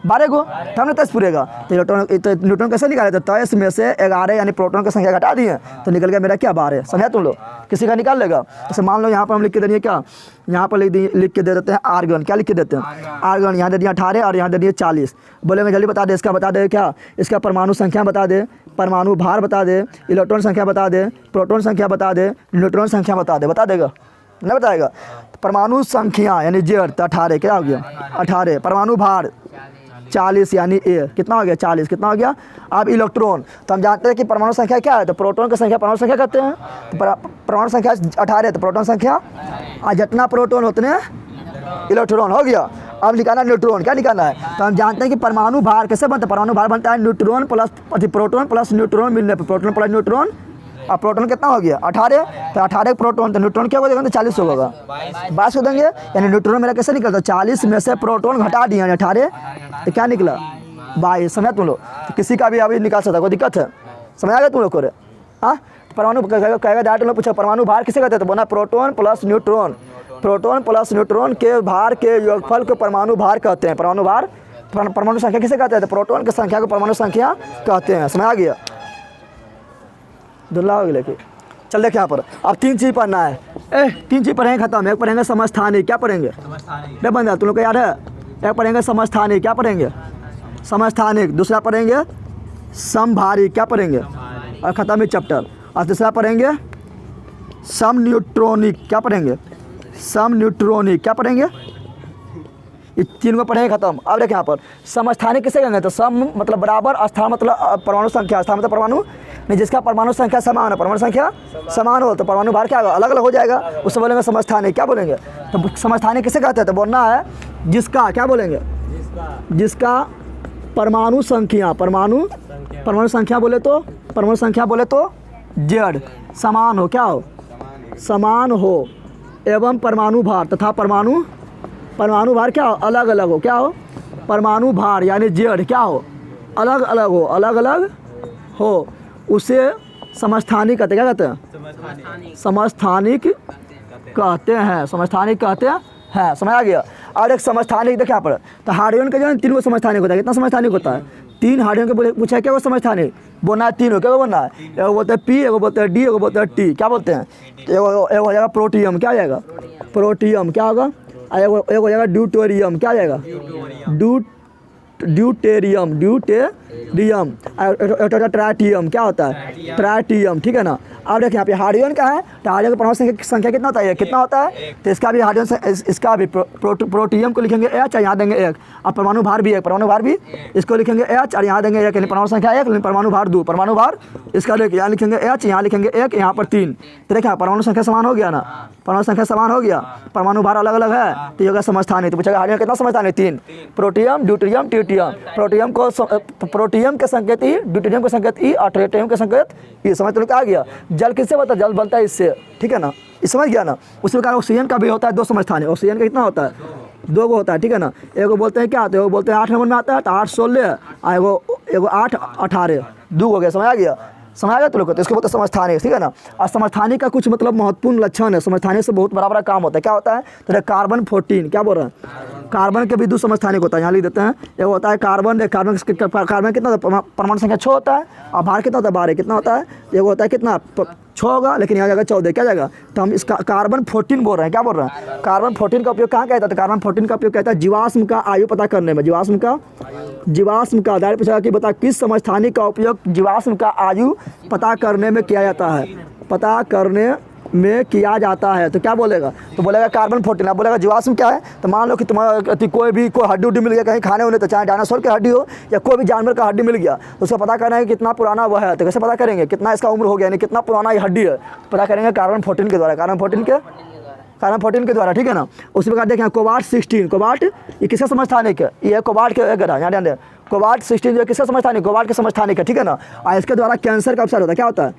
12 को, तो हमने 23 पूरेगा। तो इलेक्ट्रॉन तो न्यूट्रॉन कैसे निकाले, तो 23 में से 11 यानी प्रोटॉन की संख्या घटा दिए तो निकल गया मेरा क्या 12। समझा तुम लोग, किसी का निकाल लेगा। जैसे मान लो यहाँ पर हम लिख के दे दिए क्या, यहाँ पर लिख के दे देते हैं आर्गन। क्या लिख के देते हैं आर्गन, यहाँ दे दिया 18 और यहाँ दे दिए 40। बोलेंगे जल्दी बता दे, इसका बता दे क्या, इसका परमाणु संख्या बता दे, परमाणु भार बता दे, इलेक्ट्रॉन संख्या बता दे, प्रोटॉन संख्या बता दे, न्यूट्रॉन संख्या बता दे। बता देगा नहीं बताएगा। परमाणु संख्या यानी जेड तो 18 क्या हो गया 18, परमाणु भार 40 यानी ए कितना हो गया 40, कितना हो गया। अब इलेक्ट्रॉन तो हम जानते हैं कि परमाणु संख्या क्या है, तो प्रोटॉन की संख्या परमाणु संख्या कहते हैं। तो परमाणु संख्या 18 तो प्रोटॉन संख्या और जितना प्रोटॉन उतने इलेक्ट्रॉन हो गया। अब निकालना न्यूट्रॉन, क्या निकालना है, तो हम जानते हैं कि परमाणु भार कैसे बनता है, परमाणु भार बनता है neutron plus proton plus neutron मिलने पर, प्रोटॉन प्लस न्यूट्रॉन। और प्रोटॉन कितना हो गया 18, तो 18 प्रोटॉन तो न्यूट्रॉन क्या होगा 40 होगा 22 को देंगे। यानी न्यूट्रॉन मेरा कैसे निकलता है 40 में से प्रोटॉन घटा दिया यानी 18 तो क्या निकला 22। समझा तुम लोग, तो किसी का भी अभी निकाल सकता, कोई दिक्कत है, समझ आ गया तुम लोग को। हाँ परमाणु कहेगा डायरेक्ट लोग पूछा परमाणु भार किसे कहते हैं, तो बोला proton plus neutron, proton plus neutron के भार के योगफल को परमाणु भार कहते हैं। परमाणु भार परमाणु संख्या किसे कहते हैं, तो प्रोटॉन की संख्या को परमाणु संख्या कहते हैं। समझ आ गया, दुल्ला हो गया। चल देख यहाँ पर अब 3 चीज़ पढ़ना है, 3 चीज़ पढ़ेंगे खत्म। एक पढ़ेंगे समस्थानिक, क्या पढ़ेंगे नहीं बंदा तुम लोग को याद है, एक पढ़ेंगे समस्थानिक, क्या पढ़ेंगे समस्थानिक। दूसरा पढ़ेंगे समभारी, क्या पढ़ेंगे और ख़त्म ही चैप्टर। और तीसरा पढ़ेंगे सम न्यूट्रॉनिक, क्या पढ़ेंगे सम न्यूट्रॉनिक, क्या पढ़ेंगे। ये 3 को पढ़ेंगे खत्म। अब देखें यहाँ पर समस्थानिक किसे कहेंगे, तो सम मतलब बराबर, स्थान मतलब परमाणु संख्या, स्थान मतलब परमाणु नहीं, जिसका परमाणु संख्या समान है, परमाणु संख्या समान हो तो परमाणु भार क्या होगा अलग अलग हो जाएगा, उससे बोलेंगे समस्थानिक। क्या बोलेंगे, तो समस्थानिक किसे कहते हैं, तो बोलना है जिसका, क्या बोलेंगे जिसका परमाणु संख्या परमाणु संख्या बोले तो परमाणु संख्या बोले तो जेड समान हो, क्या हो समान हो, एवं परमाणु भार तथा परमाणु भार क्या हो अलग अलग हो, क्या हो परमाणु भार यानी जेड क्या हो अलग अलग हो, उसे समस्थानिक कहते हैं। क्या कहते हैं समस्थानिक कहते हैं, समस्थानिक कहते हैं। समझ आ गया। और एक समस्थानिक देखिए यहाँ पर, तो हाइड्रोजन का जो है 3 को समस्थानिक होता है। कितना समस्थानिक होता है 3 हाइड्रोजन के पूछा क्या वो समस्थानिक बोलना है 3 हो, क्या बोलना है, एगो बोलते हैं पी, एगो बोलते हैं डी, एगो बोलते हैं टी। क्या बोलते हैं, एगो हो जाएगा प्रोटियम, क्या हो जाएगा प्रोटियम, क्या होगा, एगो हो जाएगा ड्यूटेरियम, क्या हो जाएगा ड्यूटेरियम ट्राटियम, क्या होता है ट्राटियम, ठीक है ना। अब देखिए यहाँ पे हाइड्रोजन का है, तो हाइड्रोजन का परमाणु संख्या कितना होता है, कितना होता है, तो इसका भी हाइड्रोजन इसका भी प्रोटियम को लिखेंगे H और यहाँ देंगे 1, और परमाणु भार भी 1, परमाणु भार भी इसको लिखेंगे H और यहाँ देंगे 1, यानी परमाणु संख्या 1 लेकिन परमाणु भार 2, परमाणु भार इसका देखिए यहाँ लिखेंगे H, यहाँ लिखेंगे 1, यहाँ पर 3। तो देखिए परमाणु संख्या समान हो गया ना, परमाणु संख्या समान हो गया, परमाणु भार अलग अलग है, तो ये होगा समस्थानिक। तो पूछेगा हाइड्रोजन कितना समस्थानिक 3, प्रोटियम ड्यूटेरियम ट्यूटियम, प्रोटियम के संकेत ई, ड्यूटेरियम के संकेत ई और ट्रिटियम के संकेत ई। समझ तो आ गया। जल किससे बनता है, जल बनता है इससे, ठीक है ना, इस समझ गया ना। उसी प्रकार ऑक्सीजन का भी होता है 2 समस्थानिक, ऑक्सीजन का कितना होता है 2 को होता है, ठीक है ना। एगो बोलते हैं क्या आता है, एगो बोलते हैं 8 नंबर में आता है, तो 8 16 और एगो 8 18 2 हो गया। समझ आ गया, समझ आ गया तो लोग, तो इसको बोलते हैं समस्थानिक, ठीक है ना। और समस्थानिक का कुछ मतलब महत्वपूर्ण लक्षण है, समस्थानिक से बहुत बड़ा काम होता है। क्या होता है, तो कार्बन 14, क्या बोल रहे हैं कार्बन के भी 2 समस्थानिक होता है, यहाँ लिख देते हैं। एगो होता है कार्बन कितना होता है, परमाणु संख्या 6 होता है, और भार कितना होता है 12, कितना होता है, एगो होता है कितना 6 होगा, लेकिन यहाँ जाएगा 14, क्या जाएगा, तो हम इसका कार्बन 14 बोल रहे हैं। क्या बोल रहे हैं, कार्बन 14 का उपयोग कहाँ कहता है, तो कार्बन 14 का उपयोग कहता है जीवाश्म का आयु पता करने में, जीवाश्म का दायरे पूछा कि बता किस समस्थानिक का उपयोग जीवाश्म का आयु पता करने में किया जाता है, पता करने में किया जाता है तो क्या बोलेगा, तो बोलेगा कार्बन 14। अब बोलेगा जीवाश्म क्या है, तो मान लो कि तुम्हारा कोई हड्डी उड्डी मिल गया कहीं खाने होने, तो चाहे डायनासोर की हड्डी हो या कोई भी जानवर का हड्डी मिल गया, तो उसका पता करना है कि कितना पुराना वह है। तो कैसे पता करेंगे, कितना इसका उम्र हो गया, यानी कितना पुराना ये हड्डी है, पता करेंगे कार्बन 14 के द्वारा, कार्बन 14 के द्वारा, ठीक है ना। उसी प्रकार देखें कोबाल्ट 16, कोबाल्ट ये किसका समस्थानिक है, ये कोबाल्ट के यहाँ ध्यान दें, कोबाल्ट 16 जो किसका समस्थानिक, कोबाल्ट के समस्थानिक है, ठीक है ना। और इसके द्वारा कैंसर का उपचार होता है, क्या होता है,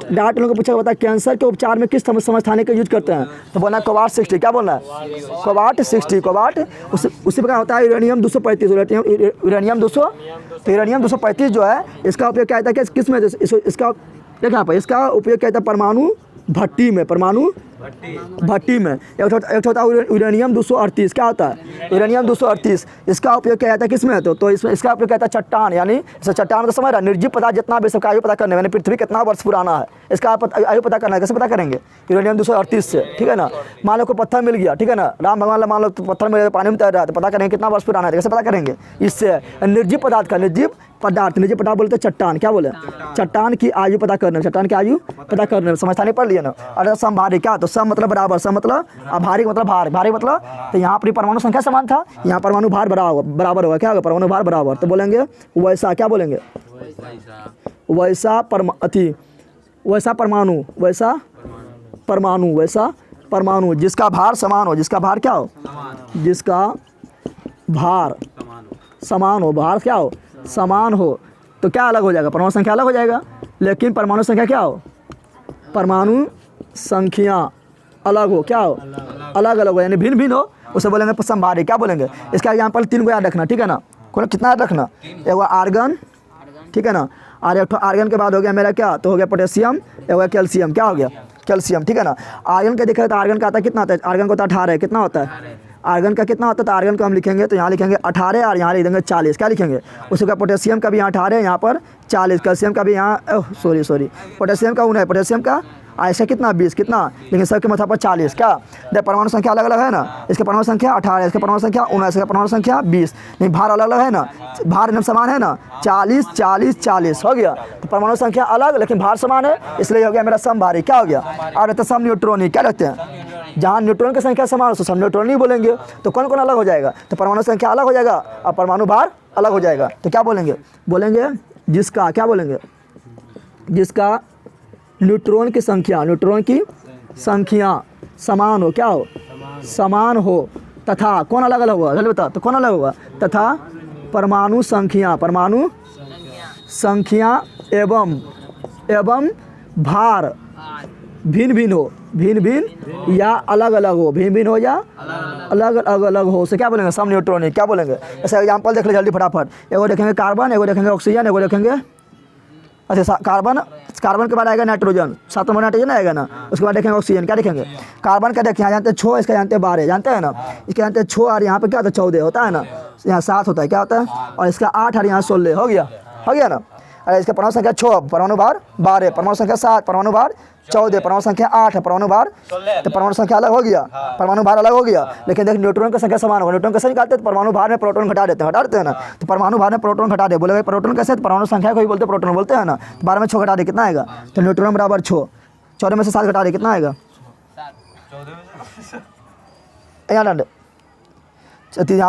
डाट लोगों को पूछा होता है कैंसर के उपचार में किस समस्थानिक का यूज करते हैं, तो बोलना है कोबाल्ट 60, क्या बोलना है, कोबाल्ट 60, कोबाल्ट। उसी प्रकार होता है यूरेनियम 235, यूरेनियम 200, तो यूरेनियम 235 जो है इसका उपयोग क्या होता है, किस में, इसका देखा यहाँ पर इसका उपयोग क्या होता है, परमाणु भट्टी में, परमाणु भट्टी में। एक होता है यूरेनियम 238, क्या होता है, यूरेनियम 238, इसका उपयोग किया जाता है किस में, तो इसमें इसका उपयोग किया जाता है चट्टान, यानी चट्टान तो समझ रहा है, निर्जीव पदार्थ जितना भी सबका आयु पता करने, यानी पृथ्वी कितना वर्ष पुराना है इसका आयु पता करना है, कैसे पता करेंगे, यूरेनियम 238 से, ठीक है ना। मान लो कोई पत्थर मिल गया, ठीक है ना, राम भगवान मान लो पत्थर मिल गया, पानी में तैर रहा है, तो पता करेंगे कितना वर्ष पुराना है, कैसे पता करेंगे, इससे निर्जीव पदार्थ का, निर्जीव पदार्थ बोलते हैं चट्टान, क्या बोले, चट्टान की आयु पता करने, चट्टान की आयु पता करने, समझतानी पढ़ लिया ना। और समभारी क्या, तो सम मतलब बराबर, सम मतलब भारी मतलब भार, भारी मतलब, तो यहाँ पर परमाणु संख्या समान था, यहाँ परमाणु भार बराबर होगा, क्या होगा, परमाणु भार बराबर, तो बोलेंगे वैसा, क्या बोलेंगे, वैसा परमाणु जिसका भार समान हो, जिसका भार क्या हो, जिसका भार समान हो, भार क्या हो, समान हो, तो क्या अलग हो जाएगा, परमाणु संख्या अलग हो जाएगा, लेकिन परमाणु संख्या क्या हो, परमाणु संख्या अलग हो, क्या हो, अलग हो, यानी भिन्न भिन्न हो, उसे बोलेंगे समभारी, क्या बोलेंगे। इसका एग्जाम्पल 3 को याद रखना, ठीक है ना, कितना याद रखना, एक वो आर्गन, ठीक है ना, और एक आर्गन के बाद हो गया मेरा क्या, तो हो गया पोटेशियम, एक हो गया कैल्शियम, क्या हो गया, कैल्शियम, ठीक है ना। आर्गन का देखा तो आर्गन का आता है कितना, आता है आर्गन को तो 18 है, कितना होता है, आर्गन का कितना होता है, तो आर्गन को हम लिखेंगे तो यहाँ लिखेंगे 18 और यहाँ लिख देंगे 40, क्या लिखेंगे, उसका पोटेशियम का भी यहाँ 18 है, यहाँ पर 40, कैल्शियम का भी यहाँ सॉरी पोटेशियम का 19 है, पोटेशियम का ऐसा कितना 20, कितना, लेकिन सबके माथा पर 40, क्या देख परमाणु संख्या अलग अलग है ना, इसके परमाणु संख्या 18, इसके परमाणु संख्या 19, इसका परमाणु संख्या 20, नहीं भार अलग अलग है ना, भार एकदम समान है ना, 40 40 40 हो गया, तो परमाणु संख्या अलग लेकिन भार समान है, इसलिए हो गया मेरा समभारी, क्या हो गया। और रहता सम न्यूट्रॉनिक, क्या रहते हैं, जहाँ न्यूट्रॉन की संख्या समान हो सम न्यूट्रॉन नहीं बोलेंगे, तो कौन कौन अलग हो जाएगा, तो परमाणु संख्या अलग हो जाएगा और परमाणु भार अलग हो जाएगा, तो क्या बोलेंगे जिसका, क्या बोलेंगे, जिसका न्यूट्रॉन की संख्या समान हो, क्या हो, समान हो, तथा कौन अलग अलग होगा, जल्दी बता, तो कौन अलग होगा, तथा परमाणु संख्या एवं भार भिन्न या अलग अलग हो, या अलग हो, उसे क्या बोलेंगे, सम न्यूट्रॉनिक, क्या बोलेंगे। ऐसा एग्जांपल देख ले जल्दी फटाफट, एगो देखेंगे कार्बन, एगो देखेंगे ऑक्सीजन, एगो देखेंगे, अच्छा कार्बन के बाद आएगा नाइट्रोजन, 7 नंबर नाइट्रोजन आएगा ना, उसके बाद देखेंगे ऑक्सीजन, क्या देखेंगे, कार्बन का देखिए यहाँ जानते हैं 6, इसका जानते हैं 12, जानते हैं ना, इसके जानते हैं 6 और यहाँ पे क्या होता है 14 होता है ना, यहाँ 7 होता है, क्या होता है, और इसका 8 और यहाँ 16 हो गया ना। अरे इसका परमाणु संख्या 6, परमाणु भार 12, परमाणु संख्या 7, परमाणु भार 14, परमाणु संख्या 8 है, परमाणु भार, तो परमाणु संख्या अलग हो गया, परमाणु भार अलग हो गया, लेकिन देख न्यूट्रॉन की संख्या समान होगा, न्यूट्रॉन कैसे निकालते हैं, परमाणु भार में प्रोटॉन घटा देते हैं ना, तो परमाणु भार में प्रोटॉन घटा दे, बोले प्रोटॉन कैसे, तो परमाणु संख्या को ही बोलते हैं प्रोटॉन बोलते हैं ना, तो 12 में 6 घटा दे कितना आएगा, तो न्यूट्रॉन बराबर 6, 14 में से 7 घटा दे कितना आएगा, यहाँ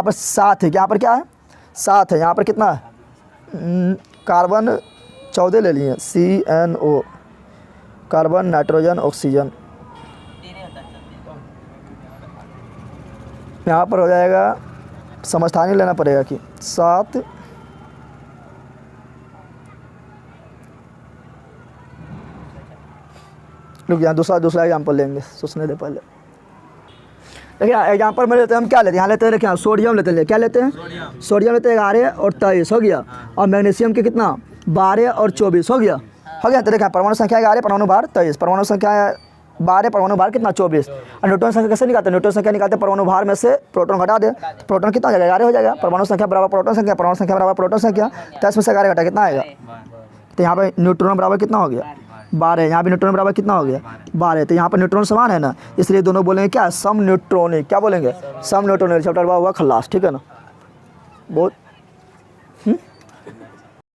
पर 7 है, यहाँ पर क्या है 7 है, यहाँ पर कितना है, कार्बन 14 ले लिए, CNO, कार्बन नाइट्रोजन ऑक्सीजन, यहाँ पर हो जाएगा समस्थानिक लेना पड़ेगा कि 7 लोग, यहाँ दूसरा एग्जाम्पल लेंगे, सोचने दे पहले। देखिए एग्जाम्पल में लेते हैं हम, क्या लेते हैं, यहाँ लेते हैं देखिए सोडियम लेते हैं, क्या लेते हैं, सोडियम लेते हैं 11 और 23 हो गया, और मैग्नीशियम के कितना 12 और 24 हो गया। तो देखा परमाणु संख्या 11, परमाणु भार 23, परमाणु संख्या 12, परमाणु भार कितना 24, और न्यूट्रॉन संख्या कैसे निकालते हैं, न्यूट्रॉन संख्या निकालते हैं परमाणु भार में से प्रोटॉन घटा दे, तो प्रोटॉन कितना हो जाएगा 11 हो जाएगा, परमाणु संख्या बराबर प्रोटॉन संख्या, परमाणु संख्या बराबर प्रोटॉन संख्या, 10 में से 11 घटा कितना आएगा, तो यहाँ पे न्यूट्रॉन बराबर कितना हो गया 12, यहाँ पे न्यूट्रॉन बराबर कितना हो गया 12, तो यहाँ पर न्यूट्रॉन समान है ना, इसलिए दोनों बोलेंगे क्या सम न्यूट्रॉनिक, क्या बोलेंगे सम न्यूट्रॉनिक, चैप्टर हुआ खल्लास, ठीक है ना, बहुत